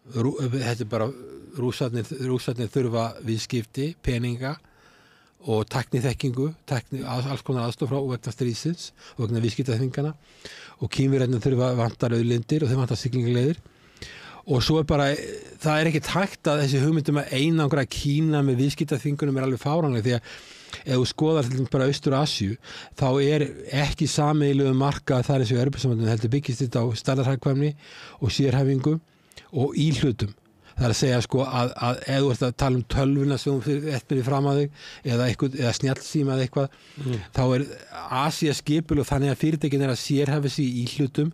Þetta bara Rússarnir þurfa viðskipti, peninga og tækniþekkingu, alls konar aðstoð frá vegna stríðsins og vegna viðskiptaþvingana og Kínverjarnir þurfa vantar auðlindir og þeim vantar siglingaleiðir og svo það ekki hægt að þessi hugmyndum að einangra Kína með viðskiptaþvingunum alveg fáránleg því að ef þú skoðar til bara Austur-Asíu þá ekki sameiginlegu markað þar eins og Evrópusambandinu heldur byggist þetta á stærðarhagkvæmni og sérhæfingu og íhlutum. Það að segja sko að ef þú ert að tala tölvuna sem þú fyrir fram að þig eða snjallsíma eða eitthvað þá Asía skipul og þannig að fyrirtækin að sérhæfa sig í íhlutum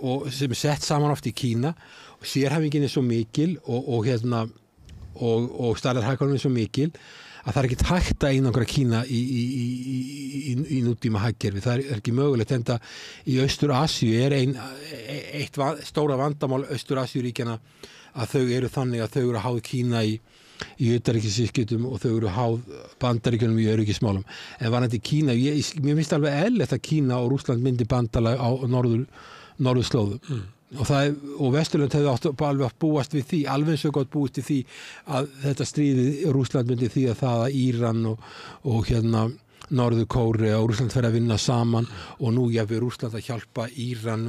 og sem sett saman oft í Kína og sérhæfingin svo mikil og stærðarhagkvæmni svo mikil að það ekki hægt að einangra Kína í nútíma hagkerfi. Það ekki mögulegt enda í Austur-Asíu eitt stóra vandamál Austur-Asíuríkjana að þau eru þannig að þau eru háð Kína í utanríkisviðskiptum og þau eru háð Bandaríkjunum í öryggismálum. En varðandi Kína, mér finnst alveg eðlilegt að Kína og Rússland myndi bandalag á norðurslóðum. Og Vesturlönd hefði alveg átt búast við því, alveg svo gott búist við því að þetta stríðið Rússland myndi því að það að Íran og Norður Kórea og Rússland fer að vinna saman og nú jafnvel Rússland að hjálpa Íran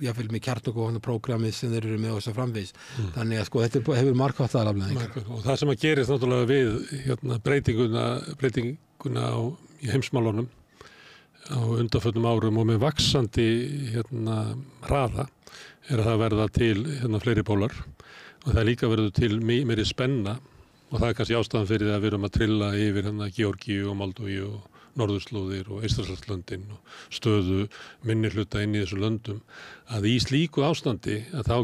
jafnvel með kjarnorkuvopnaprógrammið sem þeir eru með þess að framvegis. Þannig að sko þetta hefur margháttaðar afleiðingar. Og það sem að gerist náttúrulega við breytinguna í heimsmálunum á undanförnum árum og með vaxandi hraða að það verða til fleiri pólar og það líka verður til meiri spenna og það kannski ástæðan fyrir að við erum að trilla yfir Georgíu og Moldóvu og Norðurslóðir og Eystrasaltslöndin og stöðu minnihluta inn í þessu löndum að í slíku ástandi að þá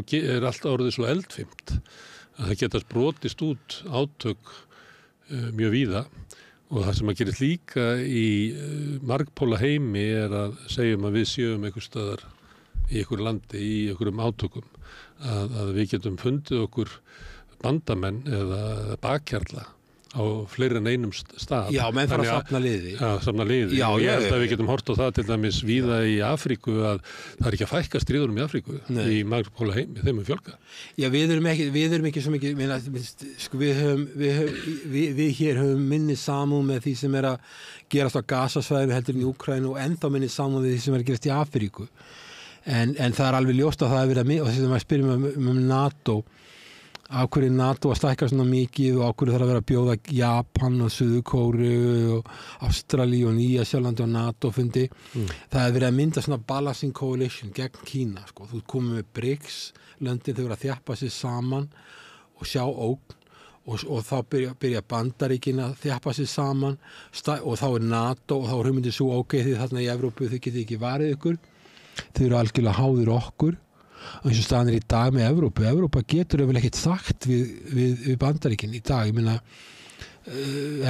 allt orðið svo eldfimt að það getast brotist út átök mjög víða og það sem að gerist líka í margpóla heimi að segjum að við séum einhvers staðar í einhverju landi, í einhverjum átökum að við getum fundið okkur bandamenn eða bakkjarla á fleiri en einum stað. Já, menn þarf að safna liði. Já, safna liði. Já, og ég held að við getum hort á það til dæmis víða í Afríku að það ekki að fækka stríðunum í Afríku í margpóla heimi, þeim fjölga. Já, við erum ekki svo mikið, sko við hér höfum minni samúð með því sem að gerast á Gazasvæðinu heldur í Úkraínu og ennþá minni samúð með því sem að gerast í Afríku. En það alveg ljóst að það verið og þess að maður spyrir NATO á hverju NATO að stækka svona mikið og á hverju þarf að vera að bjóða Japan og Suður-Kóreu og Ástralíu og Nýja-Sjálandi og NATO fundi. Það verið að mynda svona balancing coalition gegn Kína. Sko. Þú komið með BRICS, löndin þau verið að þjappa sig saman og sjá ógn og þá byrja Bandaríkin að þjappa sig saman og þá NATO og þá hugmyndin svo því þarna í Evrópu þau getið ekki varið ykkur. Þau eru algjörlega háðir okkur og eins og staðan í dag með Evrópa getur vel ekkert sagt við Bandaríkin í dag. Ég meina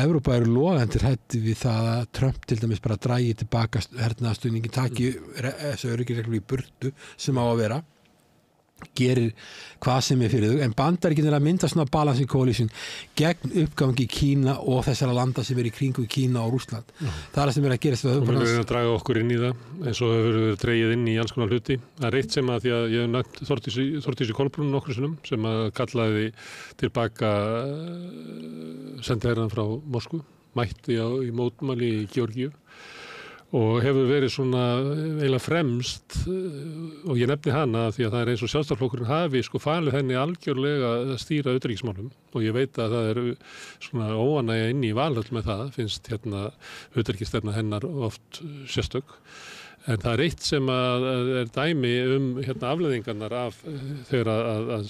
Evrópa eru logandi hrædd við það að Trump til dæmis bara dragi tilbaka hernaðarstuðningin, taki þessu öryggisreglur í burtu sem á að vera gerir hvað sem fyrir þau en Bandaríkin að mynda svona balancing coalition gegn uppgangi Kína og þessara landa sem í kringum Kína og Rússland. Það sem að gerast og við erum að draga okkur inn í það eins og hefur verið dregið inn í alls konar hluti. Það eitt sem að því að ég hef nefnt Þórdísi Kolbrún nokkru sinnum sem að kallaði tilbaka sendiherrann frá Moskvu, mætti í mótmæli í Georgíu og hefur verið svona eiginlega fremst og ég nefni hana því að það eins og Sjálfstæðisflokkurinn hafi falið henni algjörlega að stýra utanríkismálum og ég veit að það svona óánægja inn í Valhöll með það, finnst utanríkisstefna hennar oft sérstök. En það eitt sem að dæmi afleiðingarnar af þegar að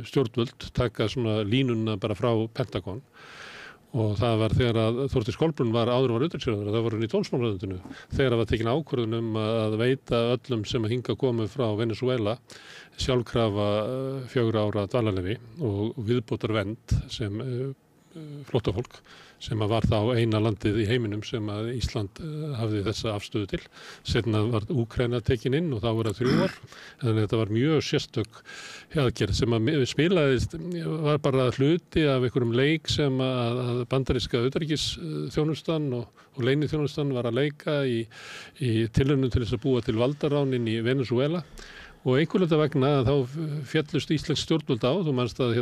stjórnvöld taka svona línuna bara frá Pentagon og það var þegar að Þórdís Kolbrún var utanríkisráðherra, það var hún í dómsmálaráðuneytinu þegar var tekin ákvörðun að veita öllum sem að hinga komu frá Venezuela sjálfkrafa 4 ára dvalarleyfi og viðbótarvernd sem flóttafólk sem að var þá eina landið í heiminum sem að Ísland hafði þessa afstöðu til. Seinna var Úkraína tekin inn og þá var það 3 ár. Þannig að þetta var mjög sérstök aðgerð sem að spilaðist, var bara hluti af einhverjum leik sem að bandaríska utanríkisþjónustan og leyniþjónustan var að leika í tilraunum til þess að búa til valdaránin í Venezuela. Og einhvern veginn vegna þá féllust íslensk stjórnvöld á, þú manst að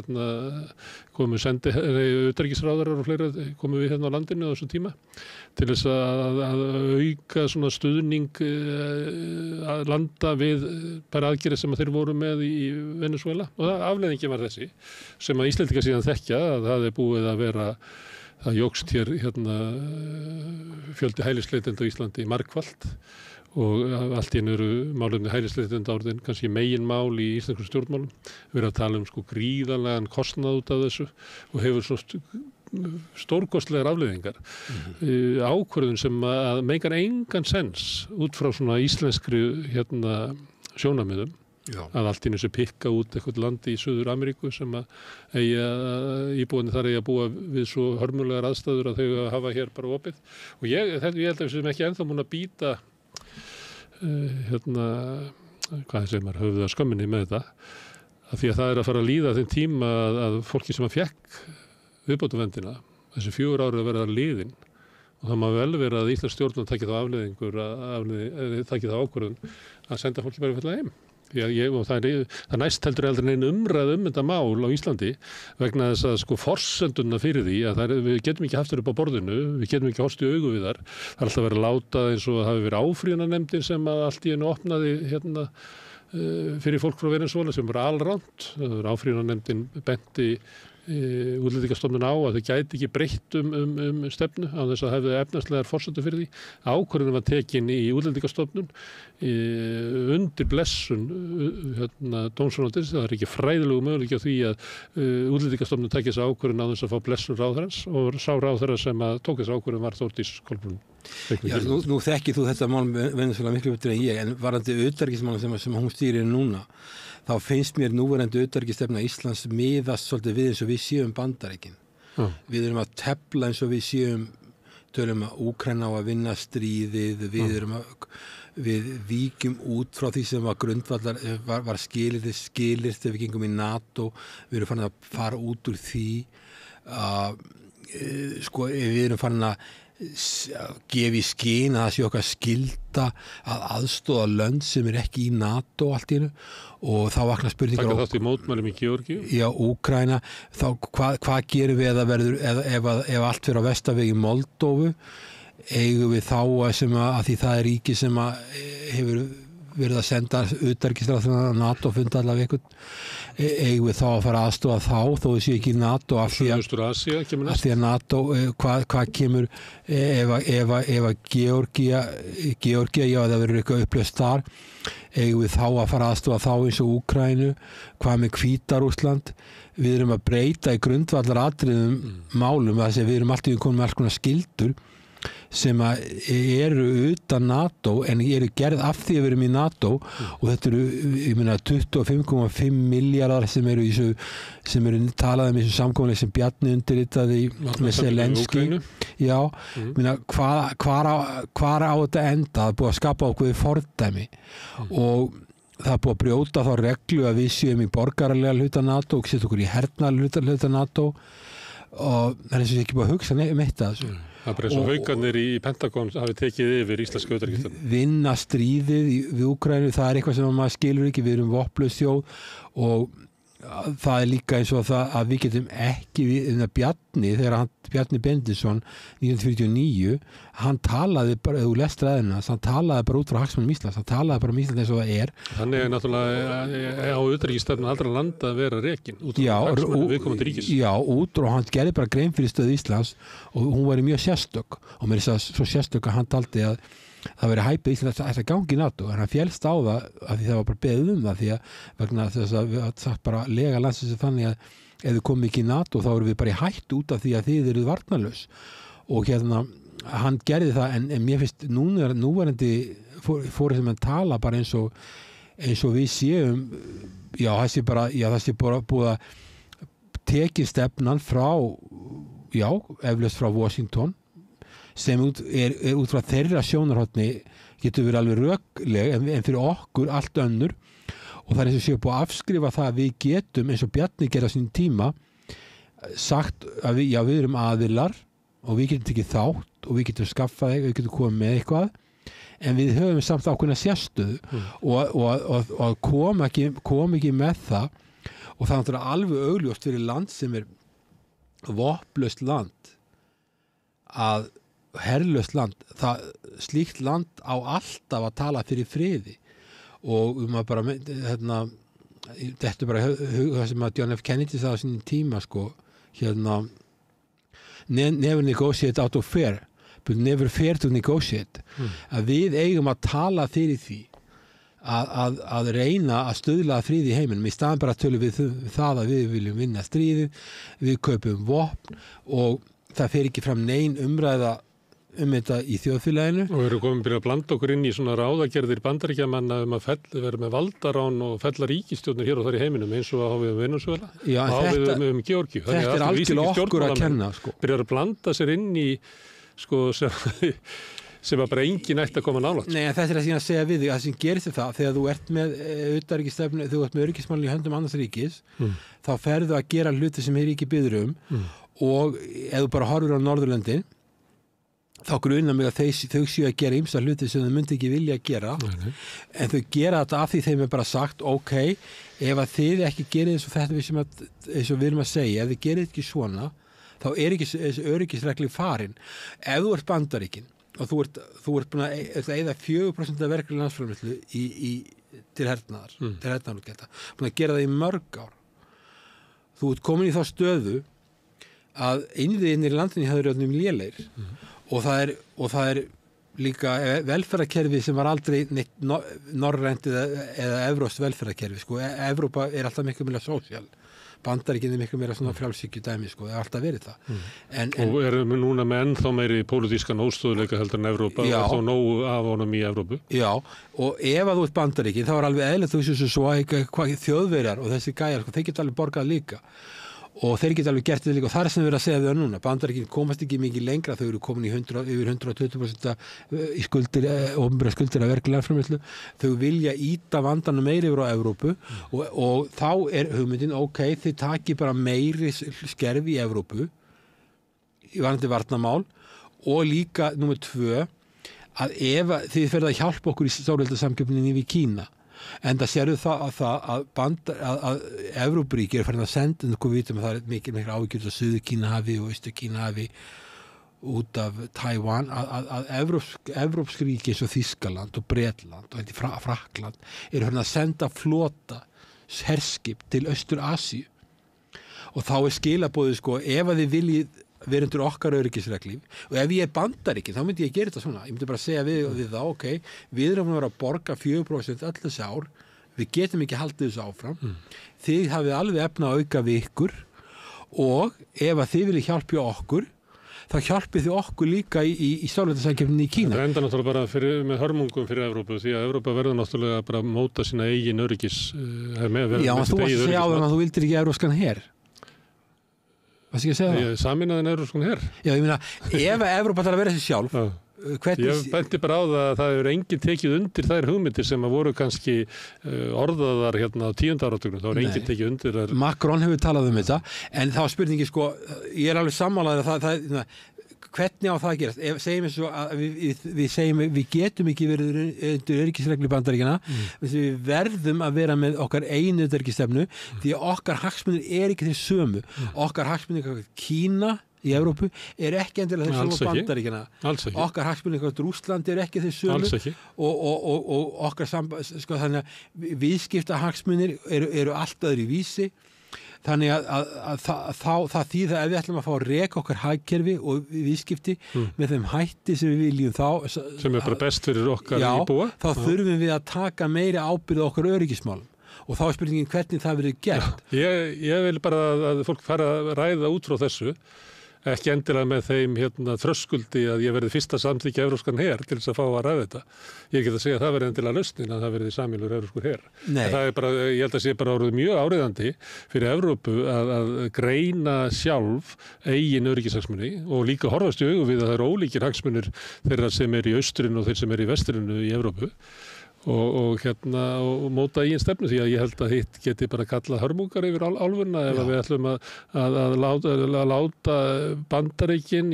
komu utanríkisráðarar og fleira komu við á landinu á þessum tíma til þess að auka svona stuðning að landa við bara aðgerðir sem þeir voru með í Venezuela. Og afleiðingin var þessi sem að Íslendingar síðan þekkja að það búið að vera, það jókst hér fjöldi hælisleitenda á Íslandi margfalt. Og allt í einu eru málefni hælisleitenda orðin kannski meginmál í íslenskum stjórnmálum. Við erum að tala gríðarlegan kostnað út af þessu og hefur svo stórkostlegar afleiðingar. Ákvörðun sem að meikar engan sens út frá svona íslenskri sjónarmiðum. Já. Að allt í einu sé pikka út eitthvað landi í Suður Ameríku sem að íbúinni þar eigi að búa við svo hörmulegar aðstæður að þau hafa hér bara opið. Og ég held að við sem ekki ennþá múin að býta hvað segir maður, höfðu að skömminni með þetta, að því að það að fara að líða þeim tíma að fólki sem að fekk viðbótarverndina, þessi 4 ár að vera liðin, og það má vel vera að Íslands stjórnvöld taki þá taki þá ákvörðun að senda fólki bara fyrir heim. Það næst heldur aldrei neinn umræð þetta mál á Íslandi vegna þess að forsenduna fyrir því að við getum ekki haft þér upp á borðinu, við getum ekki horfst í augu við þar. Það alltaf verið látað eins og það hafi verið áfrýjunarnefndin sem að allt í einu opnaði fyrir fólk frá Venezuela sem var alrangt. Áfrýjunarnefndin benti Útlendingastofnun á að þau gæti ekki breytt stefnu á þess að hefði efnahagslegar forsendur fyrir því. Ákvörðunin var tekin í Útlendingastofnun undir blessun dómsmálaráðuneytisins. Það er ekki fræðilegu möguleiki á því að Útlendingastofnun taki þessa ákvörðun á þess að fá blessun ráðherrans og sá ráðherra sem að tók þessa ákvörðun var Þórdís Kolbrún. Já, nú þekkir þú þetta mál Venezuela miklu betur en ég, en varðandi utanríkismálum sem hún stýrir núna, þá finnst mér núverandi utanríkisstefna Íslands miðast svolítið við eins og við séum Bandaríkin. Við erum að tefla eins og við tölum að Úkraína á að vinna stríðið, við víkjum út frá því sem var grundvallar, var skilyrt þegar við gengum í NATO, við erum farin að fara út úr því, við erum farin að gefa í skyn að það sé okkar skylda að aðstoða lönd sem ekki í NATO allt í einu og þá vakna spurningar taka þátt í mótmælum í Georgíu. Já, Úkraína, þá hvað gerum við ef allt fyrir á vestavegi Moldóvu, eigum við þá að því það er ríki sem hefur verið að senda utanríkisráðherra NATO funda allavega eitthvað, eigum við þá að fara aðstofa þó við séu ekki í NATO af því að NATO, hvað kemur ef Georgía, já, það verður eitthvað upplöst þar, eigum við þá að fara aðstofa þá eins og Úkraínu, hvað með Hvíta-Rússland, við erum að breyta í grundvallar atriðum málum, þess að við erum alltaf komin með alls konar skyldur sem eru utan NATO en eru gerð af því að við erum í NATO og þetta eru, ég meina, 25,5 miljardar sem eru talað í þessu samkomulagi sem Bjarni undirritaði með Zelenski. Já, meina, hvar á þetta enda? Það er búið að skapa okkur fordæmi og það er búið að brjóta þá reglu að við séum í borgaralega hluta NATO og setja okkur í hernaðarlega hluta NATO og það er eins og ekki búið að hugsa eitt að þessu. Það er bara eins og haukarnir í Pentagon hafi tekið yfir íslenska utanríkisstefnu. Vinna stríðið við Úkraínu, það er eitthvað sem maður skilur ekki, við erum vopnlaus þjóð og það er líka eins og það að við getum ekki Bjarni, Bjarni Benediktsson 1949, hann talaði bara, ef þú lest ræðina, hann talaði bara út frá hagsmunum Íslands, hann talaði bara Íslands eins og það er. Þannig er náttúrulega á utanríkisstefnu allra landa að vera rekin út frá hagsmunum viðkomandi ríkis. Já, út og hann gerði bara grein fyrir stöðu Íslands og hún væri mjög sérstök og mér er svo sérstök að hann taldi að það verið hæpið Íslands að gangi í NATO en hann fjælst á það að því það var bara beðið það því að vegna þess að við sagt bara lega landsins þannig að ef við komum ekki í NATO þá erum við bara í hættu út af því að þið eruð varnarlaus og hann gerði það en mér finnst núverandi fór sem hann tala bara eins og við séum það sé bara búið að tekið stefnan frá já, eflaust frá Washington sem er út frá þeirra sjónarhorni getur verið alveg rökleg en fyrir okkur allt önnur og það er eins og séu búið að afskrifa það að við getum eins og Bjarni gerði á sínum tíma sagt að við erum aðilar og við getum tekið þátt og við getum skaffað við getum komið með eitthvað en við höfum samt ákveðna sérstöðu og kom ekki með það og það er náttúrulega alveg augljóst fyrir land sem er vopnlaust land að herlaust land, slíkt land á alltaf að tala fyrir friði og maður bara þetta er bara það sem að John F. Kennedy sagði á sínum tíma sko, never negotiate out of fear but never fear to negotiate að við eigum að tala fyrir því að reyna að stuðla að friði í heiminum í staðan bara tölum við það að við viljum vinna stríðið, við kaupum vopn og það fer ekki fram nein umræða þetta í þjóðfélaginu. Og við erum komin að byrja að blanda okkur inn í svona ráðagerðir Bandaríkjamanna að vera með valdarán og fella ríkisstjórnir hér og þar í heiminum eins og að við Venesúela og að við Georgíu. Þetta er algjörlega okkur að kenna. Byrjar að blanda sér inn í sko sem að bara enginn ætti að koma nálægt. Nei, en þetta er það sem ég að segja við þig, það sem gerist það þegar þú ert með utanríkisstefnu, þú ert með öryggismálin í höndum annars ríkis, þá ferðu að gera hluti sem ríki biður og ef þú bara horfir á Norðurlöndin þá grunar mig að þau séu að gera ýmsa hluti sem þau myndi ekki vilja að gera en þau gera þetta af því þeim er bara sagt ok, ef að þið ekki gerir eins og þetta eins og við erum að segja, ef þið gerir ekki svona þá er ekki þessi öryggisregli farin ef þú ert Bandaríkin og þú ert búin að eyða 4% af verkefni landsframleiðslu til hernaðarútgjalda búin að gera það í mörg ár þú ert komin í þá stöðu að innviðirnir í landinni hafði orðið lélegir og það er líka velferðarkerfi sem var aldrei norrænt eða evrópskt velferðarkerfi sko. Evrópa er alltaf miklu meira sósíal Bandaríkin er miklu meira svona frjálshyggju dæmi sko, það er alltaf verið það og erum við núna með ennþá meiri pólitískan óstöðuleika heldur en Evrópa og þá nógu af honum í Evrópu Já, og ef að þú ert Bandaríkin þá er alveg eðlilegt þú séu svo hvað þjóðverjar og þessi gæjar, þeir geta alveg borgað líka og þeir geta alveg gert þetta líka og það er sem við erum að segja við núna Bandaríkin komast ekki mikið lengra þau eru komin í yfir 120% í skuldir, opinbera skuldir að verklega framleiðslu þau vilja íta vandanum meiri yfir á Evrópu og þá er hugmyndin ok, þið taki bara meiri skerfi í Evrópu í varðandi varnarmál og líka númer 2 að ef þið ferðu að hjálpa okkur í stórveldasamkeppninni við Kína en það sérðu að Evrópuríki er farin að senda við vitum að það er mikil áhyggjur á Suður Kínahafi og Austur Kínahafi út af Taiwan að Evrópsk ríki eins og Þýskaland og Bretland og Frakkland eru farin að senda flota herskip til Austur-Asíu og þá er skilaboðið sko ef að þið viljið vera undir okkar öryggisregli og ef ég er Bandaríkin þá myndi ég gera þetta svona ég myndi bara segja við það ok við erum að vera að borga 4% öll þessi ár við getum ekki haldið þessu áfram þið hafið alveg efna að auka við ykkur og ef að þið viljið hjálpa okkur þá hjálpið þið okkur líka í stórveldasamkeppninni í Kína. Það enda náttúrulega bara með hörmungum fyrir Evrópu því að Evrópa verður náttúrulega bara að móta sína eigin öryggis Já, en þú varst að segja á þann að þú vildir ekki evrópskan her Hvað sé ég að segja það? Sameinaðan evrópskan her. Já, ég meina, ef Evrópa þarf að vera þessi sjálf, Ég benti bara á það að það hefur enginn tekið undir þær hugmyndir sem að voru kannski orðaðar hérna á 10. áratugnum. Það voru enginn tekið undir þær. Macron hefur talað þetta, en það var spurningi sko, ég er alveg sammálaður að hvernig á það að gerast? Segjum eins og að við segjum við getum ekki verið undir öryggisreglu Bandaríkjanna, við verðum að vera með okkar einu öryggisstefnu því að okkar hagsmunir er ekki þeir sömu. Okkar hagsmunir Kína í Evrópu er ekki endilega þeir sömu Bandaríkjanna. Okkar hagsmunir Rússlandi er ekki þeir sömu og okkar sko, þannig að viðskiptahagsmunir eru allt öðru í vísi. Þannig að það þýðir að ef við ætlum að fá að reka okkar hagkerfi og viðskipti með þeim hætti sem við viljum þá sem er bara best fyrir okkar íbúa þá þurfum við að taka meiri ábyrgð á okkar öryggismálum og þá er spurningin hvernig það verður gert. Ég vil bara að fólk fara að ræða út frá þessu ekki endilega með þeim þröskuldi að ég verði fyrsta samþykja evrópskan her til þess að fá að ræða þetta. Ég get að segja að það verði endilega lausnin að það verði sameiginlegur evrópskur her. Það er bara, ég held að sé bara orðið mjög áreiðandi fyrir Evrópu að greina sjálf eigin öryggishagsmuni og líka horfast í augu við að það eru ólíkir hagsmunir þeirra sem er í austrinu og þeir sem er í vestrinu í Evrópu. Og móta eigin stefnu því að ég held að hitt geti bara kallað hörmungar yfir álfuna ef við ætlum að láta Bandaríkin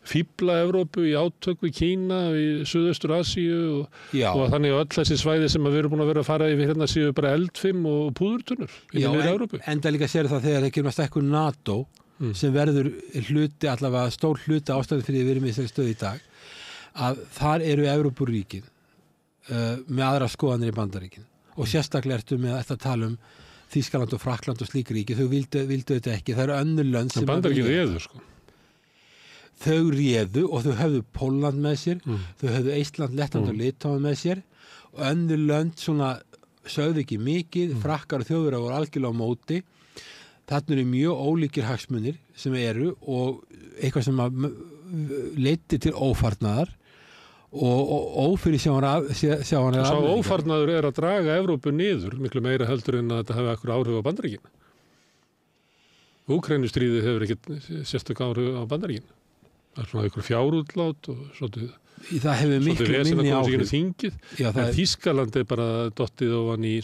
fíbla Evrópu í átök við Kína í Suðaustur-Asíu og þannig að öll þessi svæði sem við erum búin að vera að fara yfir séu bara eldfim og púðurtunnur innan við Evrópu. Enda líka sér það þegar það kemur að stekkur NATO sem verður hluti, allavega stór hluti ástæðan fyrir við erum í þessari stöð í dag, að þar eru Evrópuríkin með aðra skoðanir í Bandaríkin og sérstaklega ertu með að tala Þýskaland og Frakkland og slík ríki, þau vildu þetta ekki, það eru önnur lönd sem Bandaríkin réðu sko. Þau réðu og þau höfðu Pólland með sér, þau höfðu Eistland, Lettland og Litáen með sér og önnur lönd svona sögðu ekki mikið, Frakkar og Þjóðverjar voru algjörlega á móti. Þarna eru mjög ólíkir hagsmunir sem eru og eitthvað sem leiddi til ófarnaðar og ófyrir sjáanlega Sá ófarnaður er að draga Evrópu niður miklu meira heldur en að þetta hafi ekkur áhrif á Bandaríkin. Úkraínustríðið hefur ekkert sérstök áhrif á Bandaríkin. Það er svona einhver fjárútlát og það hefur miklu minni áhrif. En Þýskaland er bara dottið ofan í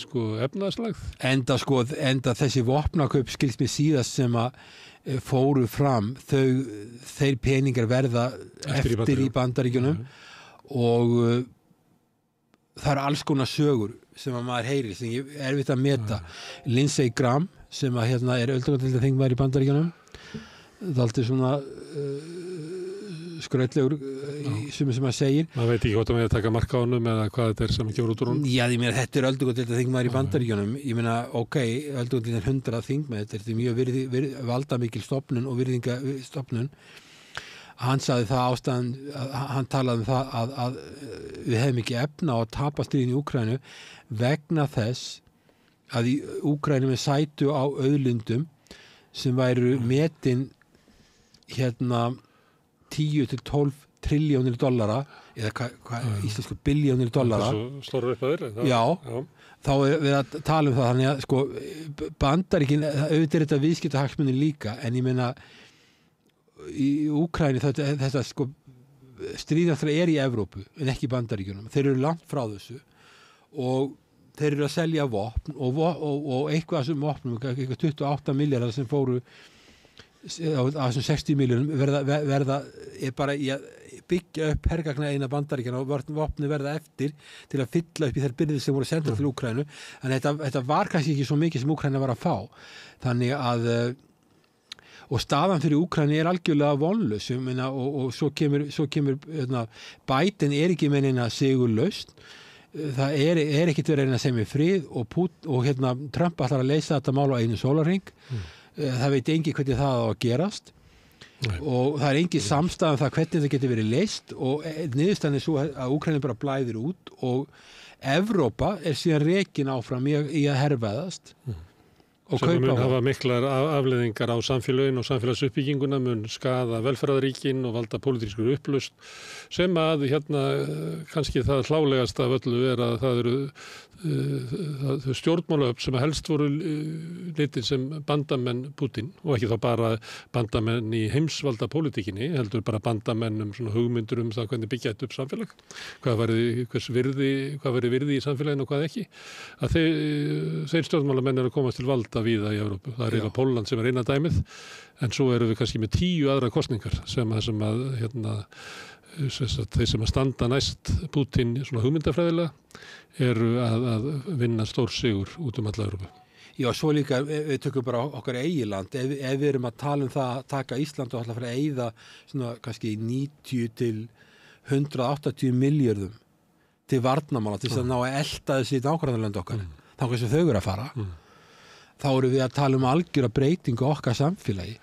efnaðslægð. Enda þessi vopnakaup skilst mér síðast sem að fóru fram, þeir peningar verða eftir í Bandaríkjunum og það eru alls konar sögur sem að maður heyrir sem ég er erfitt að meta. Lindsey Graham sem að er öldungadeildarþingmaður í Bandaríkjunum, það er alltaf svona skrautlegur sem að segir. Maður veit ekki hvort að maður taka marka á honum eða hvað þetta er sem ekki voru út úr honum. Já, ég meina þetta er öldungadeildarþingmaður í Bandaríkjunum. Ég meina, öldungadeildar 100 þingmenn, þetta er mjög valdamikil stofnun og virðingastofnun. Hann sagði það ástæðan, hann talaði það að við hefum ekki efna á að tapa stríðin í Úkraínu vegna þess að í Úkraínu með sætu á auðlindum sem væru metin 10 til 12 triljónir dollara eða íslensku biljónir dollara. Svo slórur upp að þeirra. Já, þá er við að tala það þannig að Bandaríkin, auðvitað er þetta viðskiptahagsmunir líka en ég meina í Úkraínu þetta stríðastræði er í Evrópu en ekki í Bandaríkjunum. Þeir eru langt frá þessu og þeir eru að selja vopn og eitthvað sem vopnum, eitthvað 28 milljarðar sem fóru á þessum 60 miljónum verða bara í að byggja upp hergagna eina Bandaríkjana og vopni verða eftir til að fylla upp í þær byrðir sem voru sendar til Úkraínu. En þetta var kannski ekki svo mikið sem Úkraína var að fá. Þannig að og staðan fyrir Úkraínu er algjörlega vonlaus og svo kemur Biden er ekki með neina sigurlausn. Það er ekkert verið að reyna að semja frið og Trump ætlar að leysa þetta mál á einu sólarhring. Það veit engin hvernig það á að gerast. Nei. Og það er engin samstæðan það hvernig það getur verið leyst og niðurstaðan er svo að Úkraína bara blæðir út og Evrópa er síðan rekin áfram í að herrvæðast. Sem mun hafa miklar afleiðingar á samfélögin og samfélagsuppbygginguna, mun skaða velferðaríkin og valda pólitískur upplausn sem að kannski það hlálegast af öllu er að það eru þau stjórnmálaöfl sem helst voru litin sem bandamenn Putin og ekki þá bara bandamenn í heimsvalda pólitíkinni, heldur bara bandamenn svona hugmyndur það hvernig byggja þetta upp samfélag, hvað væri virði í samfélaginu og hvað ekki. Að þeir stjórnmálamenn eru að komast til valda víða í Evrópu. Það er eiginlega Pólland sem er eina dæmið, en svo eru við kannski með 10 aðra kosningar sem þeir sem að standa næst Putin svona hugmyndafræðilega eru að vinna stór sigur út alla Evrópu. Já, svo líka, við tökum bara okkar eigiland, ef við erum að tala það að taka Ísland og alltaf fyrir að eyða svona kannski 90 til 180 milljörðum til varnarmála til þess að ná að elta þessi nágrannalönd okkar, þá hversu þau eru að fara. Þá eru við að tala algjöra breytingu okkar samfélagi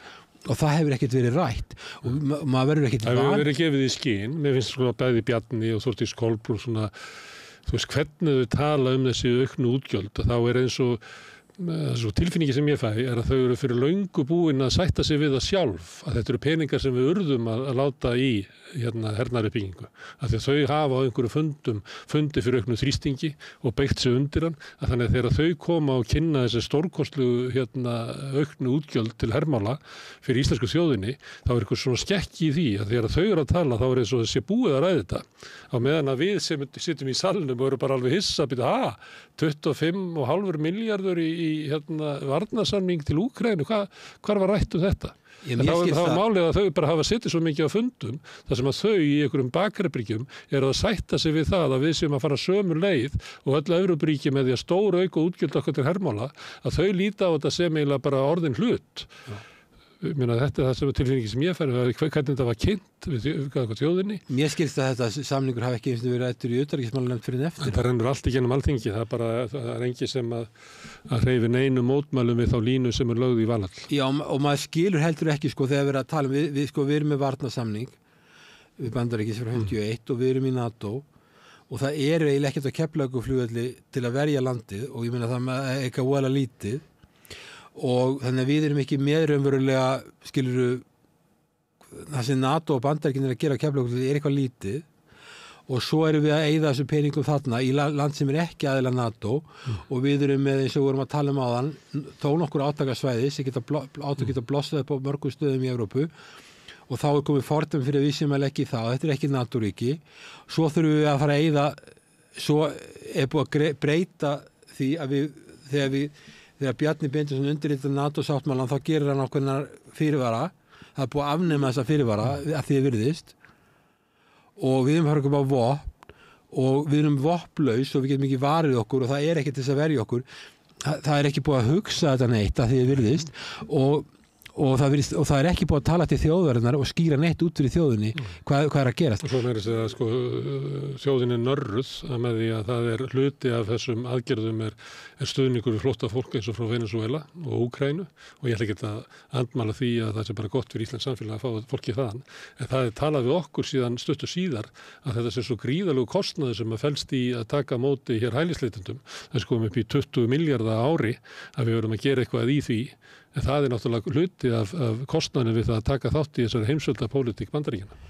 og það hefur ekkert verið rætt og maður verður ekkert Það hefur verið gefið í skyn, mér finnst svona bæði Bjarni og Þórdís Kolbrún svona, þú veist hvernig þau tala þessi auknu útgjöld og þá er eins og svo tilfinningi sem ég fæ að þau eru fyrir löngu búin að sætta sig við það sjálf, að þetta eru peningar sem við urðum að láta í hernaðaruppbyggingu, að því að þau hafa á einhverju fundi fyrir auknu þrýstingi og beitt sig undir hann, að þannig að þegar þau koma og kynna þessi stórkostlu auknu útgjöld til hermála fyrir íslensku þjóðinni, þá eitthvað svona skekki í því að þegar þau eru að tala þá eins og þessi búið að ræða þetta, á meðan að við sem sittum í salnum og eru bara alveg hissa að byrja, 25,5 milljarður í varnarsamning til Úkraínu, hvar var rætt þetta? En þá var málið að þau bara hafa setið svo mikið á fundum þar sem að þau í einhverjum bakrebríkjum eru að sætta sig við það að við séum að fara sömu leið og öll Evrópuríki með því að stóra auka útgjöld okkar til hermála, að þau líta á þetta sem eiginlega bara orðin hlut. Þetta er það sem tilfinningi sem ég færi, hvernig þetta var kynnt við þjóðinni. Mér skilst að þetta samningur hafi ekki verið ræddur í utanríkismálanefnd fyrir en eftir. Það rennur allt í gennum Alþingi, það er engi sem að hreyfi neinu mótmælum við þá línu sem er lögð í valhall. Já, og maður skilur heldur ekki þegar við erum að tala við erum með varnarsamning við Bandaríkis frá 51 og við erum í NATO og það eru eiginlega ekkert á Keflavíkurflugvelli til að verja landið og ég meina það er eitthvað voðalega lítið. Og þannig að við erum ekki meðraunverulega, skiluru, það sem NATO og Bandaríkin er að gera á Keflavíkurflugvelli er eitthvað lítið og svo erum við að eyða þessu peningum þarna í land sem er ekki aðilar NATO og við erum með, eins og við vorum að tala áðan, þó nokkur átakasvæði sem geta blossað upp á mörgum stöðum í Evrópu og þá er komið fordæmi fyrir við sem að leggja í það, þetta er ekki NATO-ríki, svo þurfum við að fara að eyða, svo er búið að breyta því að þegar Bjarni Benediktsson undirritar NATO-sáttmálann þá gerir hann ákveðnar fyrirvara, það er búið að afnema þessa fyrirvara að því virðist og við erum að fara upp á vopn og við erum vopnlaus og við getum ekki varið okkur og það er ekki til þess að verja okkur, það er ekki búið að hugsa þetta neitt að því virðist og það er ekki búið að tala til þjóðarinnar og skýra neitt út fyrir þjóðinni hvað er að gerast. Og svo meira þess að þjóðin er nörruð með því að það er hluti af þessum aðgerðum er stuðningur við flótta fólk eins og frá Venezuela og Úkraínu og ég ætla ekki að andmæla því að það sé bara gott fyrir Íslands samfélag að fá fólki þaðan. En það er talað við okkur stuttu síðar að þetta sé svo gríðalegu kostnaður sem að felst í að taka á móti hér hælisleitendum. Það komum upp í 20 milljarða ári að við verum að gera eitthvað í því. En það er náttúrulega hluti af kostnaðinu við það að taka þátt í þessari heimsveldapólitík Bandaríkjanna.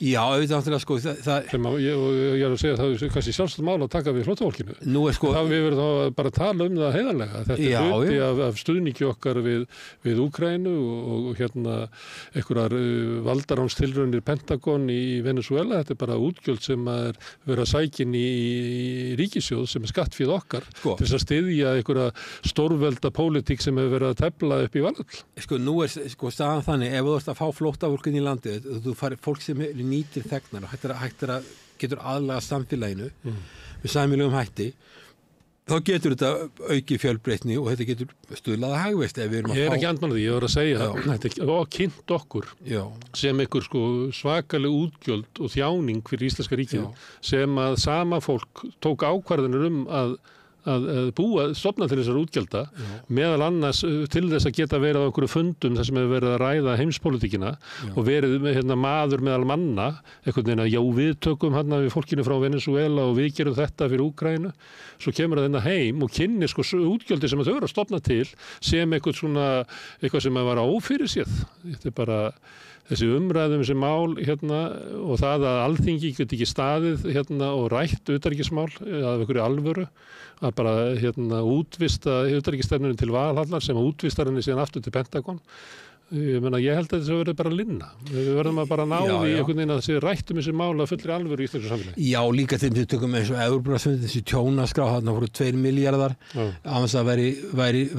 Já, auðvitað náttúrulega sem ég er að segja að það er kannski sjálfsagt mál að taka við flóttafólkinu. Nú er það við verðum þá bara að tala um það heiðarlega. Þetta er hluti af stuðningi okkar við Úkraínu og einhverjar valdaránstilraunir Pentagon í Venezuela. Þetta er bara útgjöld sem er verið að sækja í ríkissjóð sem er skattféð okkar til þess að styðja einhverja stórvelda pólitík sem hefur verið að tefla upp í valhall. Nú er staðan þannig, ef þú ert að fá flóttafólk inn í landið, þú fær fólk sem nýtir þegnar og getur aðlaga samfélaginu með sæmilegum hætti, þá getur þetta auki fjölbreytni og þetta getur stuðlað að hagvexti. Ég er ekki andmæla því, ég var að segja þetta og kynnt okkur sem einhver svakaleg útgjöld og þjáning fyrir íslenska ríkið sem að sama fólk tók ákvarðanir að stofna til þessar útgjalda meðal annars til þess að geta verið á einhverju fundum þar sem hefur verið að ræða heimspólitíkina og verið með maður meðal manna einhvern veginn að við tökum við fólkinu frá Venezuela og við gerum þetta fyrir Úkraínu, svo kemur það heim og kynnir útgjaldi sem þau eru að stofna til sem eitthvað sem að vara ófyrirséð. Þetta er bara þessi umræðum sem mál og það að Alþingi geti ekki staðið og rætt utanríkismál af einhverju alvöru að bara útvista utanríkisstefnunni til Valhallar sem útvistar henni síðan aftur til Pentagon. Ég held að þessu verður bara að linna. Við verðum að bara ná því einhvern veginn að þessi rættum þessi mál að fullri alvöru í íslensku samfélagi. Já, líka þegar við tökum eins og Evrópuráðsfundin, þessi tjónaskrá, þarna voru 2 milljarðar á þess að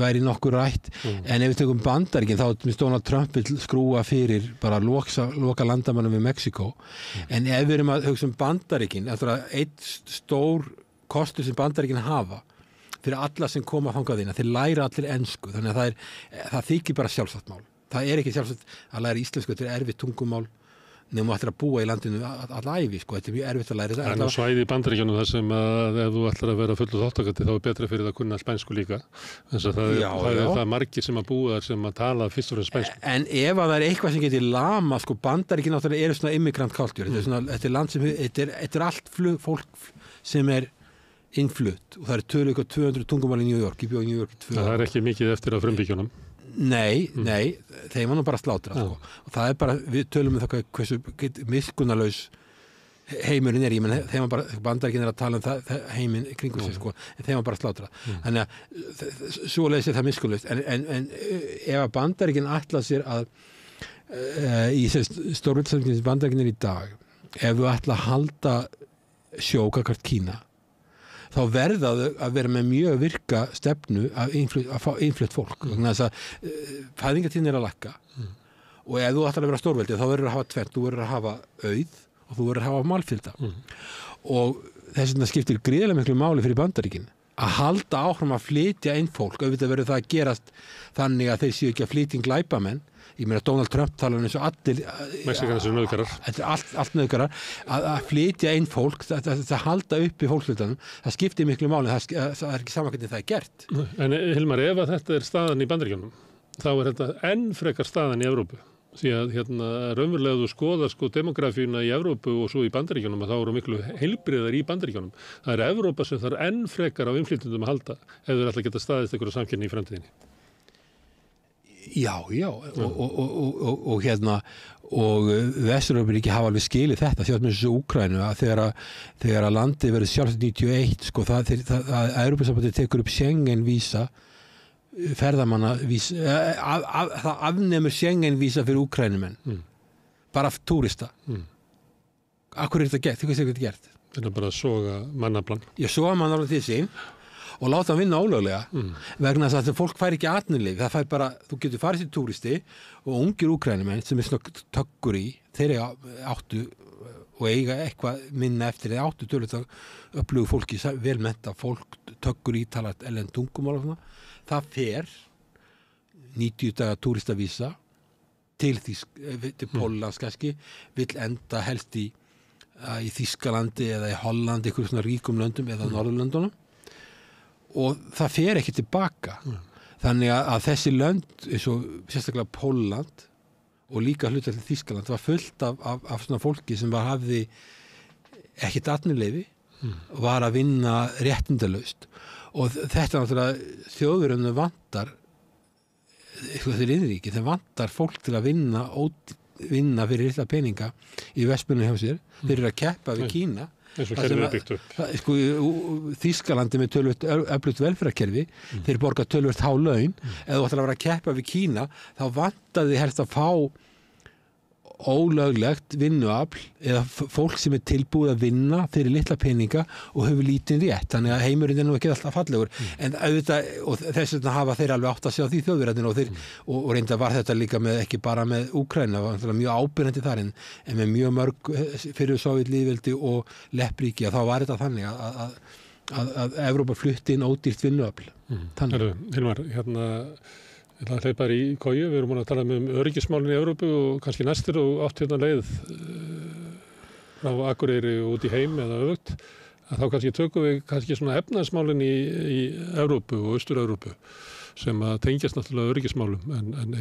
væri nokkur rætt. En ef við tökum Bandaríkin, þá Donald Trump vill skrúa fyrir bara loka landamannum við Mexíkó. En ef við erum að hugsa Bandaríkin, eftir að einn stór kostur sem Bandaríkin hafa fyrir alla sem koma þangað inn, þeir læra allir ensku, þannig að það þykir bara sjálfsagt mál. Það er ekki sjálfsagt að læra íslensku, þetta er erfitt tungumál nema ættir að búa í landinu allæfi, þetta er mjög erfitt að læra. En á svæði í Bandaríkjunum þar sem að ef þú ætlar að vera fullu þáttakandi þá er betra fyrir það að kunna spænsku líka. Þess að það er margir sem að búa þar sem að tala fyrst og fremst spænsku. En ef að það er eitthvað sem getur lama, Bandaríkin náttúrulega eru immigrant culture, þetta er land sem, þetta er allt fólk sem er innflutt og það eru tölu ykkur 200 tungumál í New York, ég bjó í New York í 2 Það er ekki mikið eftir af frumbyggjónum. Nei, þeim var nú bara slátrað sko. Og það er bara, við tölum það hversu miskunnarlaus heimurinn er, ég menn þeim var bara Bandaríkin að tala það heiminn kringu sig sko, en þeim var bara slátrað. Þannig að svoleiðis það miskunnlaust, en ef að Bandaríkin ætla sér að í stórveldsamkynns Bandaríkin í dag, ef þú ætla að halda gagnvart Kína, þá verða þau að vera með mjög virka stefnu að fá innflutt fólk. Þannig að fæðingartíðin er að lækka og ef þú ætlar að vera stórveldi þá verður að hafa tvennt, þú verður að hafa auð og þú verður að hafa málfylgda. Og þess vegna skiptir gríðarlega miklu máli fyrir Bandaríkin að halda áfram að flytja inn fólk, auðvitað verður það að gerast þannig að þeir séu ekki að flytja inn glæpamenn. Ég meina Donald Trump talar eins og allir Mexikanar sem nauðgarar. Þetta er allt nauðgarar að flytja inn fólk, að halda upp í fólksfluttanum, það skiptir miklu máli, það er ekki sama hvernig það er gert. En Hilmar, ef að þetta er staðan í Bandaríkjunum, þá er þetta enn frekar staðan í Evrópu. Því að raunverulega þú skoðar demografíuna í Evrópu og svo í Bandaríkjunum, að þá eru miklu heilbrigðar í Bandaríkjunum. Það er Evrópa sem þarf enn frekar á innflytjendum að halda ef þeir ætla að geta staðist einhverju samkeppni í framtíðinni. Já, og Vesturlöfuríki hafa alveg skilið þetta, þjótt með þessu Úkraínu að þegar að landið verður sjálfsagt 91, sko, að Evrópusambandið tekur upp Schengen-vísa, ferðamannavísa, það afnemur Schengen-vísa fyrir Úkraínumenn, bara túrista. Akkur er þetta gert? Hvað er þetta gert? Þetta er bara að soga mannaflan. Já, soga mannaflan til sín og láta hann vinna ólöglega vegna þess að fólk fær ekki atvinnuleyfi, það fær bara, þú getur farið til túristi og ungir Úkraínumenn sem er svona tökkur í, þeir áttu og eiga eitthvað minna eftir, þeir áttu tölvöld að upplögu fólki, velmennta fólk, tökkur í, talat ellen tungumál og svona, það fer 90 daga túristavísa til Póllands kannski, vill enda helst í Þýskalandi eða í Hollandi, einhverjum svona ríkum löndum eða Norðurlöndunum og það fer ekki tilbaka. Þannig að þessi lönd, eins og sérstaklega Pólland og líka hluta til Þýskaland, var fullt af svona fólki sem hafði ekkert atvinnuleyfi og var að vinna réttindalaust. Og þetta náttúrulega þjóðverðinu vantar, eitthvað til innríki, þeim vantar fólk til að vinna fyrir litla peninga í vestmenninu hjá sér. Þeir eru að keppa við Kína. Eins og kerfið er byggt upp. Sko, Þýskalandi með töluvert öflugt velferðarkerfi, þeir borga töluvert há laun, eða þú ætlar að vera að keppa við Kína, þá vantaði helst að fá ólöglegt vinnuafl eða fólk sem er tilbúið að vinna fyrir litla peninga og hefur lítinn rétt. Þannig að heimurinn er nú ekki alltaf fallegur. En auðvitað, og þess vegna hafa þeir alveg átt að sjá því Þjóðverjarnir og reynda var þetta líka ekki bara með Úkraína, það var mjög ábyrjandi þar en með mjög mörg fyrir Sovétlýðveldi og leppríki að þá var þetta þannig að Evrópa flutti inn ódýrt vinnuafl. Hilmar, Það hleypar í koju, við erum búin að tala öryggismálin í Evrópu og kannski næstir og átt leið frá Akureyri út í heim eða öfugt, að þá kannski tökum við svona efnahagsmálin í Evrópu og Austur-Evrópu sem að tengjast náttúrulega öryggismálum en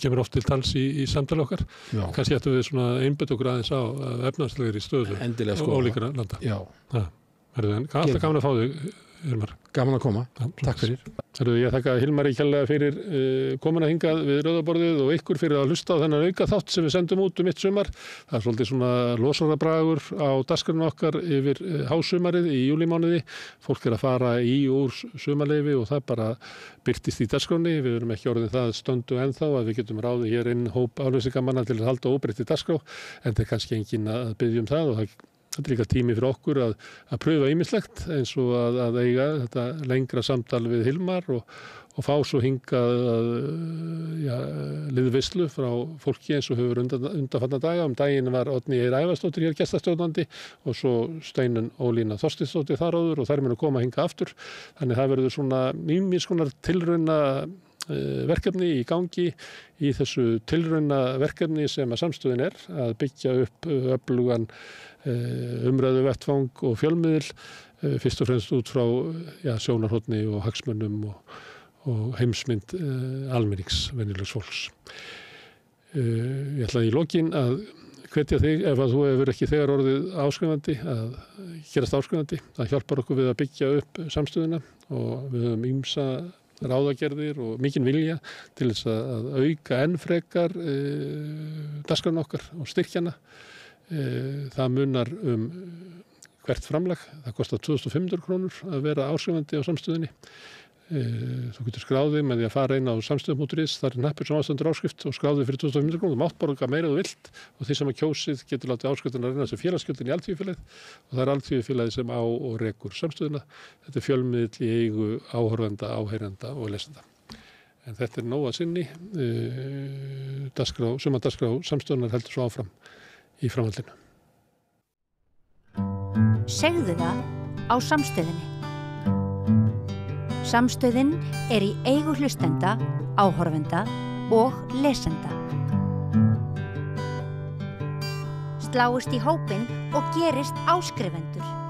kemur oft til tals í samtali okkar. Já. Kannski ættum við svona einbeitt okkur aðeins á efnahagslegri stöðu og ólíkra landa. Já. Alltaf gaman að fá þig, Hilmar. Gaman að koma. Takk fyrir. Ég þakka Hilmari kærlega fyrir komuna hingað við rauðaborðið og ykkur fyrir að hlusta á þennan auka þátt sem við sendum út mitt sumar. Það er svolítið svona losarabragur á dagskránni okkar yfir hásumarið í júlímánuði. Fólk er að fara úr sumarleyfi og það bara birtist í dagskránni. Við erum ekki orðin það stöndu ennþá að við getum ráðið hér inn hóp aflösingamanna til að halda óbreytt í dagskrá, en það er kannski engin að biðja það og þetta er líka tími fyrir okkur að pröfa ýmislegt eins og að eiga þetta lengra samtal við Hilmar og fá svo hingað liðveislu frá fólki eins og hefur undanfarna daga. Daginn var Oddný Eir Ævarsdóttir hér gestastjórnandi og svo Steinunn Ólína Þorsteinsdóttir þar áður og þær munu koma hingað aftur. Þannig það verður svona ýmis konar tilrauna verkefni í gangi í þessu tilrauna verkefni sem að samstöðin er að byggja upp öflugan umræðu vettvang og fjölmiðil, fyrst og fremst út frá sjónarhorni og hagsmunum og heimsmynd almennings venjulegs fólks. Ég ætla í lokin að hvetja þig ef að þú hefur ekki þegar orðið áskrifandi að gerast áskrifandi. Það hjálpar okkur við að byggja upp samstöðuna og við höfum ýmsa ráðagerðir og mikinn vilja til þess að auka enn frekar dagskrána okkar og styrkjana. Það munar hvert framlag. Það kostar 2.500 krónur að vera áskrifandi á samstöðunni. Þú getur skráðið með því að fara inn á samstöðum.is, það hnappur sem ástandur áskrift og skráðið fyrir 2.500 krónur. Þú mátt borga meira þú vilt og því sem að kjósið getur látið áskriftina reyna sem félagsgjöldin í Alþýðufélagið og það Alþýðufélagið sem á og rekur samstöðuna. Þetta er fjölmiðill í eigu áhorfenda, áheyrenda og lesenda. En þetta nóg að sinni. Sumardagskrá samstöðunar heldur svo áfram í framhaldinu. Segðu það á samstöðinni. Samstöðin í eigu hlustenda, áhorfenda og lesenda. Sláist í hópinn og gerist áskrifendur.